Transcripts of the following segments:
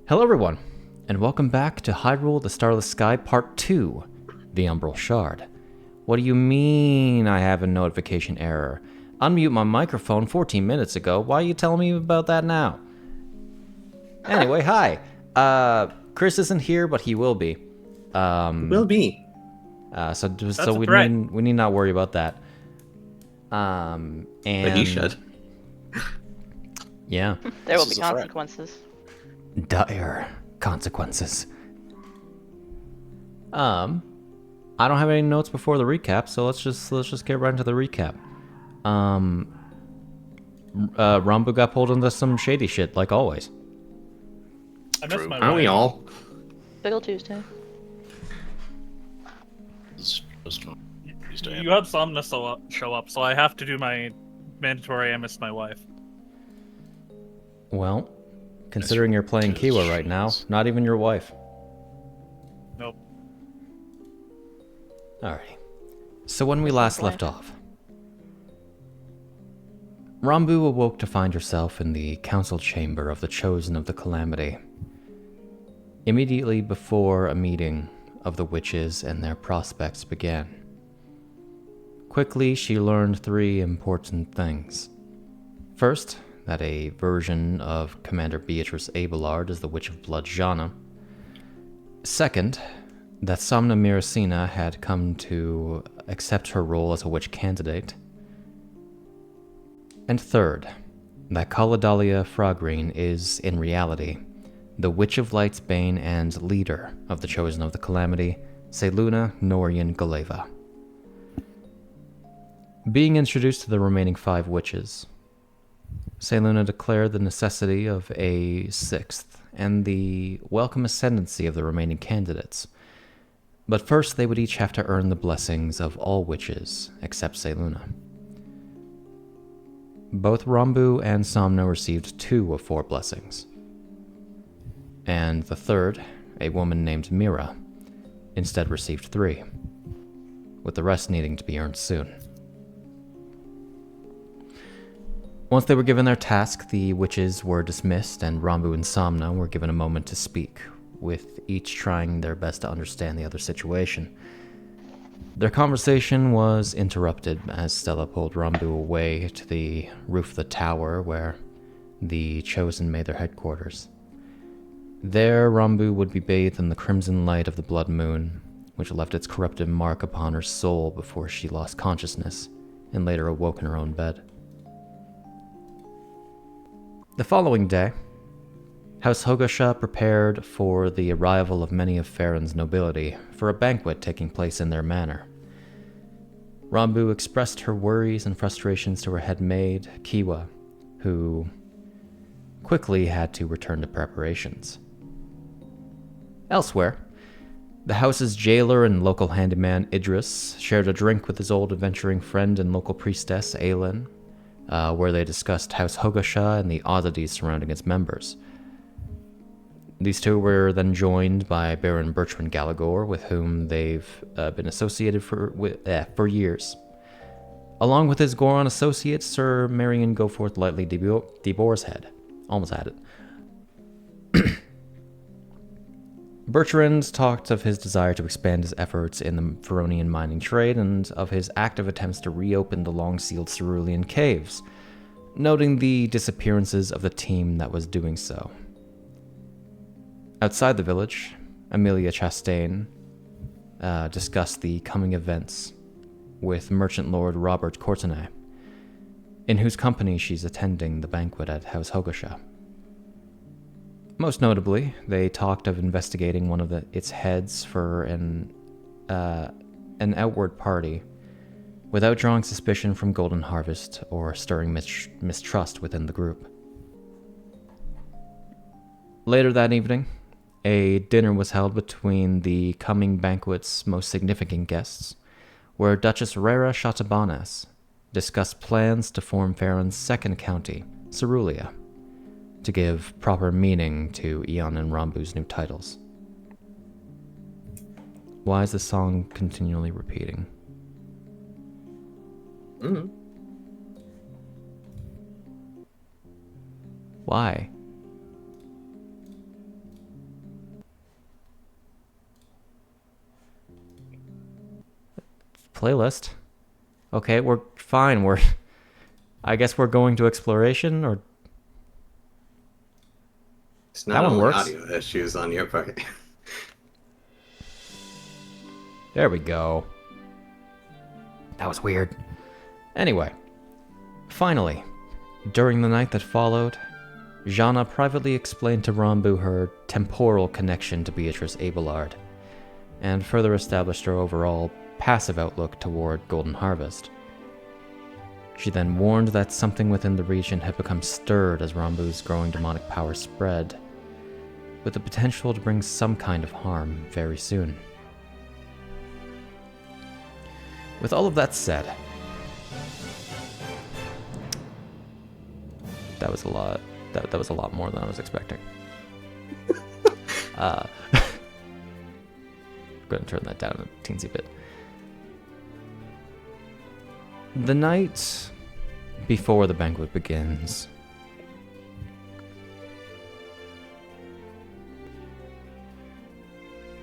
Hello everyone, and welcome back to Hyrule the Starless Sky Part 2, the Umbral Shard. What do you mean I have a notification error? Unmute my microphone 14 minutes ago, why are you telling me about that now? Anyway, hi. Chris isn't here, but he will be. Will be. So we need not worry about that. And But he should. Yeah. There will be consequences. Dire consequences. I don't have any notes before the recap, so let's just get right into the recap. Rambu got pulled into some shady shit, like always. I missed my Aren't we wife. all? Pickle Tuesday. You had Somnus show up, so I have to do my mandatory I missed my wife. Well, considering you're playing Kiwa right now, not even your wife. Nope. Alrighty. So when we last left off, Rambu awoke to find herself in the council chamber of the Chosen of the Calamity, immediately before a meeting of the witches and their prospects began. Quickly, she learned three important things. First, that a version of Commander Beatrice Abelard is the Witch of Blood Jana. Second, that Somna Miracina had come to accept her role as a witch candidate. And third, that Kaladalia Fragrine is, in reality, the Witch of Light's Bane and leader of the Chosen of the Calamity, Seluna Norian Galeva. Being introduced to the remaining 5 witches, Seluna declared the necessity of a 6th and the welcome ascendancy of the remaining candidates. But first they would each have to earn the blessings of all witches except Seluna. Both Rambu and Somna received 2 of 4 blessings. And the third, a woman named Mira, instead received 3, with the rest needing to be earned soon. Once they were given their task, the witches were dismissed, and Rambu and Somna were given a moment to speak, with each trying their best to understand the other's situation. Their conversation was interrupted as Stella pulled Rambu away to the roof of the tower where the Chosen made their headquarters. There, Rambu would be bathed in the crimson light of the blood moon, which left its corruptive mark upon her soul before she lost consciousness and later awoke in her own bed. The following day, House Hogo-sha prepared for the arrival of many of Farron's nobility for a banquet taking place in their manor. Rambu expressed her worries and frustrations to her head maid, Kiwa, who quickly had to return to preparations. Elsewhere, the house's jailer and local handyman Idris shared a drink with his old adventuring friend and local priestess Aylin, where they discussed House Hogo-sha and the oddities surrounding its members. These two were then joined by Baron Bertrand Gallagher, with whom they've been associated for years, along with his Goron associate, Sir Marian Goforth Lightly de Boarshead. Almost had it. Bertrand talked of his desire to expand his efforts in the Feronian mining trade and of his active attempts to reopen the long-sealed Cerulean caves, noting the disappearances of the team that was doing so. Outside the village, Amelia Chastain discussed the coming events with Merchant Lord Robert Courtenay, in whose company she's attending the banquet at House Hogo-sha. Most notably, they talked of investigating one of its heads for an outward party, without drawing suspicion from Golden Harvest or stirring mistrust within the group. Later that evening, a dinner was held between the coming banquet's most significant guests, where Duchess Rera Shatabanas discussed plans to form Farron's second county, Cerulia, to give proper meaning to Eon and Rambu's new titles. Why is the song continually repeating? Why? Playlist. Okay, we're fine. I guess we're going to exploration, or It's not that one only works. audio issues on your part. There we go. That was weird. Anyway, finally, during the night that followed, Jana privately explained to Rambu her temporal connection to Beatrice Abelard, and further established her overall passive outlook toward Golden Harvest. She then warned that something within the region had become stirred as Rambu's growing demonic power spread, with the potential to bring some kind of harm very soon. With all of that said, that was a lot. That was a lot more than I was expecting. I'm going to turn that down a teensy bit. The night before the banquet begins,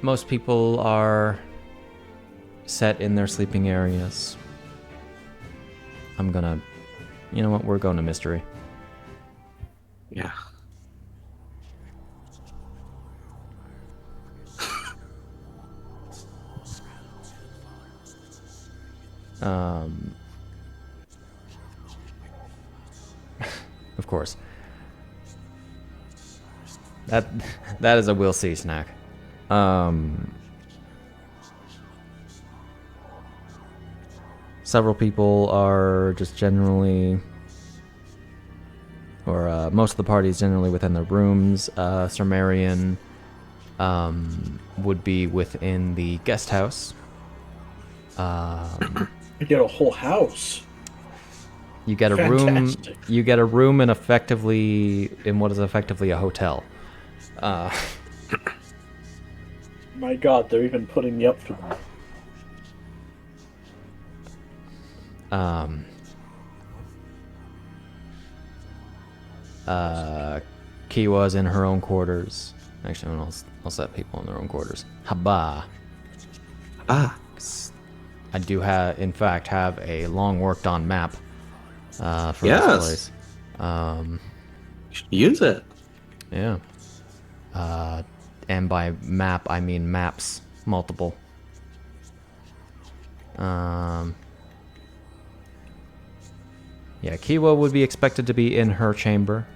most people are set in their sleeping areas. I'm gonna... You know what? We're going to mystery. Yeah. Of course. That is a we'll see snack. Several people are just generally, or most of the party is generally within their rooms. Sir Marian would be within the guest house. You get a whole house. You get a Fantastic. room. You get a room in what is effectively a hotel. My God, they're even putting me up for that. Kiwa's in her own quarters. Actually, I'll set people in their own quarters. Haba. Ah. I do in fact have a long worked on map for Yes. this place. Use it. Yeah. And by map I mean maps, multiple. Yeah, Kiwa would be expected to be in her chamber.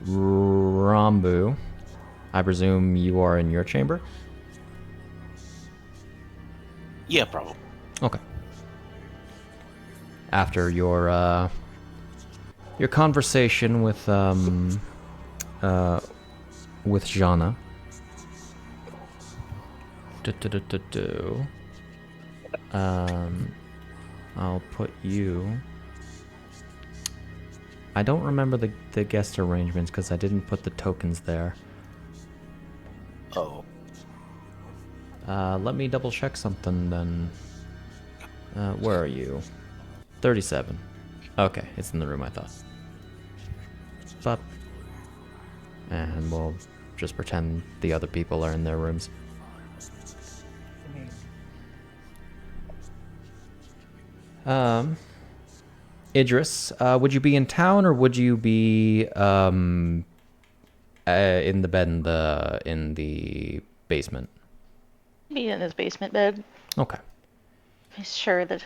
Rambu, I presume you are in your chamber? Yeah, probably. Okay. After your conversation with Jana. I'll put you. I don't remember the guest arrangements because I didn't put the tokens there. Oh. Let me double check something then. Where are you? 37. Okay, it's in the room I thought. But, and we'll just pretend the other people are in their rooms. Idris, would you be in town or would you be in the bed in the basement? Be in his basement bed. Okay. He's sure that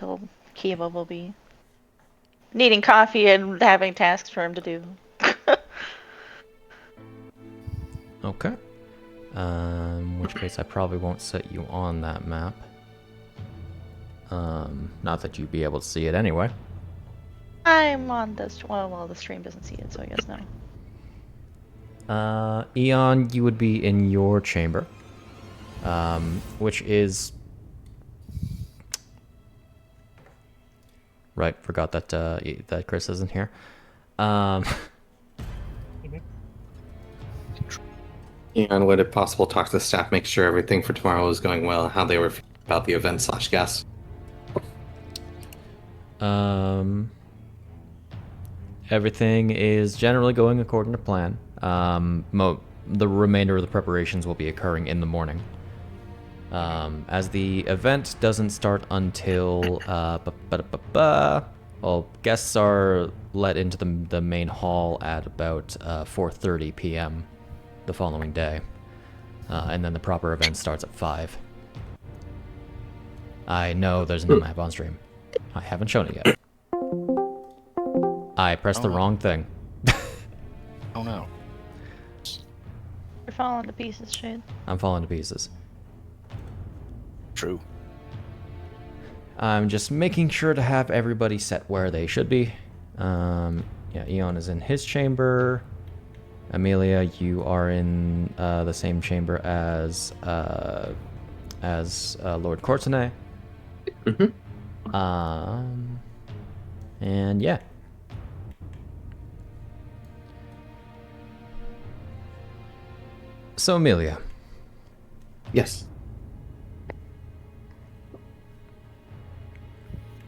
Kiwa will be needing coffee and having tasks for him to do. Okay. In which case I probably won't set you on that map. Not that you'd be able to see it anyway. I'm on this. Well, the stream doesn't see it, so I guess no. Eon, you would be in your chamber, which is right. Forgot that that Chris isn't here. And would it possible talk to the staff, make sure everything for tomorrow is going well, how they were feeling about the event / guests? Everything is generally going according to plan. The remainder of the preparations will be occurring in the morning. As the event doesn't start until well, guests are let into the main hall at about 4:30 p.m. the following day, and then the proper event starts at 5. I know there's no map on stream. I haven't shown it yet. I pressed the wrong thing. Oh no. You're falling to pieces, Shade. I'm falling to pieces. True. I'm just making sure to have everybody set where they should be. Yeah, Eon is in his chamber. Amelia, you are in the same chamber as Lord Courtenay. And yeah. So Amelia. Yes.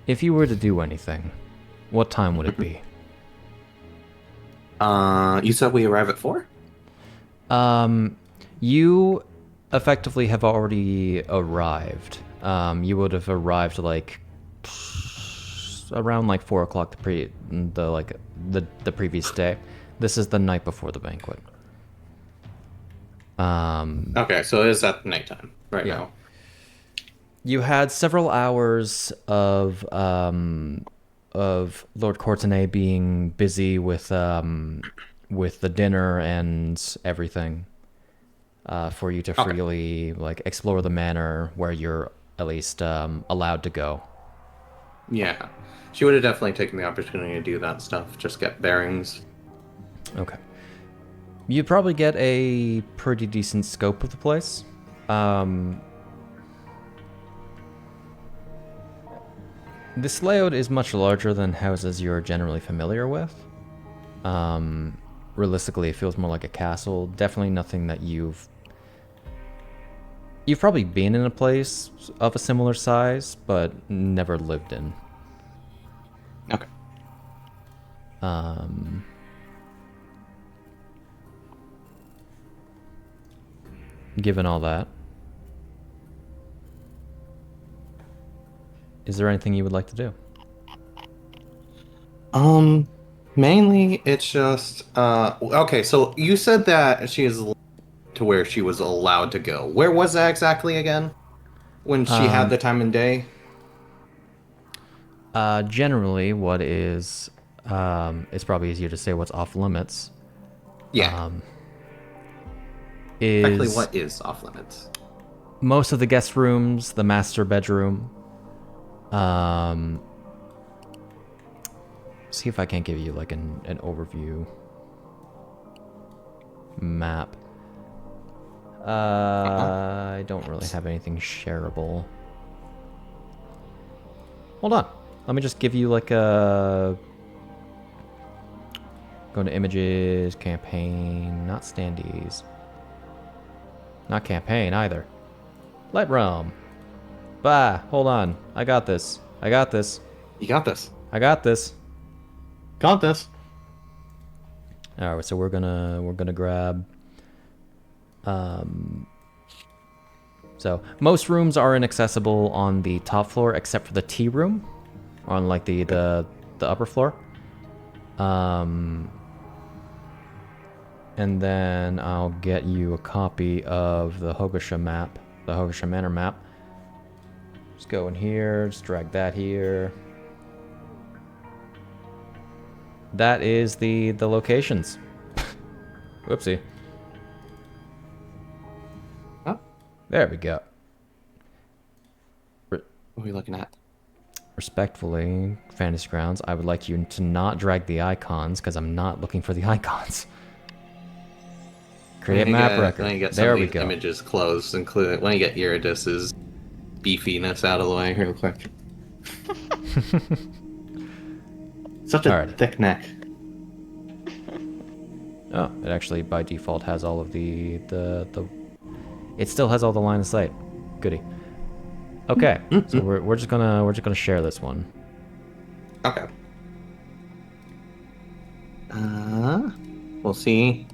If you were to do anything, what time would it be? You said we arrive at 4? You effectively have already arrived. You would have arrived like around like 4 o'clock the previous day. This is the night before the banquet. Okay, so it is at nighttime right now. You had several hours of Lord Courtenay being busy with the dinner and everything, for you to freely like explore the manor where you're at least allowed to go. Yeah, she would have definitely taken the opportunity to do that stuff, just get bearings. Okay. You'd probably get a pretty decent scope of the place. This layout is much larger than houses you're generally familiar with. Realistically, it feels more like a castle. Definitely nothing that you've probably been in a place of a similar size, but never lived in. Okay. Given all that, is there anything you would like to do? Mainly it's just okay, so you said that she is to where she was allowed to go. Where was that exactly again? When she had the time and day? Generally, what is it's probably easier to say what's off limits. Yeah. Exactly what is off limits? Most of the guest rooms, the master bedroom. See if I can't give you like an overview map. I don't really have anything shareable. Hold on. Let me just give you like a... Go to images, campaign, not standees. Not campaign either. Lightroom. Bah, hold on. I got this. I got this. You got this. I got this. Got this. All right, so we're gonna grab. So most rooms are inaccessible on the top floor except for the tea room, on like the upper floor. And then I'll get you a copy of the Hogo-sha map, the Hogo-sha Manor map. Just go in here, just drag that here. That is the locations. Whoopsie. Oh. There we go. What are we looking at? Respectfully, Fantasy Grounds, I would like you to not drag the icons, because I'm not looking for the icons. Create map record. Let me get there some we of these go. images closed, including let me get Idris's beefiness out of the way real quick. Such a thick neck. Oh, it actually by default has all of the it still has all the line of sight. Goody. Okay, so we're just gonna share this one. Okay. We'll see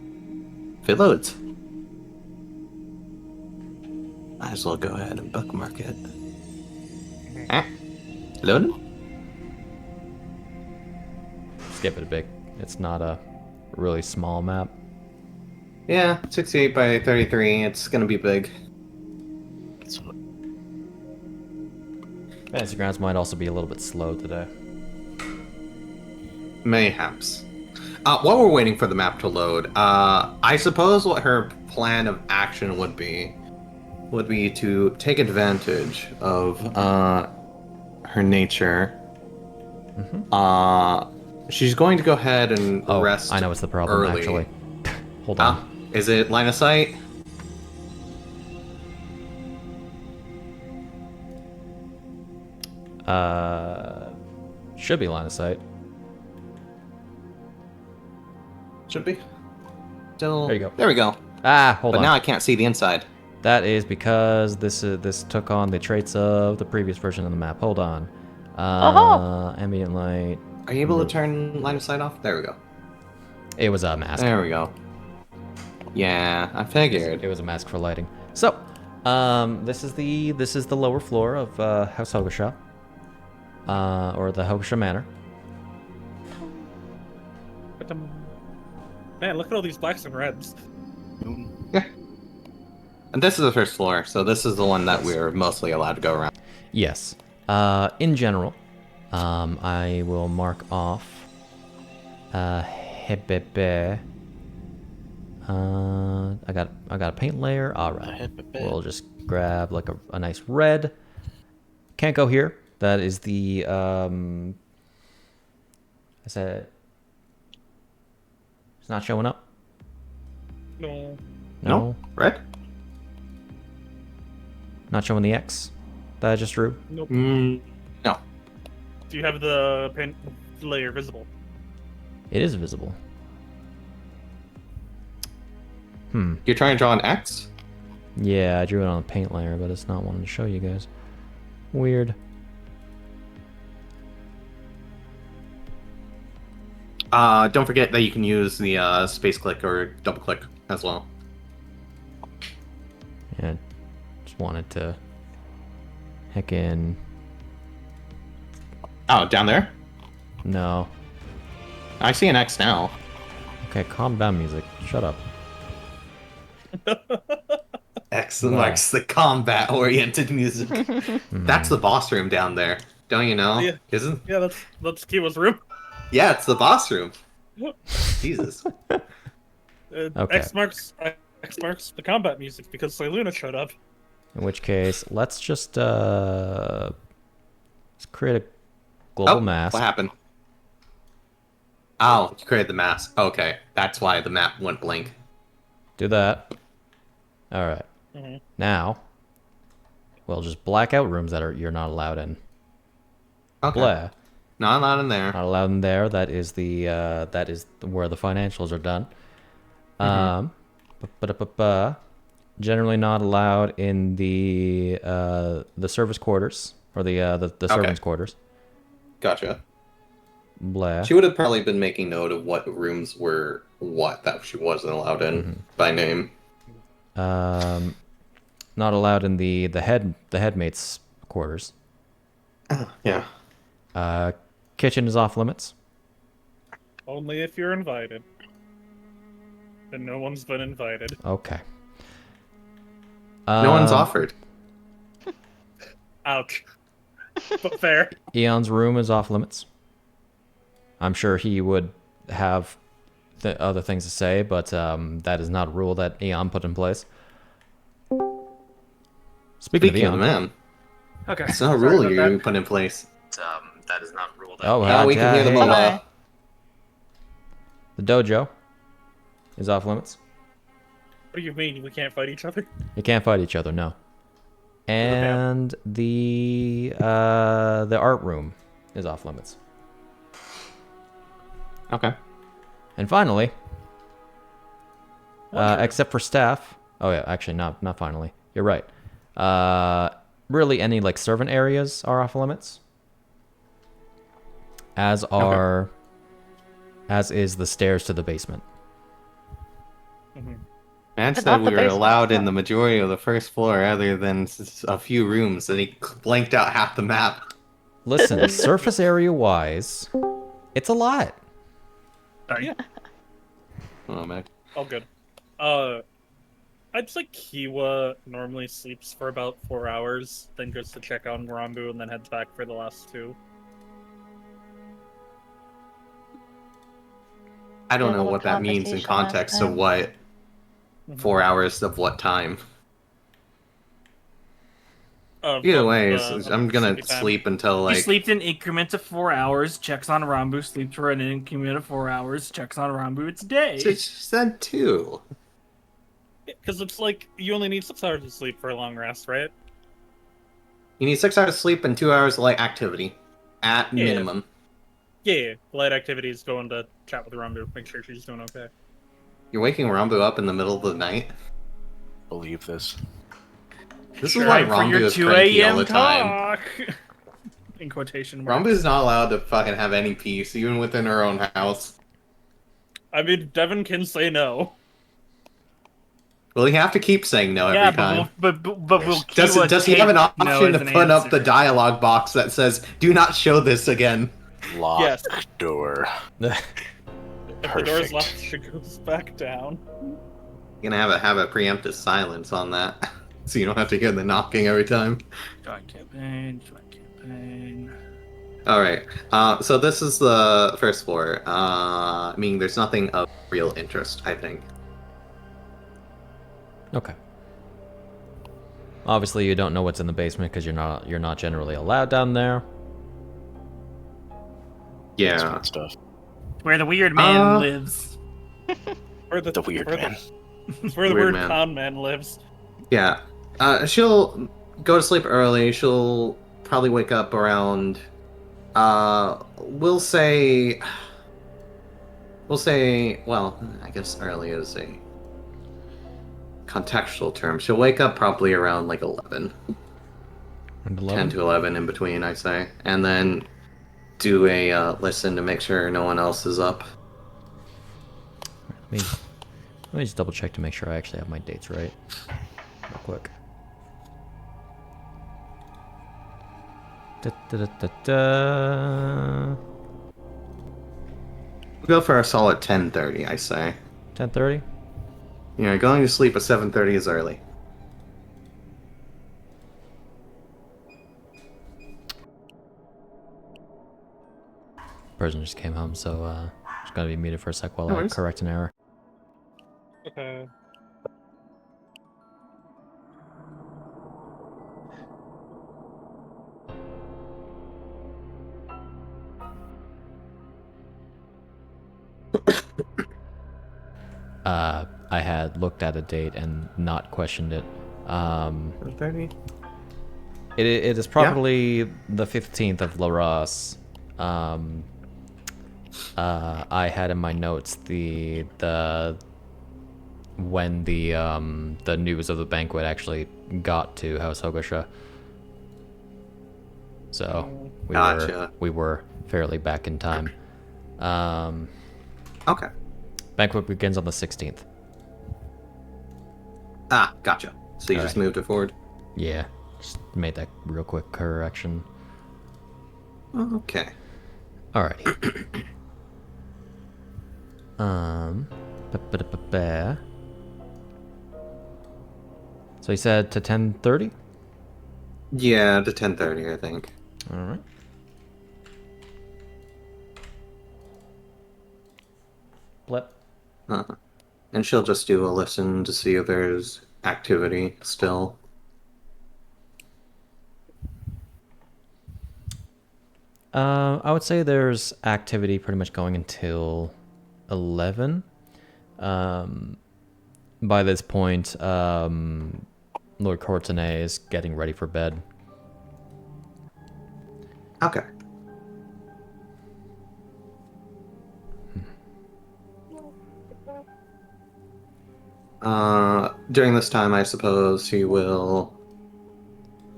if it loads. Might as well go ahead and bookmark it. Ah, loading? Skip it a bit. It's not a really small map. Yeah, 68 by 33. It's gonna be big. So, Fantasy Grounds might also be a little bit slow today. Mayhaps. While we're waiting for the map to load, I suppose what her plan of action would be to take advantage of her nature. She's going to go ahead and Oh, rest. I know what's the problem, early. actually. Hold on. Is it line of sight? Should be line of sight. Should be. Still. There you go. There we go. Ah, hold But on. now I can't see the inside. That is because this took on the traits of the previous version of the map. Hold on. Ambient light. Are you able to turn line of sight off? There we go. It was a mask. There we go. Yeah, I figured. It was a mask for lighting. So, this is the lower floor of House Hogo-sha, or the Hogo-sha Manor. But, man, look at all these blacks and reds. Yeah. And this is the first floor, so this is the one that we're mostly allowed to go around. Yes. In general, I will mark off. Hebebe. I got a paint layer. All right. We'll just grab like a nice red. Can't go here. That is the I said it's not showing up. No. No? Red? Not showing the X that I just drew. Nope. No. Do you have the paint layer visible? It is visible. You're trying to draw an X? Yeah, I drew it on a paint layer, but it's not wanting to show you guys. Weird. Don't forget that you can use the space click or double click as well. Yeah, just wanted to heckin'. Oh, down there? No. I see an X now. Okay, calm down, music. Shut up. X Wow. marks the combat-oriented music. That's the boss room down there. Don't you know? Yeah. Isn't? Yeah, that's Kiwa's room. Yeah, it's the boss room. Jesus. Okay. X marks the combat music because Luna showed up. In which case, let's just let's create a global mask. What happened? Oh, you created the mask. Okay, that's why the map went blank. Do that. All right. Now, we'll just black out rooms that you're not allowed in. Okay. Blah. No, not in there. Not allowed in there. That is where the financials are done. Generally not allowed in the service quarters or the servants' quarters. Gotcha. Blah. She would have probably been making note of what rooms were what that she wasn't allowed in by name. Not allowed in the headmates' quarters. Yeah. Kitchen is off limits. Only if you're invited. And no one's been invited. Okay. No one's offered. Ouch. But fair. Eon's room is off limits. I'm sure he would have other things to say, but that is not a rule that Eon put in place. Speaking of Speaking of Eon, the man, Okay. it's not a sorry rule about you that. put in place. That is not a rule. oh, We can hear the hey, MOBA. the dojo is off limits. What do you mean we can't fight each other? You can't fight each other, no. And the art room is off limits. Okay. And finally, except for staff. Oh yeah, actually, not finally. You're right. Really, any like servant areas are off limits. As is the stairs to the basement. Matt But said not the we were basement. allowed in the majority of the first floor other than a few rooms, and he blanked out half the map. Listen, surface area wise, it's a lot. Yeah, Oh, man. all good. I'd say Kiwa normally sleeps for about 4 hours, then goes to check on Rambu, and then heads back for the last 2. I don't Yeah, know the what that means in conversation last context of time. what 4 hours of what time. Either way, I'm gonna sleep until He like sleeps in increments of 4 hours, checks on Rambu, sleeps for an increment of 4 hours, checks on Rambu, it's day. She said 2. Because it's like, you only need 6 hours of sleep for a long rest, right? You need 6 hours of sleep and 2 hours of light activity, at Yeah. minimum. Yeah, light activities, going to chat with Rambu, make sure she's doing okay. You're waking Rambu up in the middle of the night. Believe this. This is why Time for your Rambu is 2 cranky all a.m. the time. talk. In quotation marks. Rambu's not allowed to fucking have any peace, even within her own house. I mean, Devon can say no. Will he have to keep saying no every time? but will Does he have an take option no to as an put up answer? the dialogue box that says, "Do not show this again"? Lock Yes. door. If the door's Perfect. locked, she goes back down. You're gonna have a preemptive silence on that, so you don't have to hear the knocking every time. Join campaign. All right. So this is the first floor. I mean, there's nothing of real interest, I think. Okay. Obviously, you don't know what's in the basement because you're not generally allowed down there. Yeah. Basement stuff. Where the weird man lives. Where The weird man. Where the Weird weird man. con man lives. Yeah. She'll go to sleep early. She'll probably wake up around. We'll say. Well, I guess early is a contextual term. She'll wake up probably around like 11. And 10 to 11 in between, I say. And then do a listen to make sure no one else is up. Let me just double check to make sure I actually have my dates right. Real quick. We'll go for a solid 10:30, I say. 10:30? Going to sleep at 7:30 is early. Person just came home, so just gotta be muted for a sec while No I worries. correct an error. Okay. I had looked at a date and not questioned it. 7:30? It is probably the 15th of Laros. I had in my notes the when the news of the banquet actually got to House Hogo-sha. So Gotcha. we were fairly back in time. Okay. Banquet begins on the 16th. Ah, gotcha. So you just Alright. moved it forward? Yeah, just made that real quick correction. Okay. Alrighty. Ba-ba-da-ba-ba. So you said to 10:30? Yeah, to 10:30, I think. Alright. Blip. And she'll just do a listen to see if there's activity still. I would say there's activity pretty much going until 11. By this point, Lord Courtenay is getting ready for bed. Okay. During this time, I suppose he will.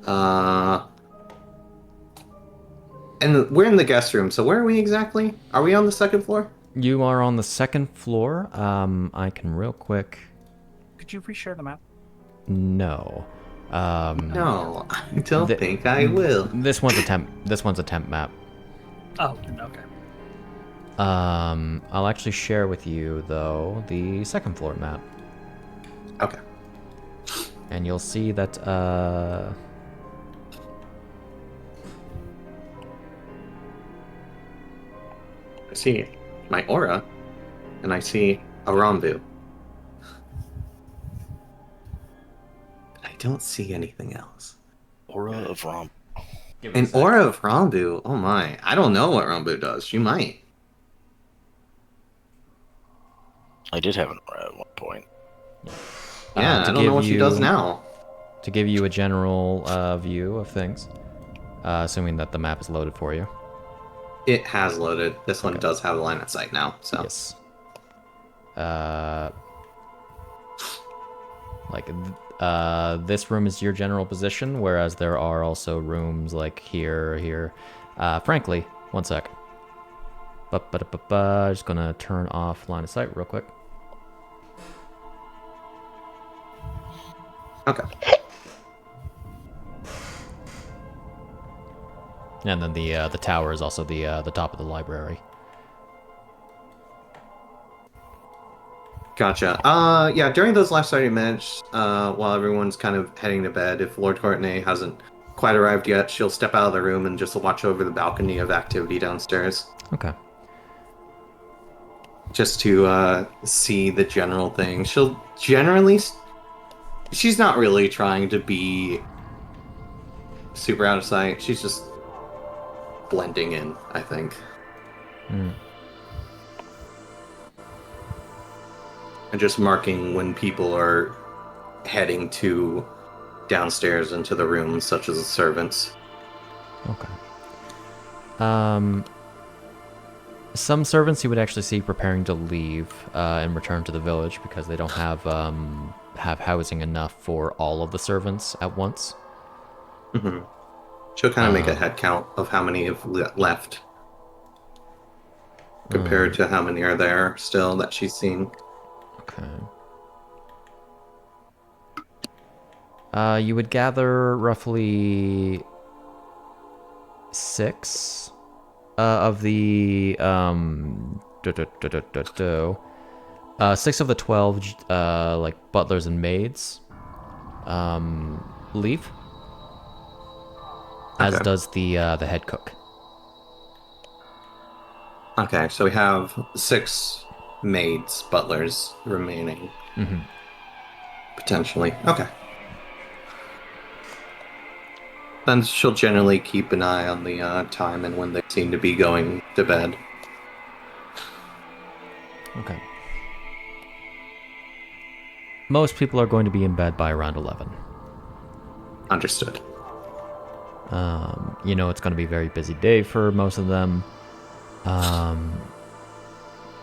And we're in the guest room, so where are we exactly? Are we on the second floor? You are on the second floor. I can real quick. Could you reshare the map? No. No, I don't th- think I will. This one's a temp. This one's a temp map. Oh, okay. I'll actually share with you though the second floor map, Okay. and you'll see that I see my aura, and I see a Rambu. I don't see anything else. Aura of Rom. An aura of Rambu? Oh my. I don't know what Rambu does. She might. I did have an aura at one point. Yeah, I don't know what she does now. to give you a general view of things, assuming that the map is loaded for you. It has loaded. This one Okay. does have a line of sight now, so. Yes. This room is your general position, whereas there are also rooms like here. Frankly, one sec. Just gonna turn off line of sight real quick. Okay. And then the tower is also the top of the library. Gotcha. Yeah, during those last 30 minutes, while everyone's kind of heading to bed, if Lord Courtenay hasn't quite arrived yet, she'll step out of the room and just watch over the balcony of activity downstairs. Okay. Just to see the general thing. She'll generally... She's not really trying to be super out of sight. She's just blending in, I think. Mm. And just marking when people are heading to downstairs into the rooms, such as the servants. Okay. Some servants you would actually see preparing to leave and return to the village because they don't have housing enough for all of the servants at once. Mm-hmm. She'll kind of make a head count of how many have left compared to how many are there still that she's seen. Okay. You would gather roughly 6 of the 6 of the 12 like butlers and maids leave, as Okay. does the head cook. Okay, so we have 6 maids, butlers remaining. Mm-hmm. Potentially. Okay. Then she'll generally keep an eye on the time and when they seem to be going to bed. Okay. Most people are going to be in bed by around 11. Understood. You know, it's going to be a very busy day for most of them.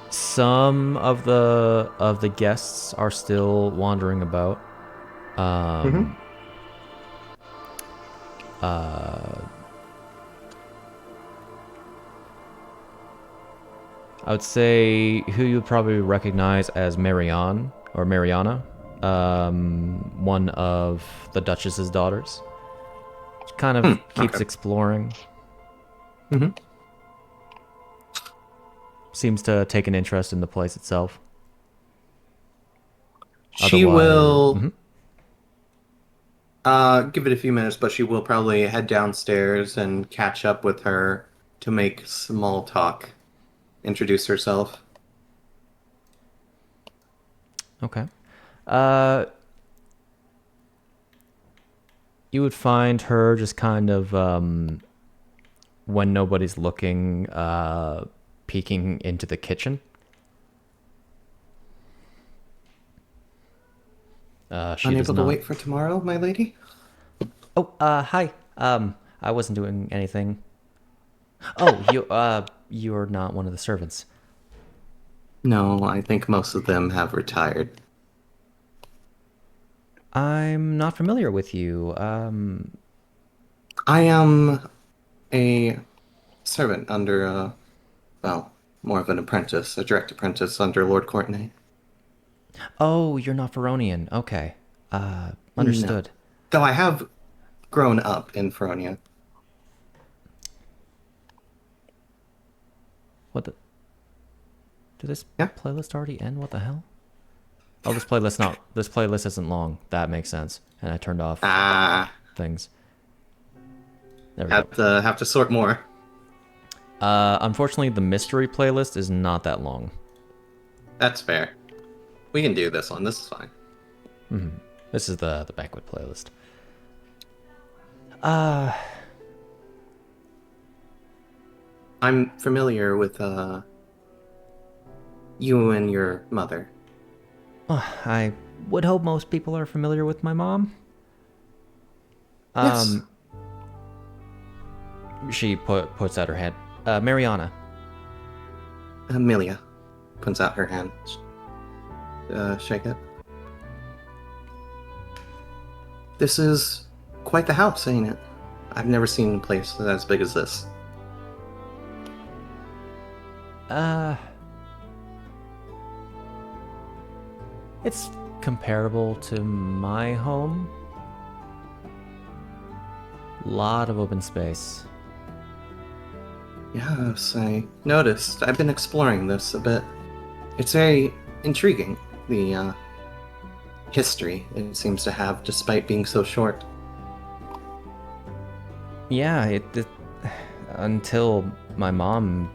Some of the guests are still wandering about. I would say who you probably recognize as Marian or Mariana, one of the Duchess's daughters. She kind of keeps okay. exploring. Mhm. Seems to take an interest in the place itself. She Otherwise- will Mhm. give it a few minutes, but she will probably head downstairs and catch up with her to make small talk. Introduce herself. Okay. You would find her just kind of, when nobody's looking, peeking into the kitchen. She does Unable to not... wait for tomorrow, my lady? Oh, hi. I wasn't doing anything. Oh, you're not one of the servants. No, I think most of them have retired. I'm not familiar with you. I am a servant under, well, more of an apprentice, a direct apprentice under Lord Courtenay. Oh, you're not Feronian. Okay. Understood. Though I have grown up in Feronia. What the? Did this Yeah. playlist already end? What the hell? Oh, this playlist isn't long. That makes sense. And I turned off things. There we go. Have to sort more. Unfortunately, the mystery playlist is not that long. That's fair. We can do this one. This is fine. Mm-hmm. This is the banquet playlist. I'm familiar with you and your mother. I would hope most people are familiar with my mom. Yes. She puts out her hand. Mariana. Amelia puts out her hand. Shake it. This is quite the house, ain't it? I've never seen a place as big as this. It's comparable to my home. Lot of open space. Yes, I noticed. I've been exploring this a bit. It's very intriguing, the history it seems to have, despite being so short. Yeah, it until my mom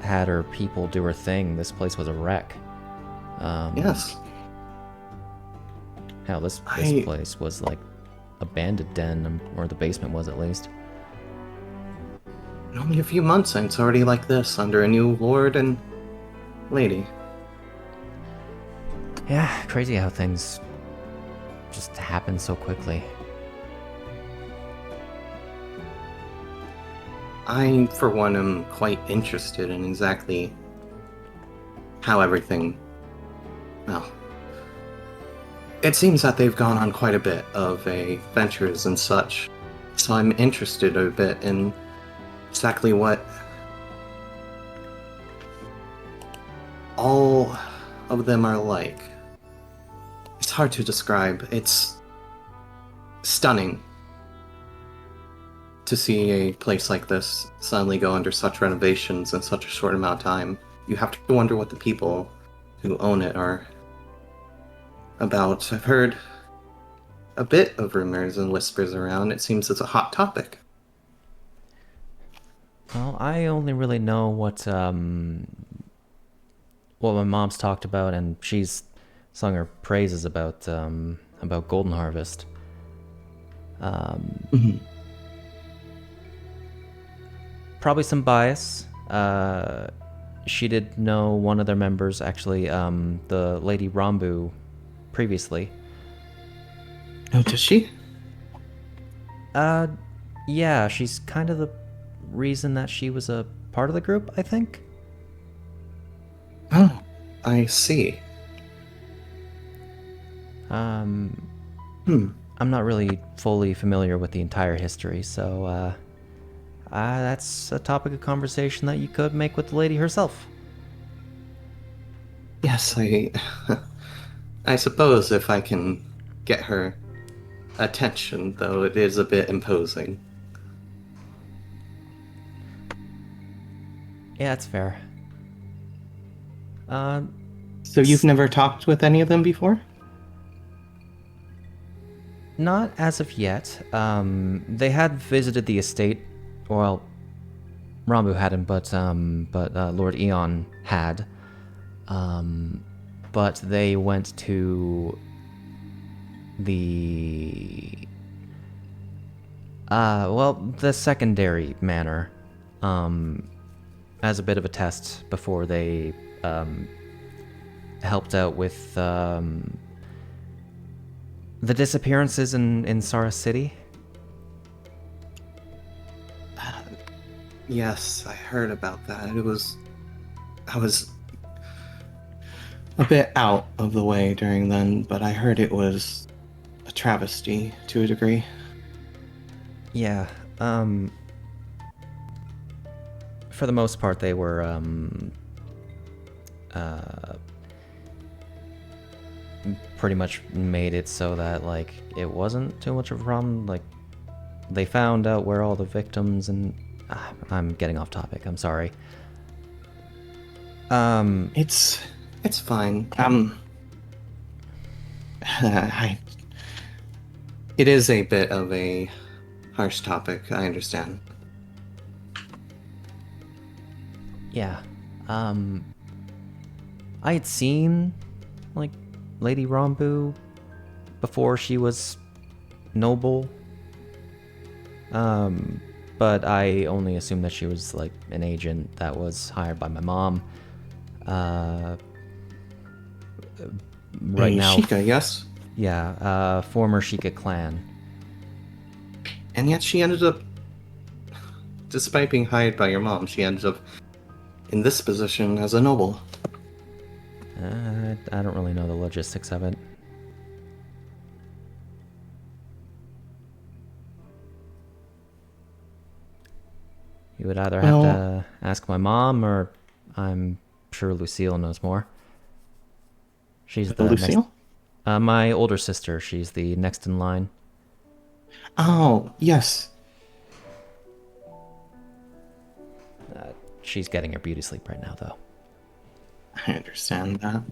had her people do her thing, this place was a wreck. Yes. Hell, this place was like a bandit den, or the basement was at least. Only a few months and it's already like this, under a new lord and lady. Yeah, crazy how things just happen so quickly. I, for one, am quite interested in exactly how everything... Well, it seems that they've gone on quite a bit of ventures and such, so I'm interested a bit in exactly what all of them are like. It's hard to describe. It's stunning to see a place like this suddenly go under such renovations in such a short amount of time. You have to wonder what the people who own it are about. I've heard a bit of rumors and whispers around. It seems it's a hot topic. Well, I only really know what my mom's talked about, and she's sung her praises about Golden Harvest. Probably some bias. She did know one of their members, actually, the Lady Rambu, previously. Oh, does she? Yeah, she's kind of the reason that she was a part of the group, I think. Oh, I see. I'm not really fully familiar with the entire history, so that's a topic of conversation that you could make with the lady herself. Yes, I suppose if I can get her attention, though it is a bit imposing. Yeah, that's fair. So you've never talked with any of them before? Not as of yet. They had visited the estate. Well, Rambu hadn't, but Lord Eon had. But they went to the the secondary manor, as a bit of a test before they helped out with the disappearances in Sara City. Yes, I heard about that. I was a bit out of the way during then, but I heard it was a travesty to a degree. Yeah, for the most part they were pretty much made it so that, like, it wasn't too much of a problem. Like, they found out where all the victims and... I'm getting off topic, I'm sorry. It's fine. It is a bit of a harsh topic, I understand. Yeah. I had seen, like, Lady Rambu before she was noble. But I only assumed that she was, like, an agent that was hired by my mom. Right now... Sheikah, yes? Yeah, former Sheikah clan. And yet she ended up, despite being hired by your mom, she ended up in this position as a noble. I don't really know the logistics of it. You would either have to ask my mom, or I'm sure Lucille knows more. She's the Lucille? Next, my older sister. She's the next in line. Oh, yes. She's getting her beauty sleep right now, though. I understand that.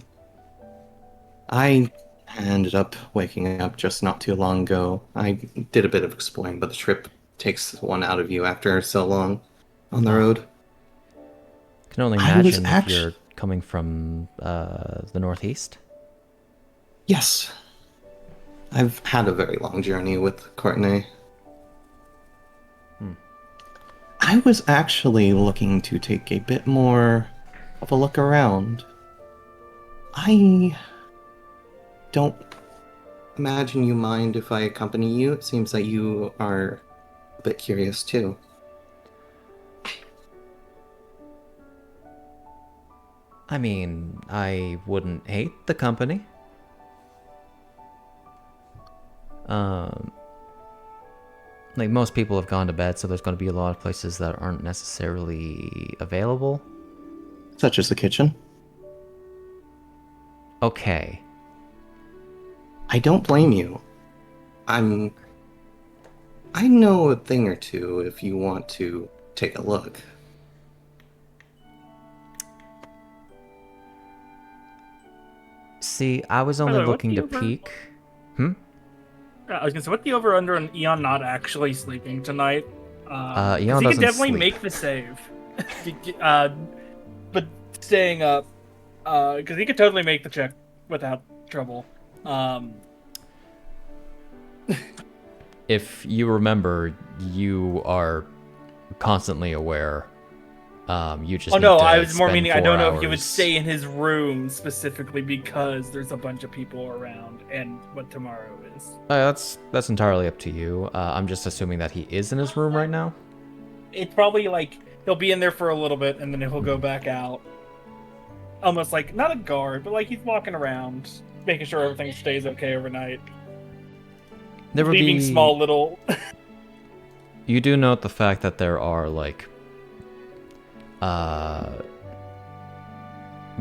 I ended up waking up just not too long ago. I did a bit of exploring, but the trip takes one out of you after so long on the road. I can only imagine if you're coming from the northeast. Yes. I've had a very long journey with Courtney. I was actually looking to take a bit more of a look around. I don't imagine you mind if I accompany you. It seems that you are a bit curious too. I mean, I wouldn't hate the company. Like, most people have gone to bed, so there's going to be a lot of places that aren't necessarily available. Such as the kitchen? Okay. I don't blame you. I know a thing or two if you want to take a look. See, I was only looking to peek. I was gonna say, what the over under on Eon not actually sleeping tonight? Eon he doesn't can definitely sleep. make the save, but staying up, because he could totally make the check without trouble. If you remember, you are constantly aware. You just. Oh no, need to I was more spend meaning I don't 4 know if he would hours. stay in his room specifically because there's a bunch of people around and what tomorrow is. That's entirely up to you. I'm just assuming that he is in his room right now. It's probably like he'll be in there for a little bit and then he'll go back out. Almost like not a guard, but like he's walking around, making sure everything stays okay overnight. There would Leaving be small little. You do note the fact that there are, like,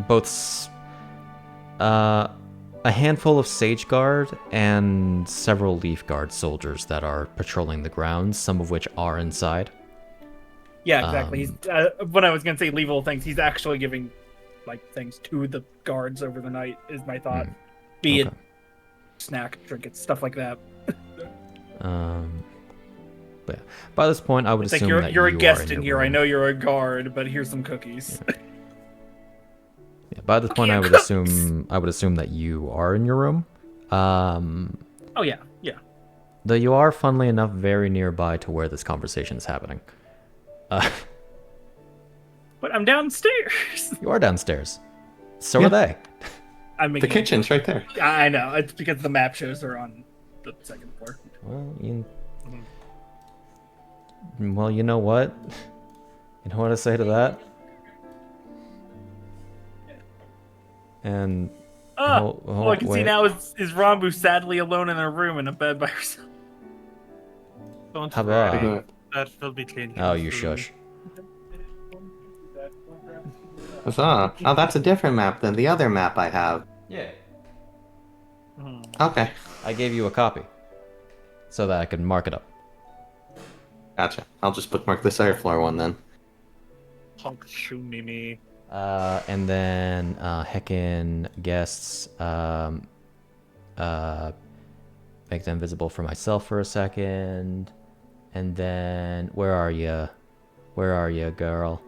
both a handful of Sage Guard and several Leaf Guard soldiers that are patrolling the grounds, some of which are inside. Yeah, exactly. He's when I was gonna say leave little things, he's actually giving like things to the guards over the night. Is my thought. Be it snack, trinkets, stuff like that. But yeah. By this point, I would It's assume like that you're a you guest are in in your here. I room. know you're a guard, but here's some cookies. Yeah, by this point, I would assume that you are in your room. Oh yeah. Though you are, funnily enough, very nearby to where this conversation is happening. But I'm downstairs. You are downstairs. So are they. I'm The making kitchen's right there. I know. It's because the map shows are on the second floor. Well, you know what? You know what I say to that? And All I can see now is Rambu sadly alone in her room in a bed by herself. Don't How worry, about? that will be changing. Oh, you soon. shush. Oh, that's a different map than the other map I have. Yeah. Okay, I gave you a copy so that I could mark it up. gotcha. I'll just bookmark the sourFlowr one then. Honk shoo mimi. And then heckin' guests, make them visible for myself for a second, and then where are you? Where are you, girl?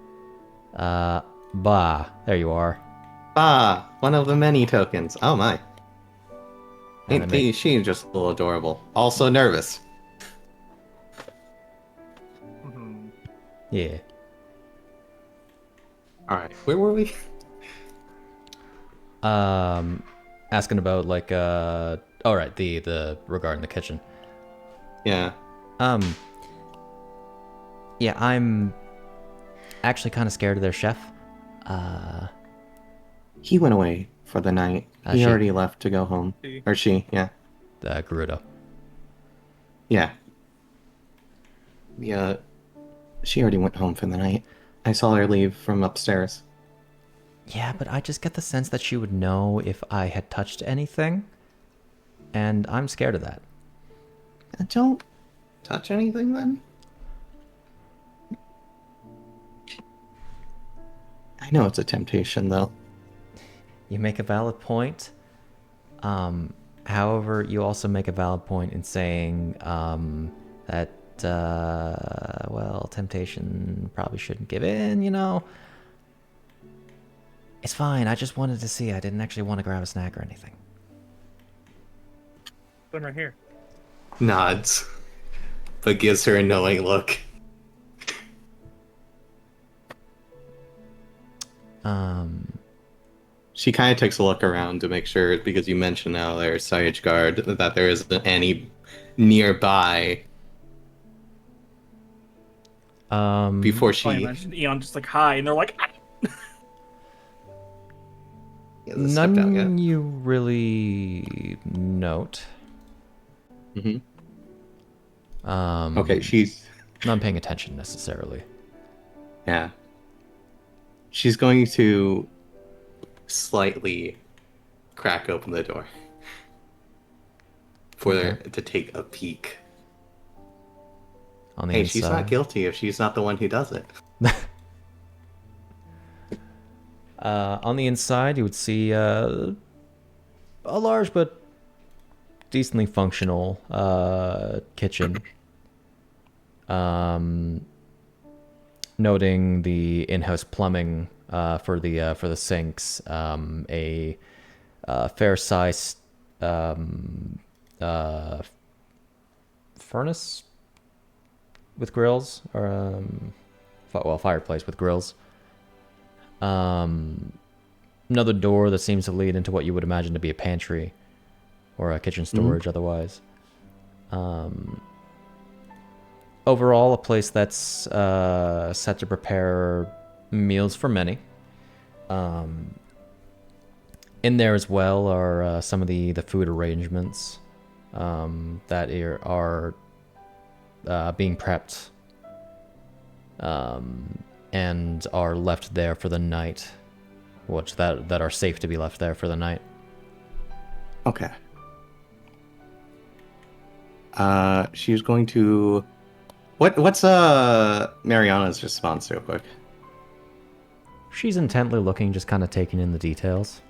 Bah, there you are. Ah, one of the many tokens. Oh my. And Ain't then she just a little adorable? Also nervous. yeah. Alright, where were we? Asking about like all right, the regarding the kitchen. Yeah. Yeah, I'm actually kind of scared of their chef. He went away for the night. He she? already left to go home. He. Or she, yeah. Gerudo. Yeah. Yeah. She already went home for the night. I saw her leave from upstairs. Yeah, but I just get the sense that she would know if I had touched anything, and I'm scared of that. Don't touch anything then? I know it's a temptation though. You make a valid point. However, you also make a valid point in saying that, well, temptation probably shouldn't give in, you know? It's fine, I just wanted to see. I didn't actually want to grab a snack or anything. One right here. Nods. But gives her a knowing look. She kind of takes a look around to make sure, because you mentioned now there's Sage Guard, that there isn't any nearby before I she... imagine Eon just like hi, and they're like, "Ah!" Yeah, this stepped out yet. None you really note. Mm-hmm. Okay, she's... Not paying attention necessarily. Yeah. She's going to slightly crack open the door for her to take a peek. On the Hey, inside. she's not guilty if she's not the one who does it. On the inside, you would see a large but decently functional kitchen. Noting the in-house plumbing for the sinks, a fair-sized furnace with grills, or fireplace with grills. Another door that seems to lead into what you would imagine to be a pantry or a kitchen storage otherwise. Overall, a place that's set to prepare meals for many. In there as well are some of the food arrangements that are being prepped and are left there for the night, which that are safe to be left there for the night. Okay. She's going to... What's Mariana's response real quick? She's intently looking, just kind of taking in the details.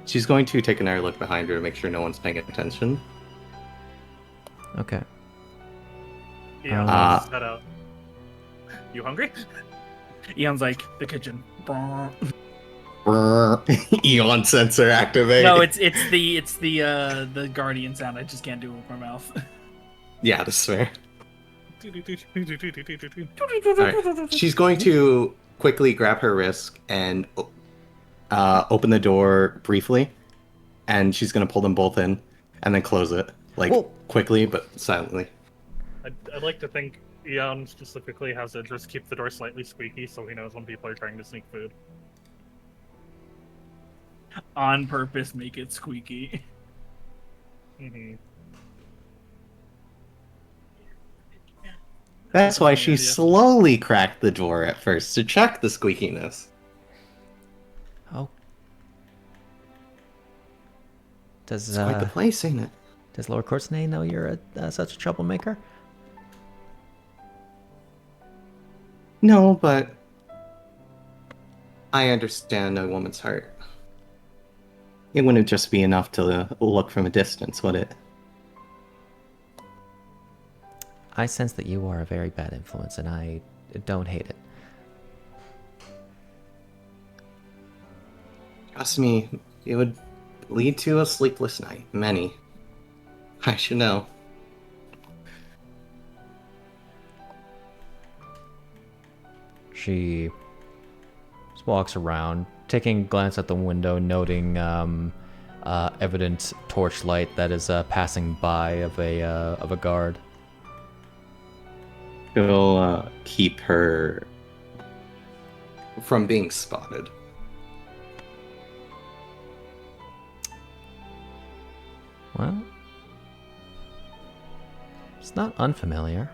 She's going to take another look behind her to make sure no one's paying attention. Okay. Yeah, set out. You hungry? Eon's like, the kitchen. Brr. Eon sensor activate. No, it's the guardian sound. I just can't do it with my mouth. Yeah, that's fair. Alright. She's going to quickly grab her wrist and open the door briefly, and she's going to pull them both in and then close it, like quickly but silently. I'd like to think Eon specifically has Idris keep the door slightly squeaky so he knows when people are trying to sneak food. On purpose, make it squeaky. Mm-hmm. That's why she slowly cracked the door at first, to check the squeakiness. Oh. Does It's quite the place, ain't it? does Lord Courtenay know you're such a troublemaker? No, but I understand a woman's heart. It wouldn't just be enough to look from a distance, would it? I sense that you are a very bad influence, and I don't hate it. Trust me, it would lead to a sleepless night. Many. I should know. She just walks around, taking a glance at the window, noting evident torchlight that is passing by of a guard. She'll keep her from being spotted. Well, it's not unfamiliar.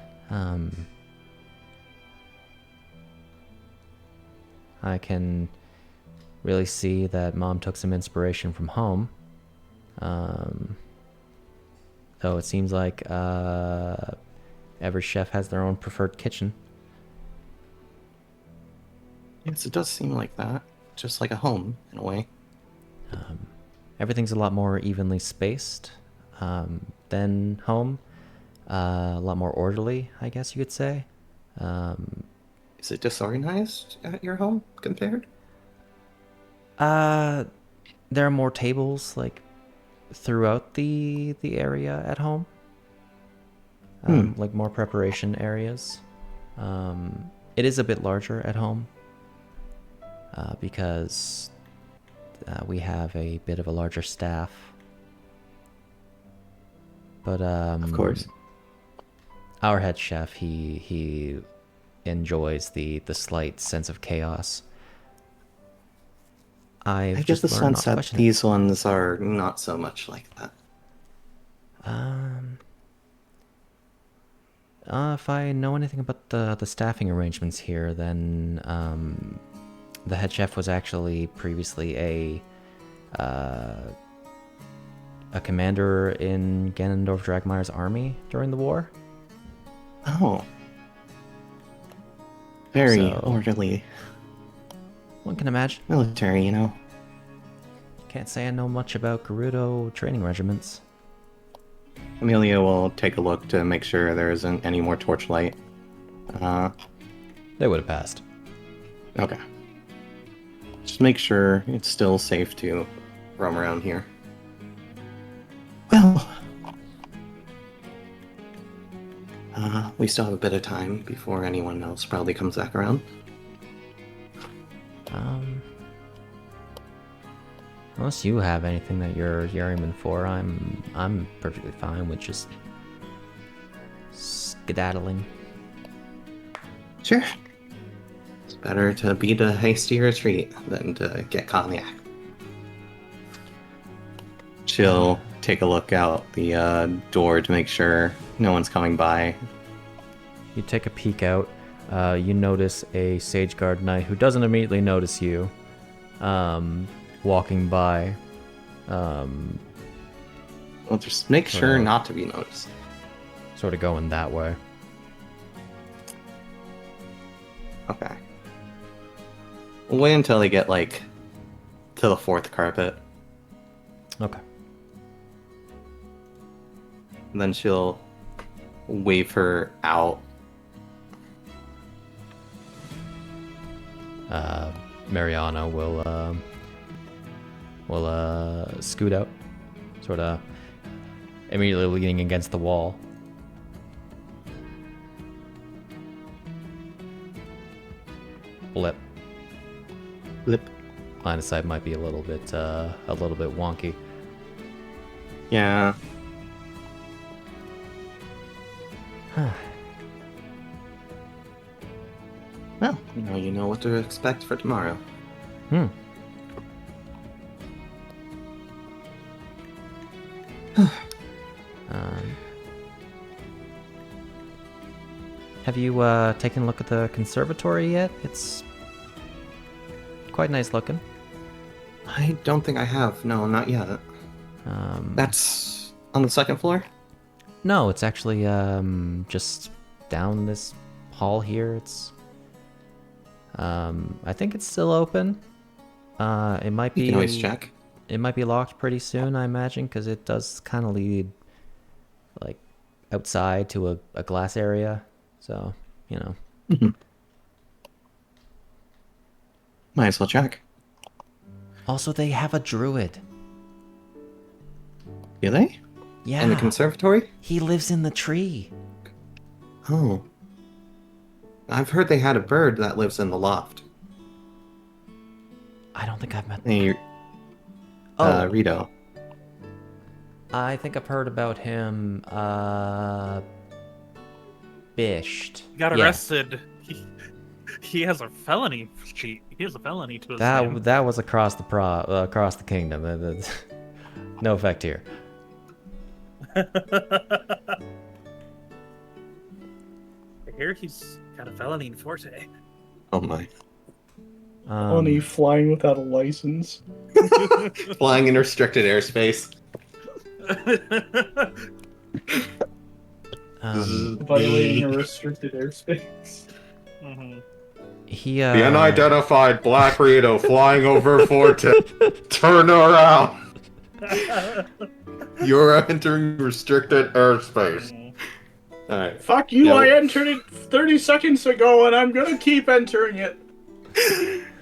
I can really see that Mom took some inspiration from home. Though it seems like every chef has their own preferred kitchen. Yes, it does seem like that. Just like a home, in a way. Everything's a lot more evenly spaced than home. A lot more orderly, I guess you could say. Is it disorganized at your home compared? There are more tables like throughout the area at home. Like more preparation areas. It is a bit larger at home because we have a bit of a larger staff. But Of course. our head chef, he enjoys the slight sense of chaos. I get the sense that these ones are not so much like that. If I know anything about the staffing arrangements here, then the head chef was actually previously a commander in Ganondorf Dragmire's army during the war. Oh. Very So- orderly. One can imagine. Military, you know. Can't say I know much about Gerudo training regiments. Amelia will take a look to make sure there isn't any more torchlight. They would have passed. Okay. Just make sure it's still safe to roam around here. Well, we still have a bit of time before anyone else probably comes back around. Unless you have anything that you're aiming for, I'm perfectly fine with just skedaddling. Sure. It's better to beat a hasty retreat than to get caught in the act. She'll take a look out the door to make sure no one's coming by. You take a peek out. You notice a Sage Guard Knight who doesn't immediately notice you, walking by. Well, just make sure not to be noticed. Sort of going that way. Okay. We'll wait until they get, like, to the fourth carpet. Okay. And then she'll wave her out. Mariana will scoot out, sort of immediately leaning against the wall. Blip. Blip. Line of sight might be a little bit wonky. Yeah. Well, now you know what to expect for tomorrow. Have you taken a look at the conservatory yet? It's quite nice looking. I don't think I have. No, not yet. That's on the second floor? No, it's actually just down this hall here. It's I think it's still open. It might You be can always check. It might be locked pretty soon, I imagine, because it does kind of lead like outside to a glass area. So, you know. Might as well check. Also, they have a druid. Do they? Yeah. In the conservatory? He lives in the tree. Oh. I've heard they had a bird that lives in the loft. I don't think I've met. Hey, Oh, Rito. I think I've heard about him. Bisht. He got Yeah. arrested. He has a felony sheet. He has a felony to his name. That was across the kingdom. No effect here. I hear he's got a felony in Forte. Oh my. Only flying without a license. Flying in restricted airspace. Violating a restricted airspace. He The unidentified Black Rito flying over Forte. Turn around. You're entering restricted airspace. Alright. Fuck you, Yeah, I entered it 30 seconds ago and I'm gonna keep entering it.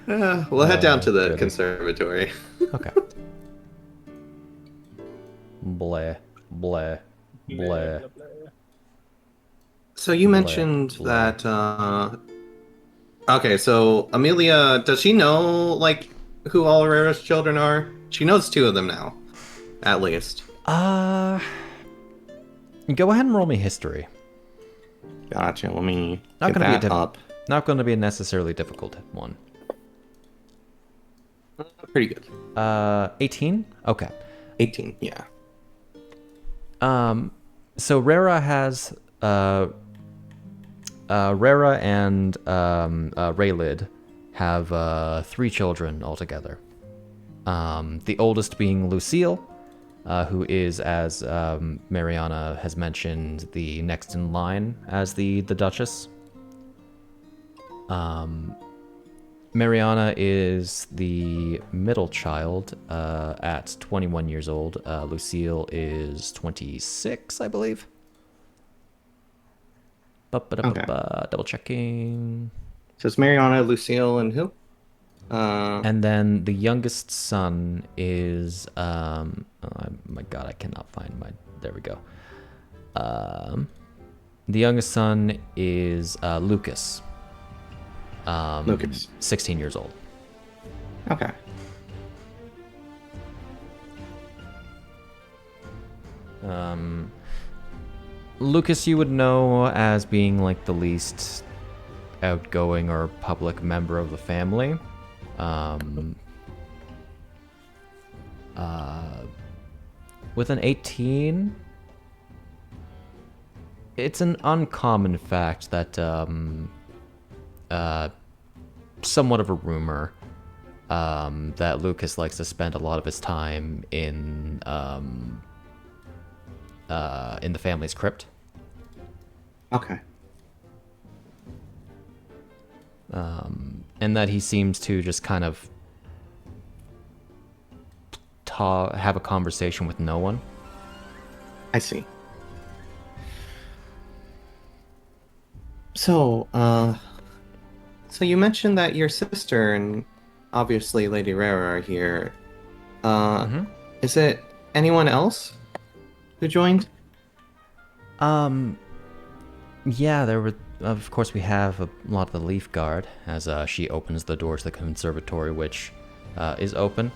We'll head down to the goodness. conservatory. Okay. Bleh, bleh, bleh. So you mentioned Blah. that, okay, so Amelia, does she know, like, who all Aurera's children are? She knows 2 of them now, at least. Go ahead and roll me history. Gotcha, let me Not get gonna be that up. Not going to be a necessarily difficult one. Pretty good. 18? Okay. 18, yeah. So Rara has Rara and Raylid have 3 children altogether. The oldest being Lucille, who is, as Mariana has mentioned, the next in line as the Duchess. Mariana is the middle child at 21 years old. Lucille is 26, I believe. Double checking. So it's Mariana, Lucille, and who? And then the youngest son is oh my god, I cannot find my there we go. The youngest son is Lucas. Lucas. 16 years old. Okay. Lucas you would know as being like the least outgoing or public member of the family. With an 18, it's an uncommon fact that somewhat of a rumor that Lucas likes to spend a lot of his time in the family's crypt. Okay. And that he seems to just kind of have a conversation with no one. I see. So, so you mentioned that your sister and obviously Lady Rara are here. Is it anyone else who joined? Yeah, there were. Of course, we have a lot of the Leaf Guard as she opens the door to the conservatory, which is open.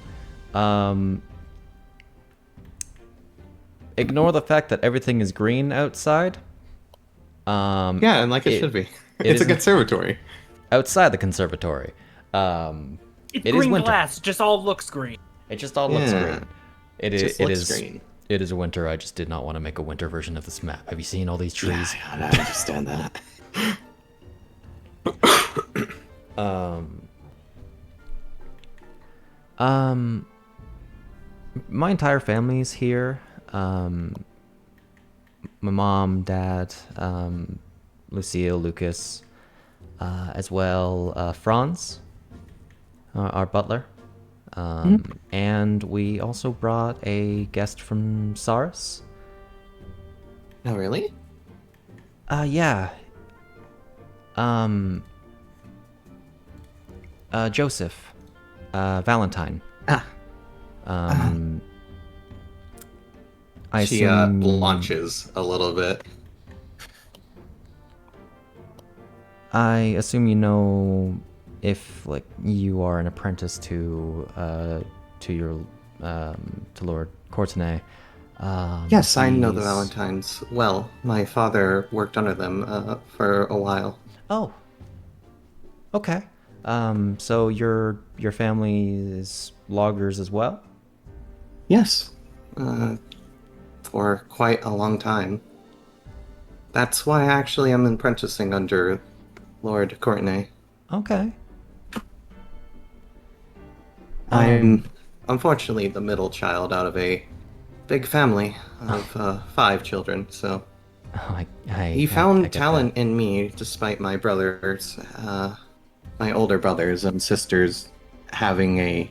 Ignore the fact that everything is green outside. Yeah, and like it should be. It's a isn't- conservatory. Outside the conservatory. It's It is green winter. glass, just all looks green. It just all looks Yeah. green. It Just is. looks green. It is winter. I just did not want to make a winter version of this map. Have you seen all these trees? Yeah, I understand that. My entire family's here. My mom, dad, Lucille, Lucas, as well Franz, our butler. And we also brought a guest from Saris. Oh, really? Yeah. Joseph. Valentine. Ah. I She assume... blanches a little bit. I assume you know if, like, you are an apprentice to Lord Courtenay. Yes, I know the he's- Valentines well. My father worked under them for a while. Oh. Okay. So your family is loggers as well? Yes, for quite a long time. That's why actually I'm apprenticing under Lord Courtenay. Okay. I'm unfortunately the middle child out of a big family of 5 children, so he I found get talent in me despite my brothers, my older brothers and sisters having a,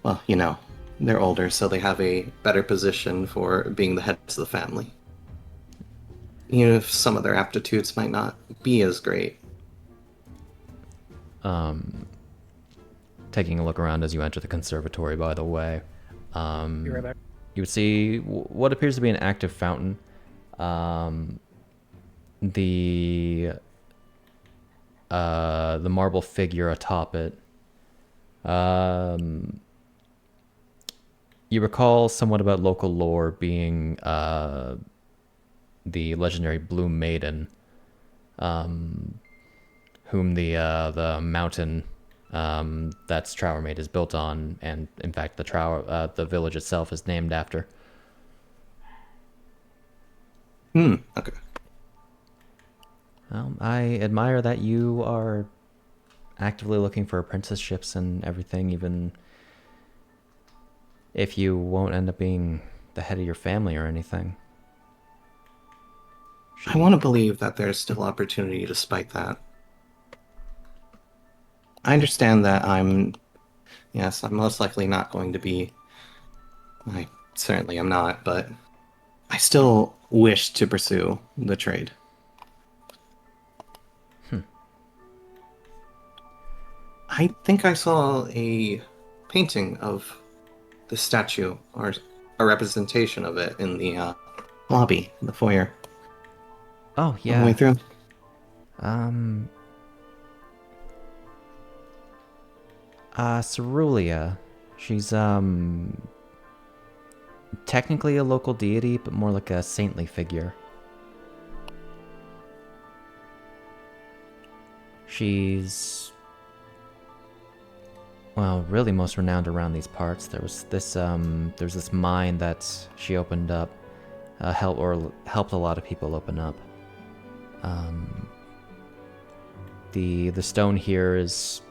well, you know, they're older, so they have a better position for being the heads of the family. Even if some of their aptitudes might not be as great. Taking a look around as you enter the conservatory, by the way. Be right back. You would see what appears to be an active fountain. The marble figure atop it. You recall somewhat about local lore being the legendary Blue Maiden, whom the mountain that's Trower Maid is built on, and in fact the village itself is named after. Okay. Well, I admire that you are actively looking for apprenticeships and everything, even if you won't end up being the head of your family or anything. I want to believe that there's still opportunity despite that. I understand that I'm most likely not going to be. I certainly am not, but I still wish to pursue the trade. I think I saw a painting of the statue, or a representation of it, in the lobby, in the foyer. Oh, All the yeah. way through. Cerulia. She's, technically a local deity, but more like a saintly figure. She's, well, really most renowned around these parts. There's this mine that she opened up, helped a lot of people open up. The stone here is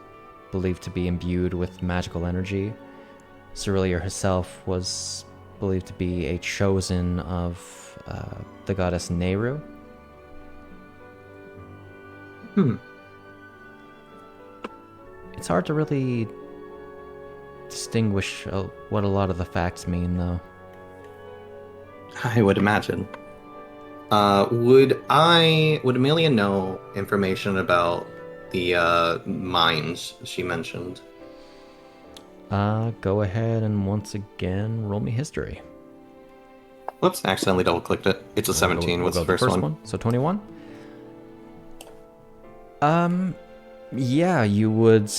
believed to be imbued with magical energy. Cerulia herself was believed to be a chosen of the goddess Nehru. It's hard to really distinguish what a lot of the facts mean, though. I would imagine. Would Amelia know information about the mines she mentioned? Go ahead and once again roll me history. Whoops, I accidentally double-clicked it. It's a 17. What's the first one? So 21. Yeah, you would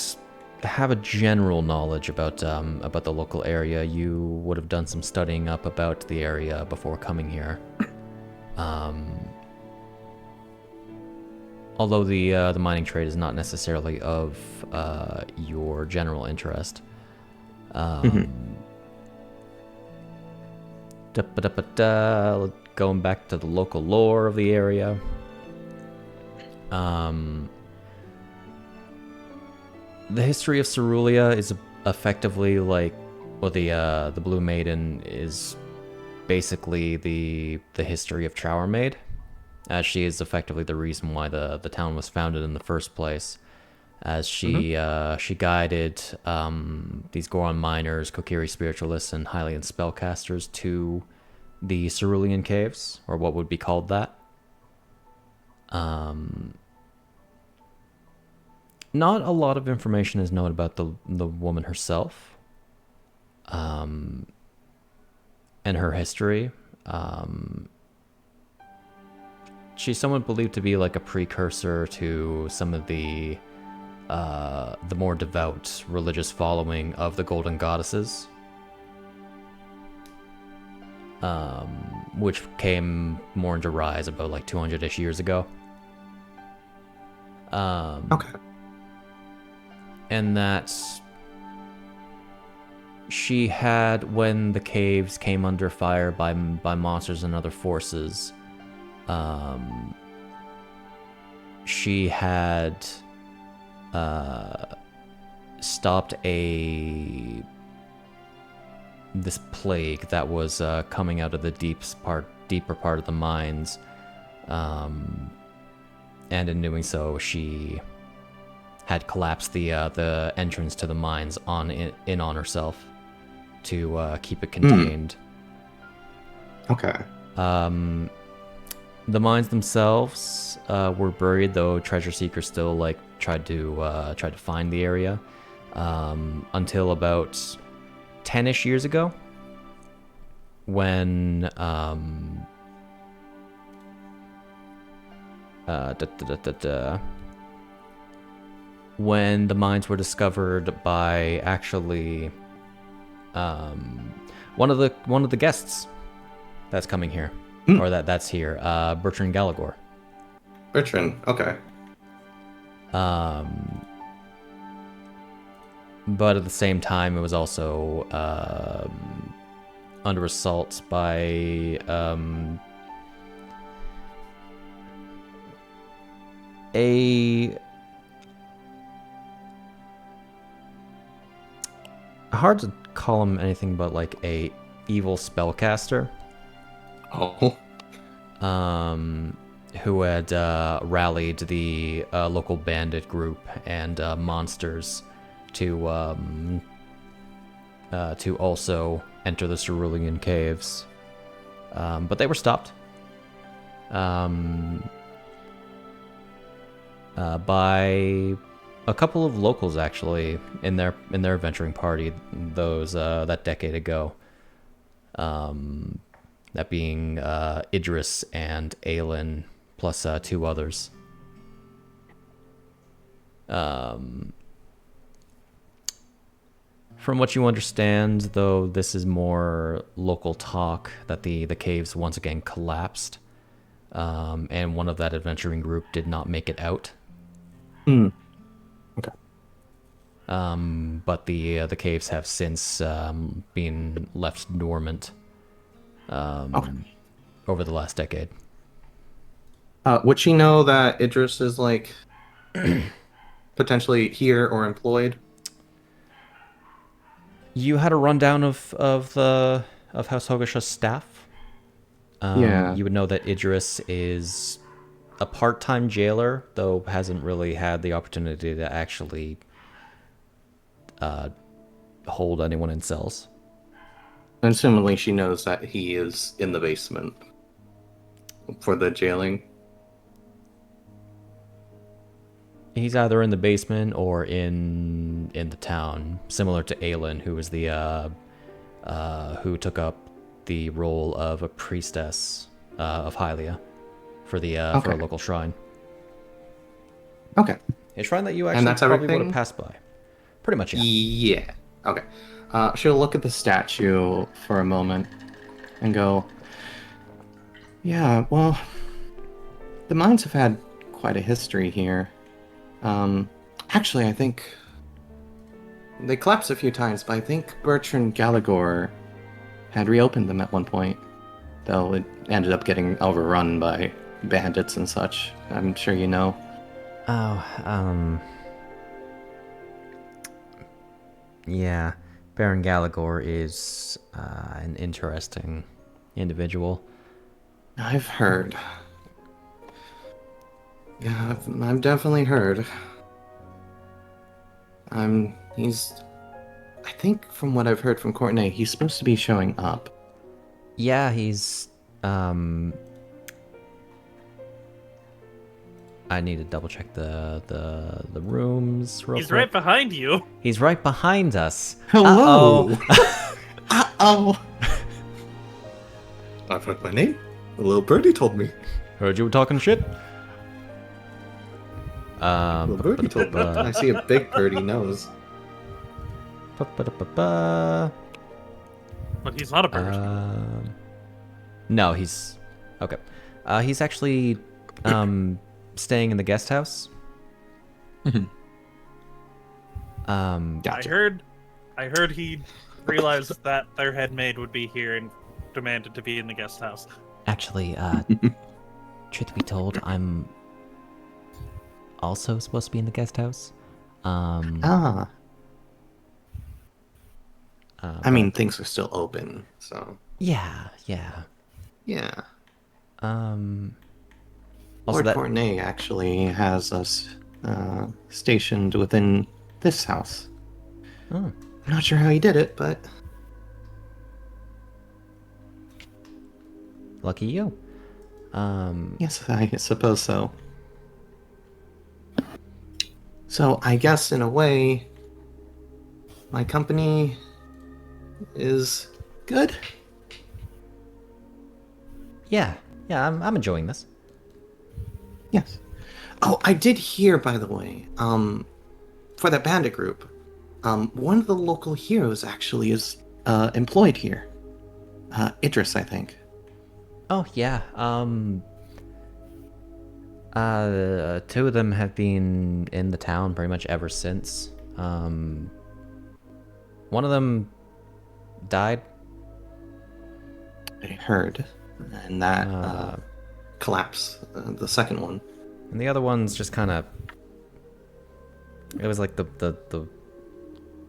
have a general knowledge about the local area. You would have done some studying up about the area before coming here. Although the mining trade is not necessarily of your general interest. Going back to the local lore of the area. The history of Cerulia is effectively like well, the Blue Maiden is basically the history of Chowermaid, as she is effectively the reason why the town was founded in the first place, as she she guided these Goron miners, Kokiri spiritualists, and Hylian spellcasters to the Cerulean Caves, or what would be called that. Not a lot of information is known about the woman herself, and her history. She's somewhat believed to be like a precursor to some of the more devout religious following of the Golden Goddesses, which came more into rise about like 200-ish years ago. Okay. And that's... She had, when the caves came under fire by monsters and other forces, she had stopped this plague that was coming out of the deeper part of the mines, and in doing so, she had collapsed the entrance to the mines in on herself to keep it contained. Okay. The mines themselves were buried, though treasure seekers still like tried to find the area until about 10-ish years ago, when when the mines were discovered by actually one of the guests that's coming here, or that's here, Bertrand Gallagher. Bertrand, okay. But at the same time, it was also under assault by hard to call him anything but like a evil spellcaster. Oh. Who had rallied the local bandit group and monsters to also enter the Cerulean Caves, but they were stopped by a couple of locals, actually, in their adventuring party that decade ago. That being Idris and Aelin, plus 2 others. From what you understand, though, this is more local talk that the caves once again collapsed, and one of that adventuring group did not make it out. Okay. But the caves have since been left dormant over the last decade. Would she know that Idris is like potentially here or employed? You had a rundown of House Hogo-sha's staff. Yeah. You would know that Idris is a part-time jailer, though hasn't really had the opportunity to actually hold anyone in cells. And assumingly she knows that he is in the basement for the jailing. He's either in the basement or in the town, similar to Aelin, who was the who took up the role of a priestess of Hylia for the for a local shrine. Okay. A shrine that you And actually that's probably would everything? have passed by. Pretty much, yeah. Yeah. Okay. She'll look at the statue for a moment and go, yeah, well, the mines have had quite a history here. Actually, I think they collapsed a few times, but I think Bertrand Gallagher had reopened them at one point, though it ended up getting overrun by bandits and such. I'm sure you know. Oh, yeah. Baron Gallagher is an interesting individual. I've heard. Yeah, I've definitely heard. I think from what I've heard from Courtney, he's supposed to be showing up. Yeah, he's I need to double check the rooms real He's quick. right behind you. He's right behind us. Hello! Uh-oh. Uh-oh! I've heard my name. A little birdie told me. Heard you were talking shit. Little birdie told me. I see a big birdie nose. Ba-ba-da-ba-ba. But he's not a bird. No, he's okay. He's actually staying in the guest house. Gotcha. I heard he realized that their head maid would be here and demanded to be in the guest house. Actually, truth be told, I'm also supposed to be in the guest house. I mean, things are still open, so... Yeah. Yeah. Also Lord that Courtney actually has us stationed within this house. Oh, I'm not sure how he did it, but... lucky you. Yes, I suppose so. So, I guess, in a way, my company is good? Yeah, I'm enjoying this. Yes. Oh, I did hear, by the way, for that bandit group, one of the local heroes actually is employed here. Idris, I think. Oh yeah. Two of them have been in the town pretty much ever since. One of them died. I heard. And that collapse, the second one. And the other one's just kind of... It was like the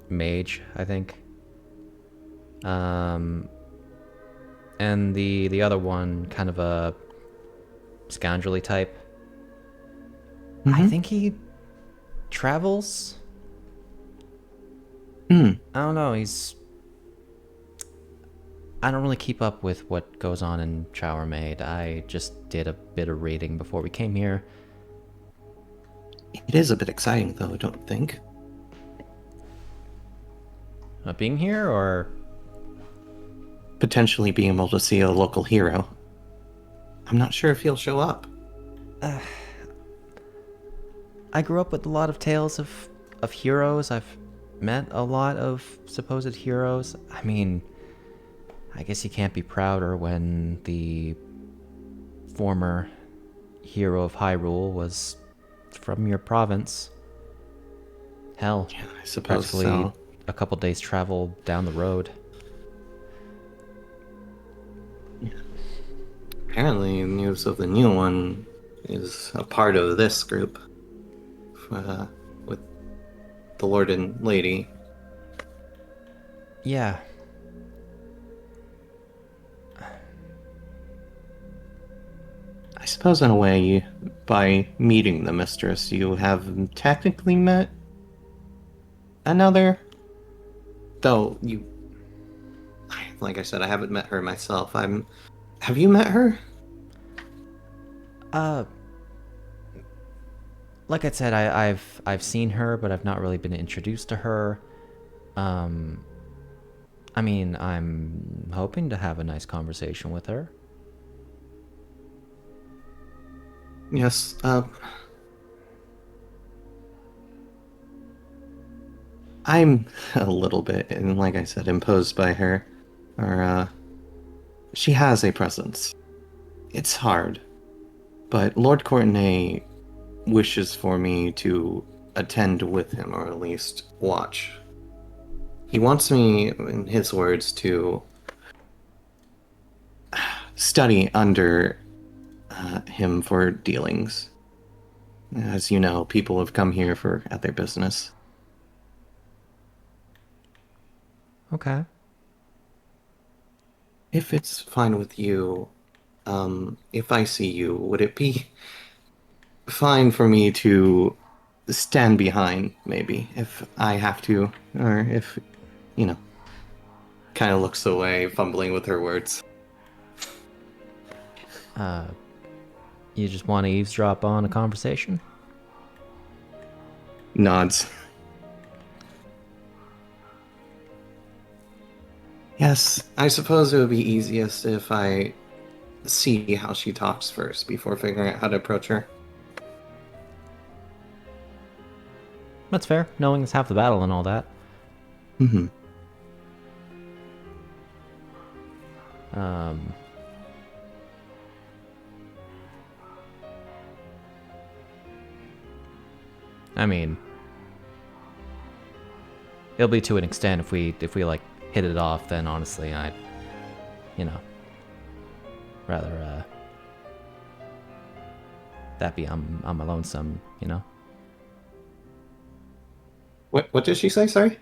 mage, I think. And the other one, kind of a scoundrelly type. I think he travels. I don't know, I don't really keep up with what goes on in Chower Maid. I just did a bit of reading before we came here. It is a bit exciting, though, don't you think? Being here, or... Potentially being able to see a local hero. I'm not sure if he'll show up. I grew up with a lot of tales of heroes. I've met a lot of supposed heroes. I mean, I guess you can't be prouder when the former hero of Hyrule was from your province. Hell, Yeah, I suppose practically so. a couple days travel down the road. Apparently, news of the new one is a part of this group. With the Lord and Lady. Yeah. I suppose in a way, by meeting the mistress, you have technically met another. Though like I said, I haven't met her myself. Have you met her? Like I said, I've seen her, but I've not really been introduced to her. I mean, I'm hoping to have a nice conversation with her. Yes. I'm a little bit, and like I said, imposed by her. She has a presence. It's hard. But Lord Courtenay wishes for me to attend with him, or at least watch. He wants me, in his words, to study under him for dealings. As you know, people have come here at their business. Okay. If it's fine with you, if I see you, would it be fine for me to stand behind, maybe, if I have to, or if, you know, kind of looks away, fumbling with her words. You just want to eavesdrop on a conversation? Nods. Yes, I suppose it would be easiest if I see how she talks first before figuring out how to approach her. That's fair. Knowing is half the battle and all that. Mm-hmm. I mean, it'll be to an extent if we like hit it off. Then honestly, I'd, you know, rather that be on my lonesome, you know. What did she say, sorry?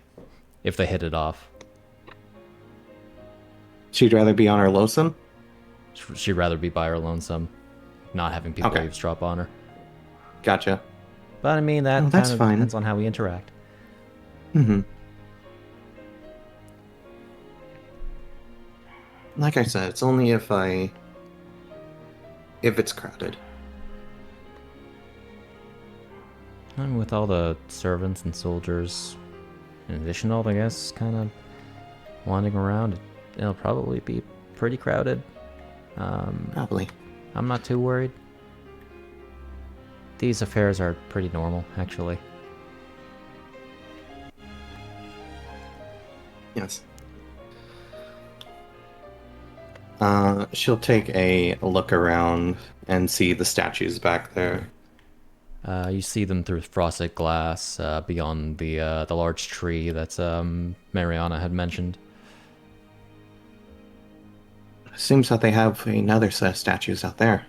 If they hit it off, She'd rather be on her lonesome? she'd rather be by her lonesome, not having people Okay. eavesdrop on her. Gotcha. But I mean, that Oh, that's kind of fine. depends on how we interact. Mm-hmm. Like I said, it's only if it's crowded. And with all the servants and soldiers, in addition to all the guests kind of wandering around, it'll probably be pretty crowded. Probably. I'm not too worried. These affairs are pretty normal, actually. Yes. She'll take a look around and see the statues back there. You see them through frosted glass beyond the large tree that Mariana had mentioned. Seems that they have another set of statues out there.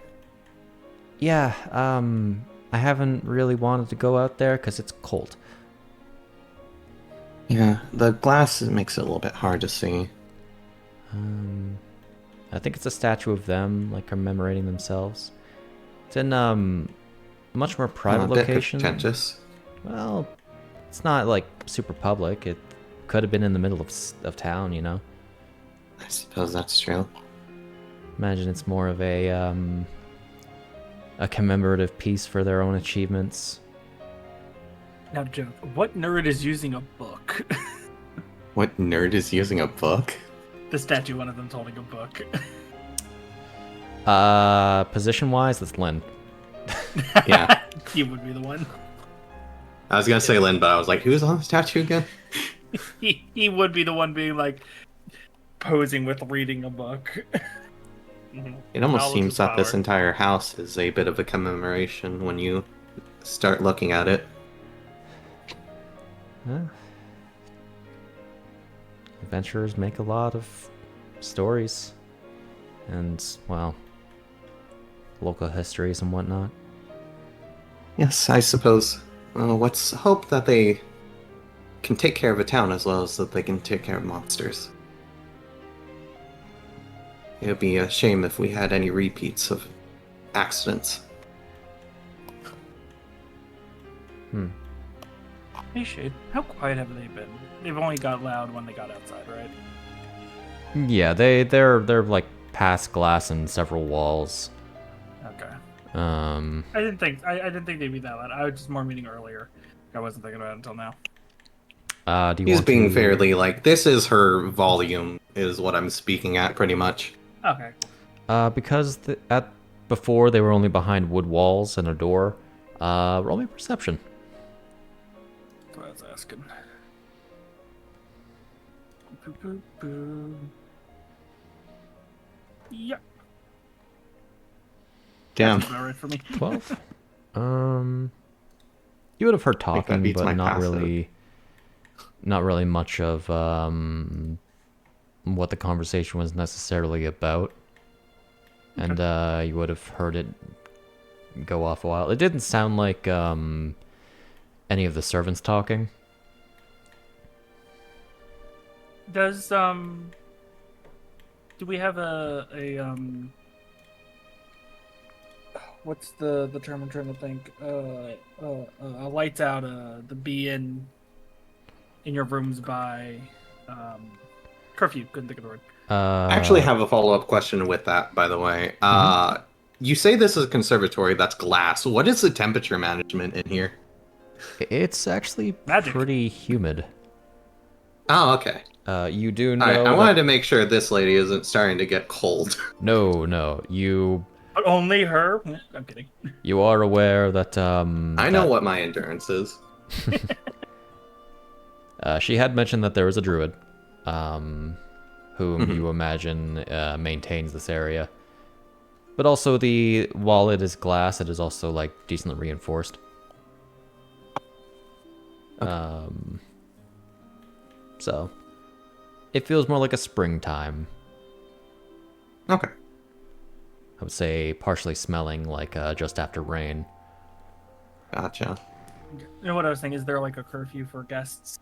Yeah, I haven't really wanted to go out there because it's cold. Yeah, the glass makes it a little bit hard to see. I think it's a statue of them, like commemorating themselves. It's in a much more private A bit location. pretentious. Well, it's not like super public. It could have been in the middle of town, you know. I suppose that's true. Imagine it's more of a commemorative piece for their own achievements. Now, joke. What nerd is using a book? What nerd is using a book? The statue, one of them's holding a book. Position-wise, that's Lynn. Yeah. He would be the one. I was gonna say Lynn, but I was like, who's on the statue again? He would be the one being like posing with reading a book. It almost Knowledge seems is that this power. entire house is a bit of a commemoration when you start looking at it. Huh? Adventurers make a lot of stories. And, well, local histories and whatnot. Yes, I suppose. Let's hope that they can take care of a town as well as that they can take care of monsters. It would be a shame if we had any repeats of accidents. Hey Shade, how quiet have they been? They've only got loud when they got outside, right? Yeah, they're like past glass and several walls. Okay. Um, I didn't think they'd be that loud. I was just more meaning earlier. I wasn't thinking about it until now. do you He's want being to... fairly like, this is her volume, is what I'm speaking at, pretty much. Okay. Because before they were only behind wood walls and a door. Roll me perception. That's what I was asking. Boo, boo, boo. Yeah. Damn. That's about right for me. 12. You would have heard that talking, beats my but not passive. really much of what the conversation was necessarily about. And you would have heard it go off a while. It didn't sound like any of the servants talking. Does do we have a what's the term I'm trying to think? Lights out the be in your rooms by curfew. Couldn't think of the word. I actually have a follow-up question with that, by the way. You say this is a conservatory that's glass. What is the temperature management in here? It's actually Magic. pretty humid. Oh, okay. You do know. I wanted to make sure this lady isn't starting to get cold. No. But only her? I'm kidding. You are aware that I know what my endurance is. She had mentioned that there was a druid, whom you imagine maintains this area. But also, while it is glass, it is also like decently reinforced. Okay. So it feels more like a springtime. Okay. I would say partially smelling like just after rain. Gotcha. You know what I was thinking? Is there like a curfew for guests?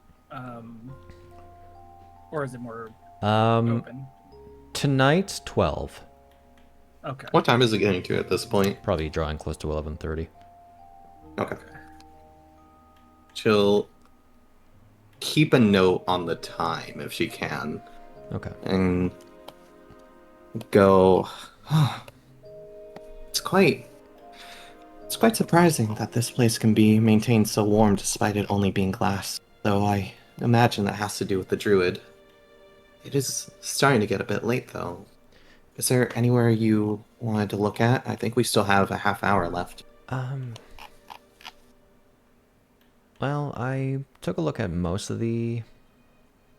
Or is it more open? Tonight, 12. Okay. What time is it getting to at this point? Probably drawing close to 11:30. Okay. She'll keep a note on the time if she can. Okay. And go. It's quite surprising that this place can be maintained so warm despite it only being glass. Though I imagine that has to do with the druid. It is starting to get a bit late though. Is there anywhere you wanted to look at? I think we still have a half hour left. Well, I took a look at most of the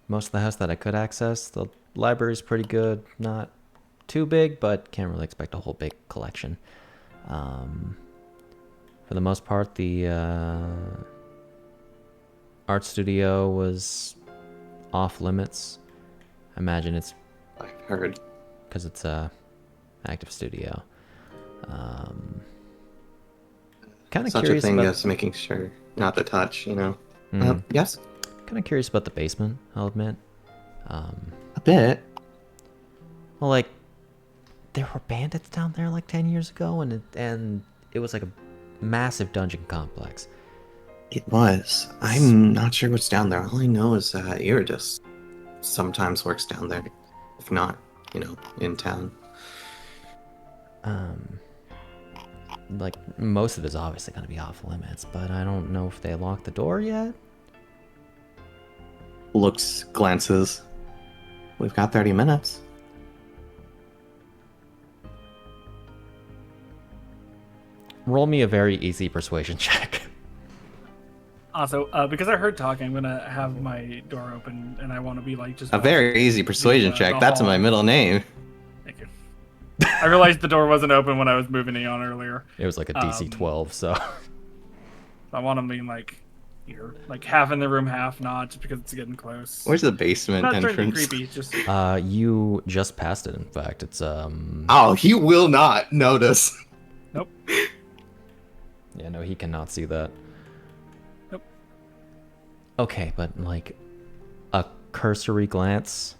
house that I could access. The library's pretty good, not too big, but can't really expect a whole big collection. For the most part, the art studio was off limits. I imagine it's I've heard. because it's a active studio. Kind of Such a curious thing about. as making sure not to touch, you know. Mhm. Yes? Kind of curious about the basement, I'll admit. A bit. Well, like, there were bandits down there like 10 years ago, and it was like a massive dungeon complex. It was. I'm not sure what's down there. All I know is that Idris sometimes works down there. If not, you know, in town. Like, most of it is obviously going to be off limits, but I don't know if they locked the door yet. Looks, glances. We've got 30 minutes. Roll me a very easy persuasion check. Also, because I heard talking, I'm gonna have my door open, and I want to be like just A very easy persuasion the check. That's hall. my middle name. Thank you. I realized the door wasn't open when I was moving Eon earlier. It was like a DC 12, so. I want to be like here, like half in the room, half not, just because it's getting close. Where's the basement Not trying to be entrance? creepy, it's just You just passed it, in fact. It's, Oh, he will not notice. nope. Yeah, no, he cannot see that. Nope. Okay, but, like, a cursory glance.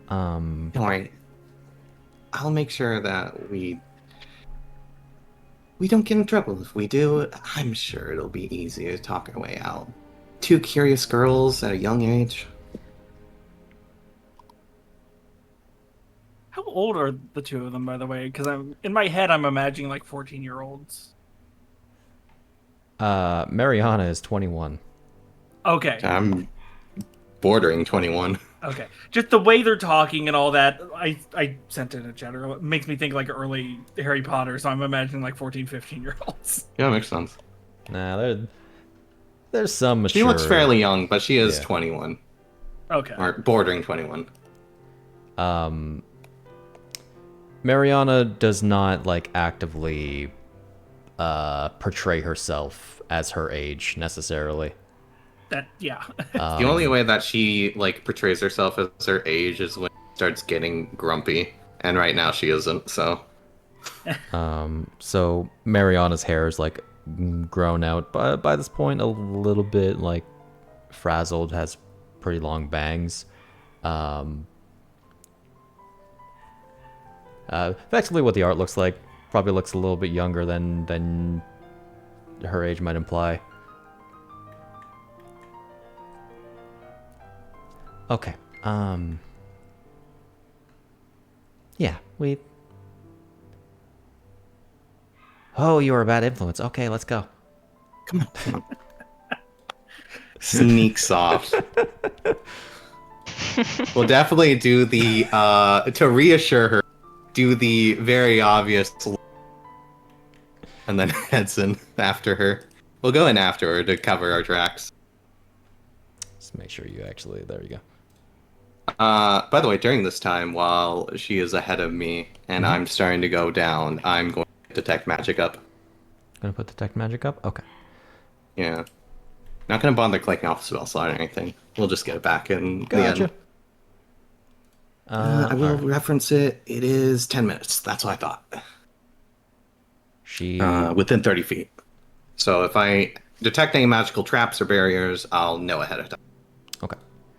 Don't worry. I'll make sure that we don't get in trouble. If we do, I'm sure it'll be easy to talk our way out. Two curious girls at a young age. How old are the two of them, by the way? Because I'm in my head, I'm imagining like 14-year-olds. Mariana is 21. Okay. I'm bordering 21. Okay. Just the way they're talking and all that, I sent it in a chat. It makes me think like early Harry Potter, so I'm imagining like 14, 15-year-olds. Yeah, makes sense. Nah, there's some mature. She looks fairly young, but she is Yeah. 21. Okay. Or bordering 21. Mariana does not, like, actively portray herself as her age, necessarily. That, yeah. The only way that she, like, portrays herself as her age is when she starts getting grumpy. And right now she isn't, so... So Mariana's hair is, like, grown out by this point, a little bit, like, frazzled, has pretty long bangs. Effectively, what the art looks like probably looks a little bit younger than her age might imply. Okay. Yeah, we. Oh, you were a bad influence. Okay, let's go. Come on. Sneaks off. We'll definitely do the to reassure her, do the very obvious, and then heads in after her. We'll go in after her to cover our tracks. Let's make sure you actually. There you go. By the way, during this time, while she is ahead of me and I'm starting to go down, I'm going to detect magic up. Gonna put detect magic up. Okay. Yeah. Not gonna bother clicking off spell slot or anything. We'll just get it back in the Gotcha. end. I will reference it. It is 10 minutes. That's what I thought. She. Within 30 feet. So if I detect any magical traps or barriers, I'll know ahead of time. Okay.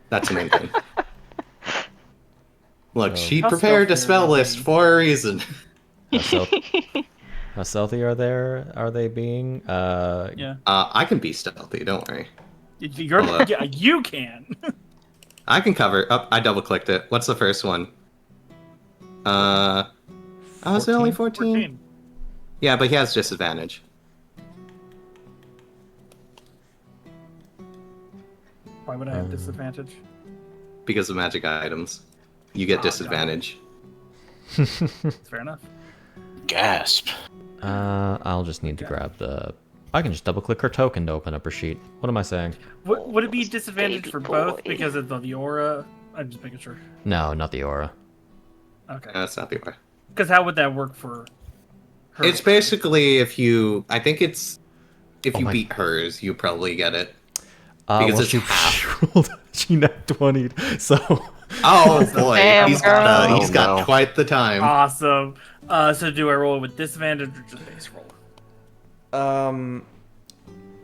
That's the main thing. Look, So- she How prepared a stealthy spell are they list being? for a reason. How stealthy are they being? Yeah. I can be stealthy, don't worry. You're, yeah, you can. I can cover. Oh, I double clicked it. What's the first one? Oh, is it only 14? Yeah, but he has disadvantage. Why would I have disadvantage? Because of magic items. You get disadvantage. Fair enough. Gasp. I'll just need to grab the. I can just double click her token to open up her sheet. What am I saying? Would it be disadvantage baby for both boy. because of the aura? I'm just making sure. No, not the aura. Okay. That's not the way. Because how would that work for her? It's basically if you. I think it's. If Oh you my- beat hers, you probably get it. Because it's she half. rolled. She net 20. So. Oh boy, Damn, he's girl. got Oh, no. quite the time. Awesome. So do I roll it with disadvantage or just base roll?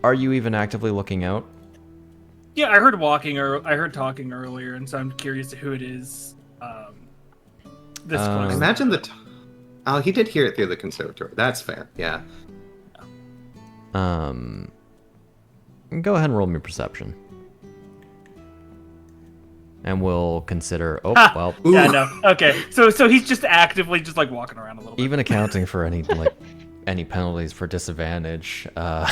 Are you even actively looking out? Yeah, I heard walking or I heard talking earlier, and so I'm curious who it is. This close. Imagine the. Oh, he did hear it through the conservatory. That's fair. Yeah. Go ahead and roll me perception. And we'll consider. Oh, Ha! well. Yeah, no. Okay, so he's just actively just like walking around a little bit. Even accounting for any penalties for disadvantage. Yeah,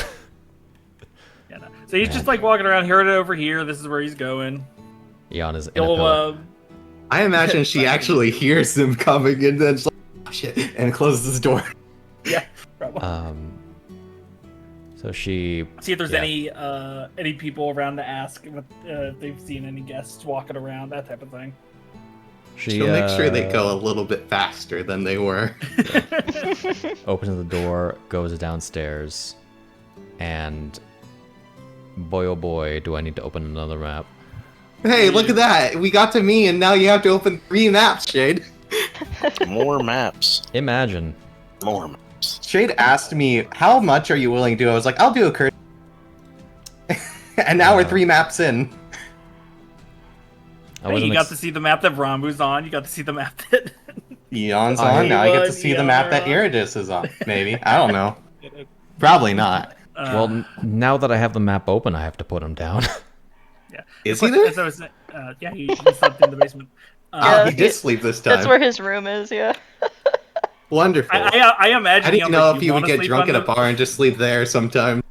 no. So he's just like walking around. Heard it over here. This is where he's going. Eon is in a He'll pillar. I imagine she actually hears them coming and then she's like, oh, shit, and closes the door. yeah, probably. So she. See if there's yeah. any people around to ask if they've seen any guests walking around, that type of thing. She'll make sure they go a little bit faster than they were. Opens the door, goes downstairs, and boy oh boy, do I need to open another map. Hey, look at that! We got to me, and now you have to open 3 maps, Shade. More maps. Imagine. More maps. Shade asked me, how much are you willing to do? I was like, I'll do a curse. And now we're 3 maps in. Hey, you got to see the map that Rambu's on. You got to see the map that Eon's on, now I get to see the map that Idris is on. Maybe. I don't know. Probably not. Well, now that I have the map open, I have to put him down. Yeah. Is he there? As I was saying, yeah, he slept in the basement. Oh, he did sleep this time. That's where his room is, yeah. Wonderful. I imagine. I didn't Eon's know like, if "Do you would wanna get sleep drunk on at a the-" bar and just sleep there sometime.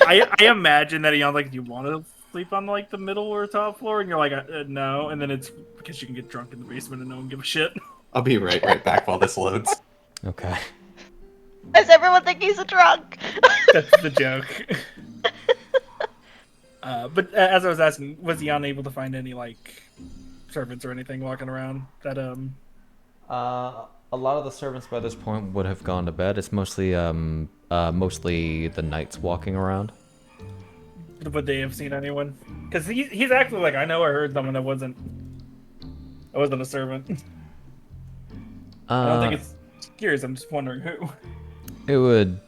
I imagine that Eon's like, "Do you want to sleep on like the middle or top floor?" And you're like, "No." And then it's because you can get drunk in the basement and no one give a shit. I'll be right back while this loads. Okay. Does everyone think he's a drunk? That's the joke. But as I was asking, was Eon able to find any like servants or anything walking around that A lot of the servants by this point would have gone to bed. It's mostly the knights walking around. would they have seen anyone? Because he's actually like, I know I heard someone that wasn't a servant. I don't think it's curious. I'm just wondering who. It would,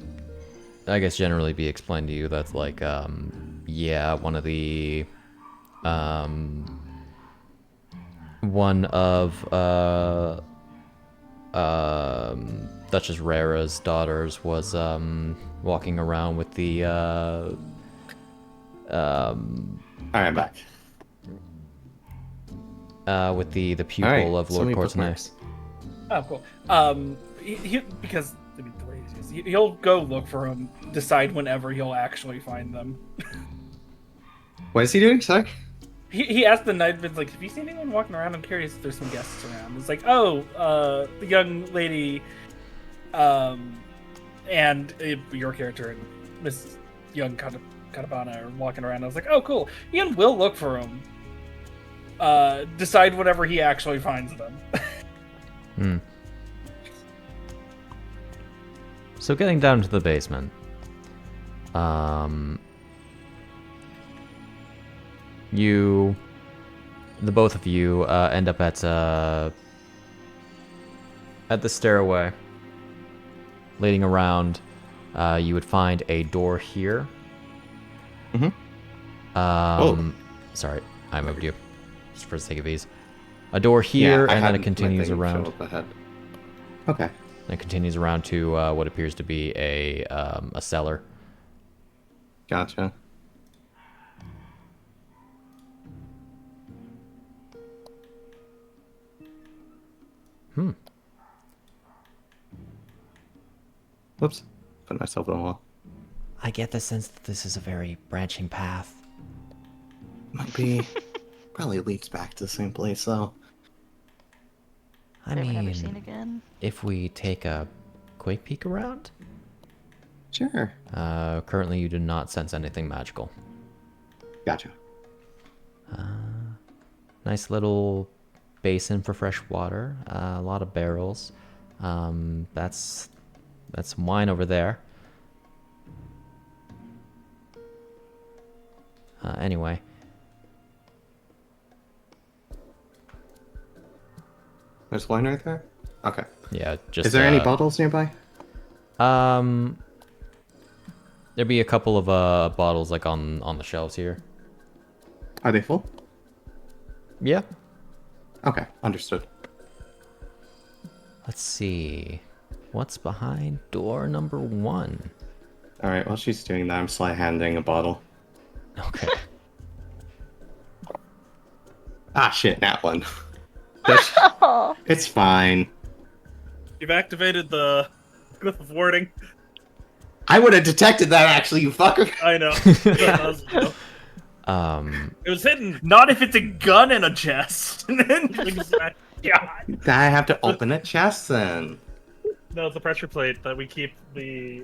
I guess, generally be explained to you that's like, yeah, one one of Duchess Rara's daughters was walking around with the Alright, I'm back. with the pupil Alright, of so Lord many Courtenay. bookmarks. Oh, cool. Because I mean, the way he'll go look for them, decide whenever he'll actually find them. What is he doing? Sorry? He asked the knight, it's like, have you seen anyone walking around? I'm curious if there's some guests around. It's like, oh, the young lady, and your character and Miss Young Katabana are walking around. I was like, oh, cool. Ian will look for them. Decide whenever he actually finds them. Hmm. So getting down to the basement. The both of you end up at the stairway. Leading around, you would find a door here. Sorry, I moved you, just for the sake of ease. A door here, and then it continues around. Okay. And it continues around to what appears to be a cellar. Gotcha. Whoops. Put myself on the wall. I get the sense that this is a very branching path. Might be. Probably leads back to the same place, though. I Never mean, seen again. if we take a quick peek around? Sure. Currently you do not sense anything magical. Gotcha. Nice little basin for fresh water. A lot of barrels. That's some wine over there. Anyway. There's wine right there? Okay. Yeah, just... Is there any bottles nearby? There'd be a couple of bottles like on the shelves here. Are they full? Yeah. Okay, understood. Let's see. What's behind door number 1? Alright, while she's doing that, I'm sly handing a bottle. Okay. Ah, shit, that one. Oh, It's fine. You've activated the glyph of warding. I would have detected that, actually, you fucker. I know. It was hidden. Not if it's a gun in a chest. Yeah. I have to open a chest, then. No, it's the pressure plate that we keep the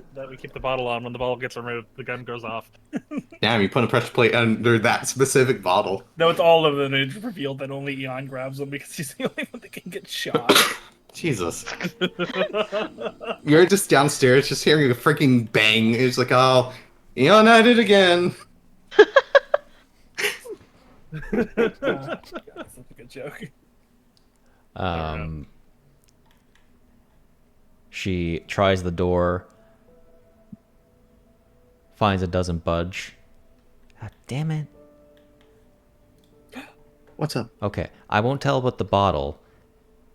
bottle on. When the bottle gets removed, the gun goes off. Damn, you put a pressure plate under that specific bottle. No, it's all of them. It's revealed that only Eon grabs them because he's the only one that can get shot. Jesus. You're just downstairs, just hearing a freaking bang. It's like, oh, Eon at it again. That's a good joke. She tries the door, finds it doesn't budge. God damn it. What's up? Okay, I won't tell about the bottle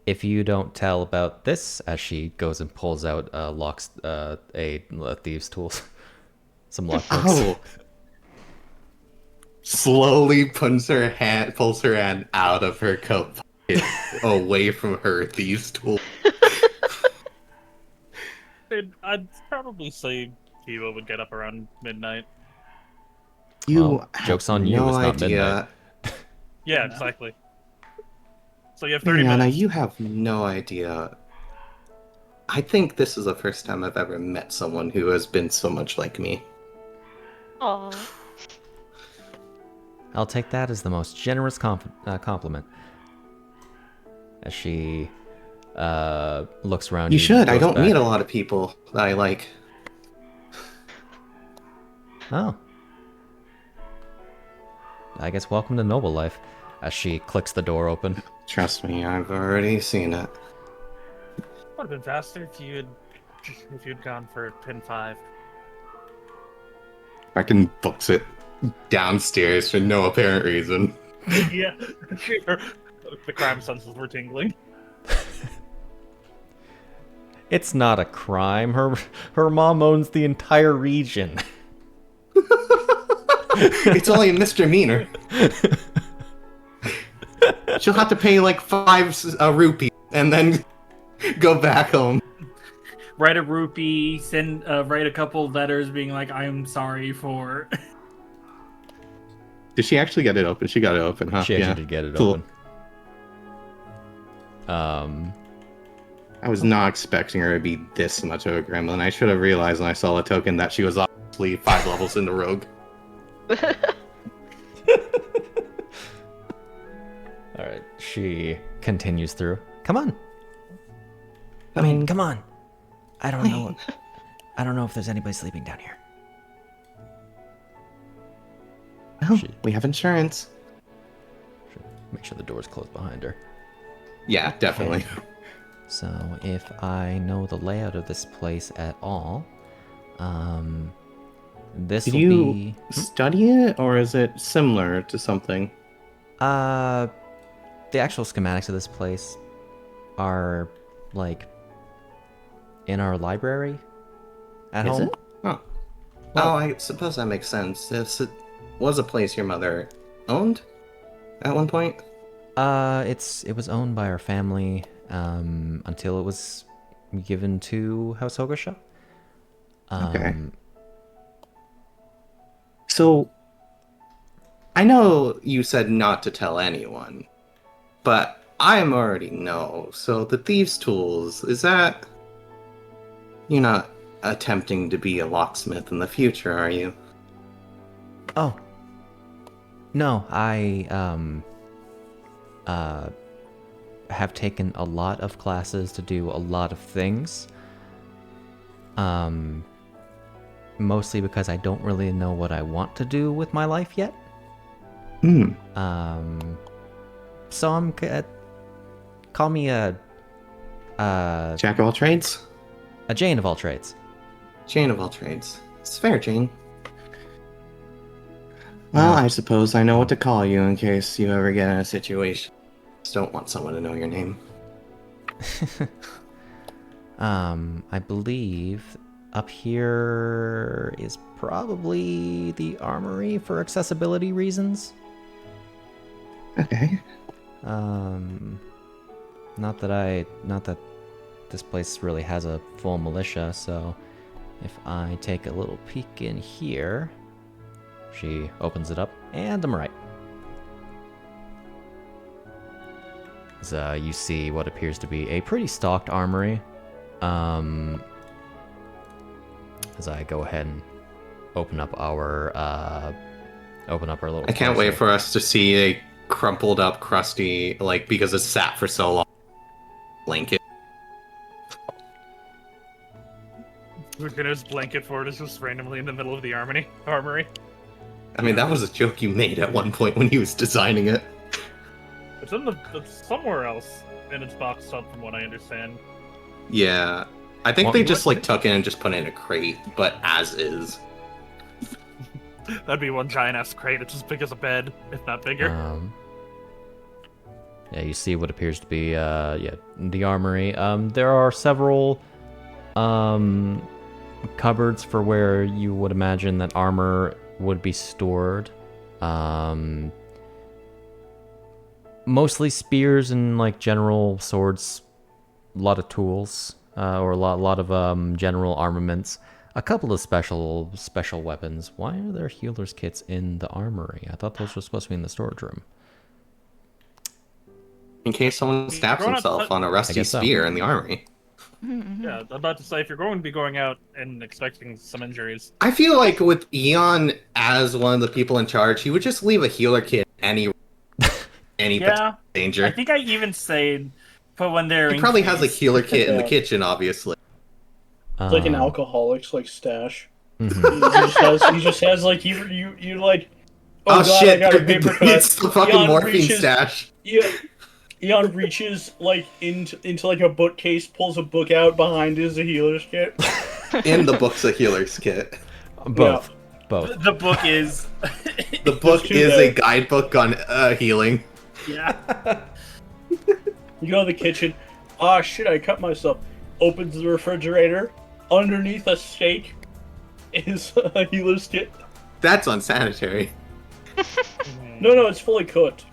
if you don't tell about this, as she goes and pulls out a thieves' tools. Some lockpicks. Oh. Slowly pulls her hand out of her coat pocket, away from her thieves' tool. I'd probably say Kiwa would get up around midnight. Well, joke's on you, no it's not idea. midnight. Yeah, exactly. So you have 30 Mariana, minutes. you have no idea. I think this is the first time I've ever met someone who has been so much like me. oh. I'll take that as the most generous compliment. As she looks around. You should. I goes don't back. meet a lot of people that I like. Oh. I guess welcome to noble life. As she clicks the door open. Trust me, I've already seen it. Would have been faster if you'd gone for pin 5. I can books it downstairs for no apparent reason. Yeah, sure. The crime senses were tingling. It's not a crime. Her mom owns the entire region. It's only a misdemeanor. She'll have to pay like 5 rupees and then go back home. Write a rupee, write a couple letters being like, I'm sorry for... Did she actually get it open? She got it open, huh? She actually did get it Cool. open. I was not expecting her to be this much of a gremlin. I should have realized when I saw the token that she was obviously 5 levels into rogue. Alright, she continues through. Come on. I mean, come on. I don't know. I don't know if there's anybody sleeping down here. Oh, we have insurance. Make sure the door's closed behind her. Yeah, definitely. So, if I know the layout of this place at all, this Did will you be... study it, or is it similar to something? The actual schematics of this place are, like, in our library at Is home. it? Oh. Oh, I suppose that makes sense. This was a place your mother owned at one point? It was owned by our family until it was given to House Hogo-sha. Okay. So, I know you said not to tell anyone, but I already know. So the thieves' tools, is that... You're not attempting to be a locksmith in the future, are you? Oh. No, I have taken a lot of classes to do a lot of things. Mostly because I don't really know what I want to do with my life yet. So I'm call me a Jack of all trades? a Jane of all trades. Jane of all trades. It's fair, Jane. Well, I suppose I know what to call you in case you ever get in a situation. Just don't want someone to know your name. I believe up here is probably the armory for accessibility reasons. Okay. Not that this place really has a full militia, so if I take a little peek in here, she opens it up, and I'm right. As you see what appears to be a pretty stocked armory. As I go ahead and open up our little... I can't wait for us to see a crumpled up, crusty, like, because it's sat for so long, blanket. Vickers' blanket fort is just randomly in the middle of the armory. I mean, that was a joke you made at one point when he was designing it. It's somewhere else, and it's boxed up from what I understand. Yeah. I think they just, like, took it and just put it in a crate, but as is. That'd be one giant-ass crate. It's as big as a bed, if not bigger. Yeah, you see what appears to be, the armory. There are several, cupboards for where you would imagine that armor would be stored. Mostly spears and, like, general swords. A lot of tools, or a lot of, general armaments. A couple of special weapons. Why are there healer's kits in the armory? I thought those were supposed to be in the storage room. In case someone stabs himself on a rusty spear in the armory. Yeah, I'm about to say, if you're going to be going out and expecting some injuries... I feel like with Eon as one of the people in charge, he would just leave a healer kit any danger. I think I even say, but when they're... He probably has a healer kit in the kitchen, obviously. It's like an alcoholic's like stash. Mm-hmm. he just has like you like. Oh God, shit! I got a paper cut. It's the fucking Eon morphine stash. Eon reaches like into like a bookcase, pulls a book out. Behind is a healer's kit. In the book's a healer's kit. Both. Yeah. Both. The book is. The book is a guidebook on healing. Yeah. You go to the kitchen. Ah, shit, I cut myself. Opens the refrigerator. Underneath a steak is a healer's kit. That's unsanitary. No, it's fully cooked.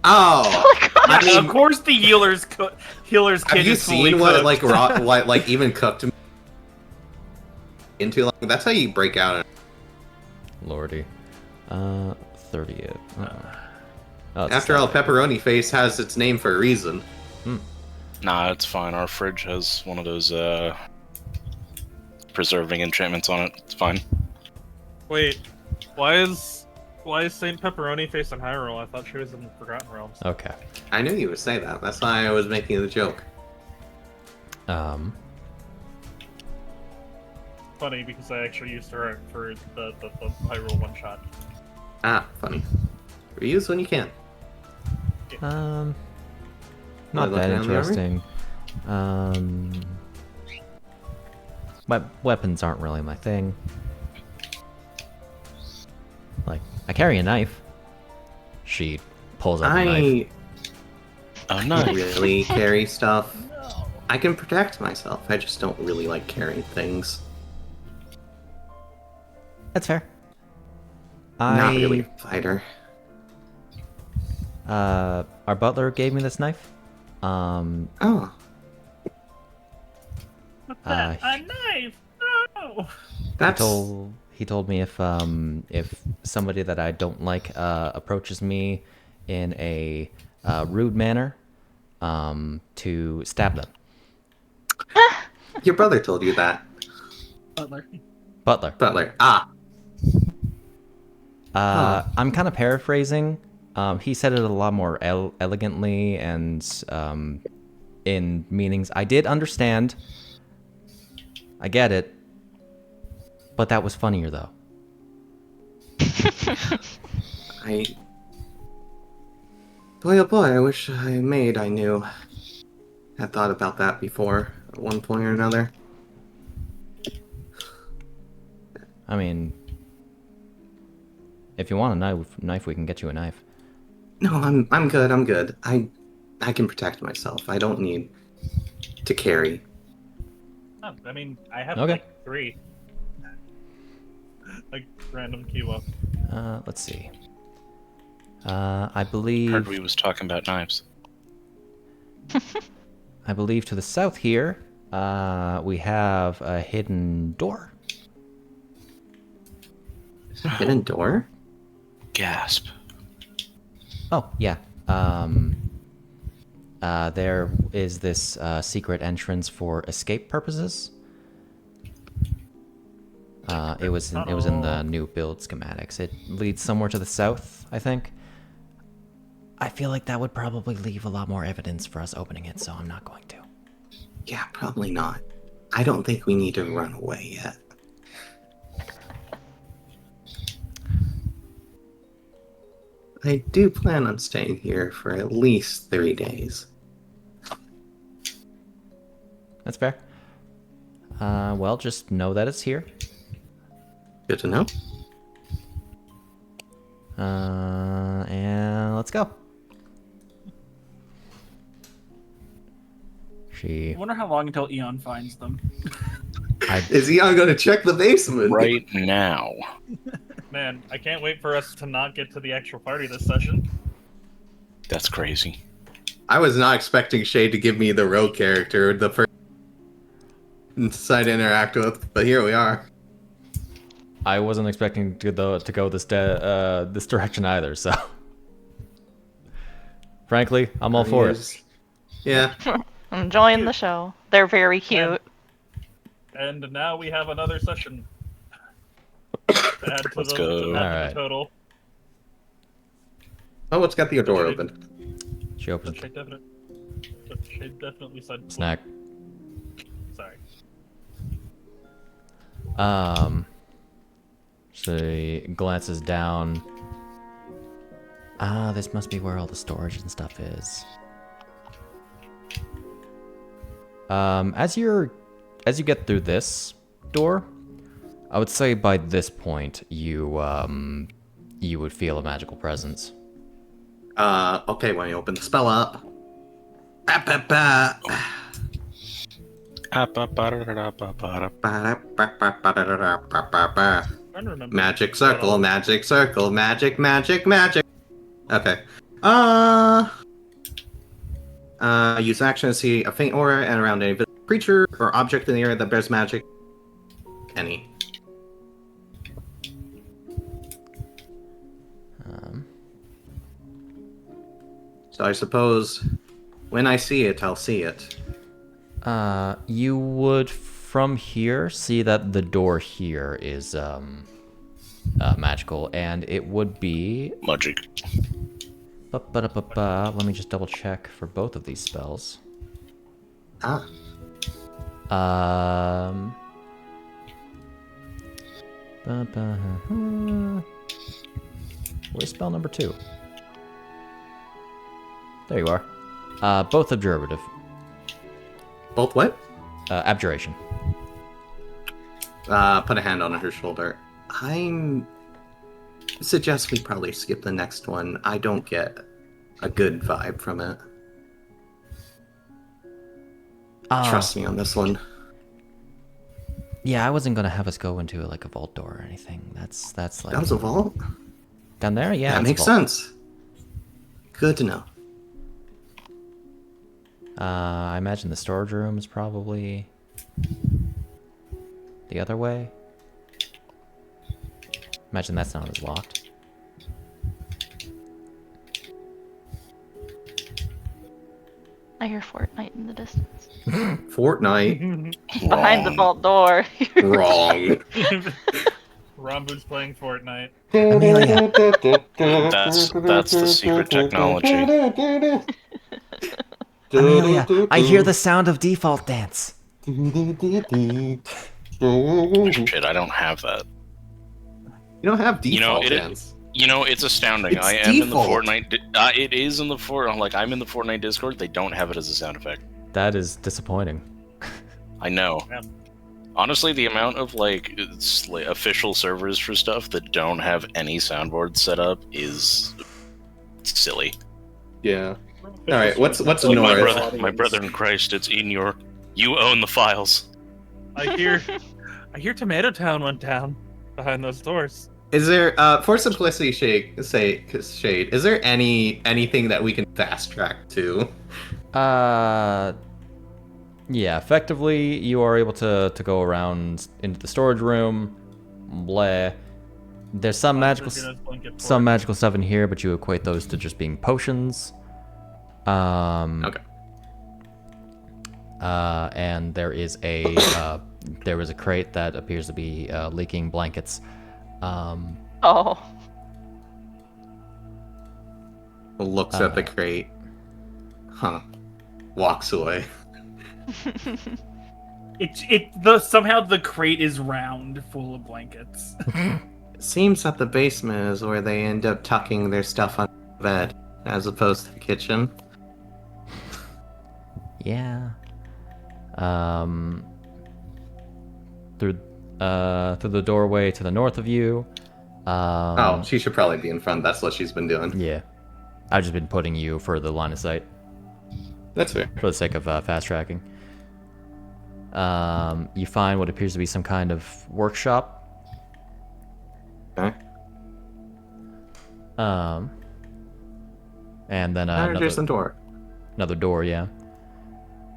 Oh, I mean, of course the healer's kit have you is fully seen what cooked. like raw, like even cooked into? Like, that's how you break out. Lordy. 30th. Oh, it's After all, Saturday. pepperoni face has its name for a reason. Nah, it's fine. Our fridge has one of those preserving enchantments on it. It's fine. Wait, why is Saint Pepperoni Face in Hyrule? I thought she was in the Forgotten Realms. Okay. I knew you would say that. That's why I was making the joke. Funny because I actually used her for the Hyrule one shot. Ah, funny. Reuse when you can. Not Wanna look that around the armory? interesting. Weapons aren't really my thing. Like, I carry a knife. She pulls out a knife. Oh, I nice. don't really carry stuff. I can protect myself. I just don't really like carrying things. That's fair. Not really a fighter. Our butler gave me this knife. Oh, A knife! No! that's He told me if somebody that I don't like approaches me in a rude manner, to stab them. your brother told you that. Butler. Butler. Ah, I'm kind of paraphrasing. He said it a lot more elegantly and in meanings I did understand. I get it. But that was funnier, though. Boy, oh boy, I wish I knew. Had thought about that before at one point or another. I mean, if you want a knife, we can get you a knife. No, I'm good. I'm good. I can protect myself. I don't need to carry. Oh, I mean, I have Okay. like 3. Like random Kiwa. Let's see. I believe. Heard we was talking about knives. I believe to the south here, we have a hidden door. Is there a hidden door? Gasp. Oh, yeah. There is this secret entrance for escape purposes. It was in the new build schematics. It leads somewhere to the south, I think. I feel like that would probably leave a lot more evidence for us opening it, so I'm not going to. Yeah, probably not. I don't think we need to run away yet. I do plan on staying here for at least 3 days. That's fair. Well, just know that it's here. Good to know. And let's go. I wonder how long until Eon finds them. Is Eon going to check the basement? Right now. Man, I can't wait for us to not get to the actual party this session. That's crazy. I was not expecting Shay to give me the rogue character, the first side to interact with, but here we are. I wasn't expecting to go this direction either, so frankly, I'm all for it. Yeah. I'm enjoying the show. They're very cute. And now we have another session. To add to Let's the, go. to add to the Alright. total. Oh, it's got the door open. She opens Shade definitely said Snak. Sorry. She glances down. This must be where all the storage and stuff is. As you get through this door, I would say by this point you would feel a magical presence. Okay, when you open the spell up. Ba-ba-ba. Ba-da-ba-ba-da-da-ba-ba-ba. I don't remember. Magic what circle, all- magic circle, magic, magic, magic. Okay. Use action to see a faint aura and around any visible creature or object in the area that bears magic. Any. So I suppose when I see it, I'll see it. You would from here see that the door here is magical, and it would be. Magic. Let me just double check for both of these spells. Ah. Where's spell number 2? There you are. Both abjurative. Both what? Abjuration. Put a hand on her shoulder. I'm suggest we probably skip the next one. I don't get a good vibe from it. Trust me on this one. Yeah, I wasn't gonna have us go into like a vault door or anything. That's like That was a vault? down there. Yeah, That it's a makes vault. sense. Good to know. I imagine the storage room is probably the other way. Imagine that's not as locked. I hear Fortnite in the distance. Fortnite. Behind the Wrong. vault door. Wrong. Rambu's playing Fortnite. Amelia. That's the secret technology. Amelia, I hear the sound of default dance. Shit, I don't have that. You don't have You know, default it- dance. You know, it's astounding. It's I am default. in the Fortnite. It is in the I'm in the Fortnite Discord. They don't have it as a sound effect. That is disappointing. I know. Yeah. Honestly, the amount of official servers for stuff that don't have any soundboards set up is silly. Yeah. Alright, what's Like North? my brother in Christ, it's in your. You own the files. I hear Tomato Town went down behind those doors. Is there for simplicity shade, is there anything that we can fast track to? Yeah, effectively, you are able to go around into the storage room. Bleh. There's some magical stuff in here, but you equate those to just being potions. Okay. And there is a there was a crate that appears to be leaking blankets. Oh. Looks at the crate. Huh. Walks away. Somehow the crate is round, full of blankets. Seems that the basement is where they end up tucking their stuff on the bed, as opposed to the kitchen. Yeah. Through the doorway to the north of you. Oh, she should probably be in front. That's what she's been doing. Yeah. I've just been putting you for the line of sight That's fair. for the sake of fast tracking. You find what appears to be some kind of workshop. Okay. And then There's the door. another door, yeah.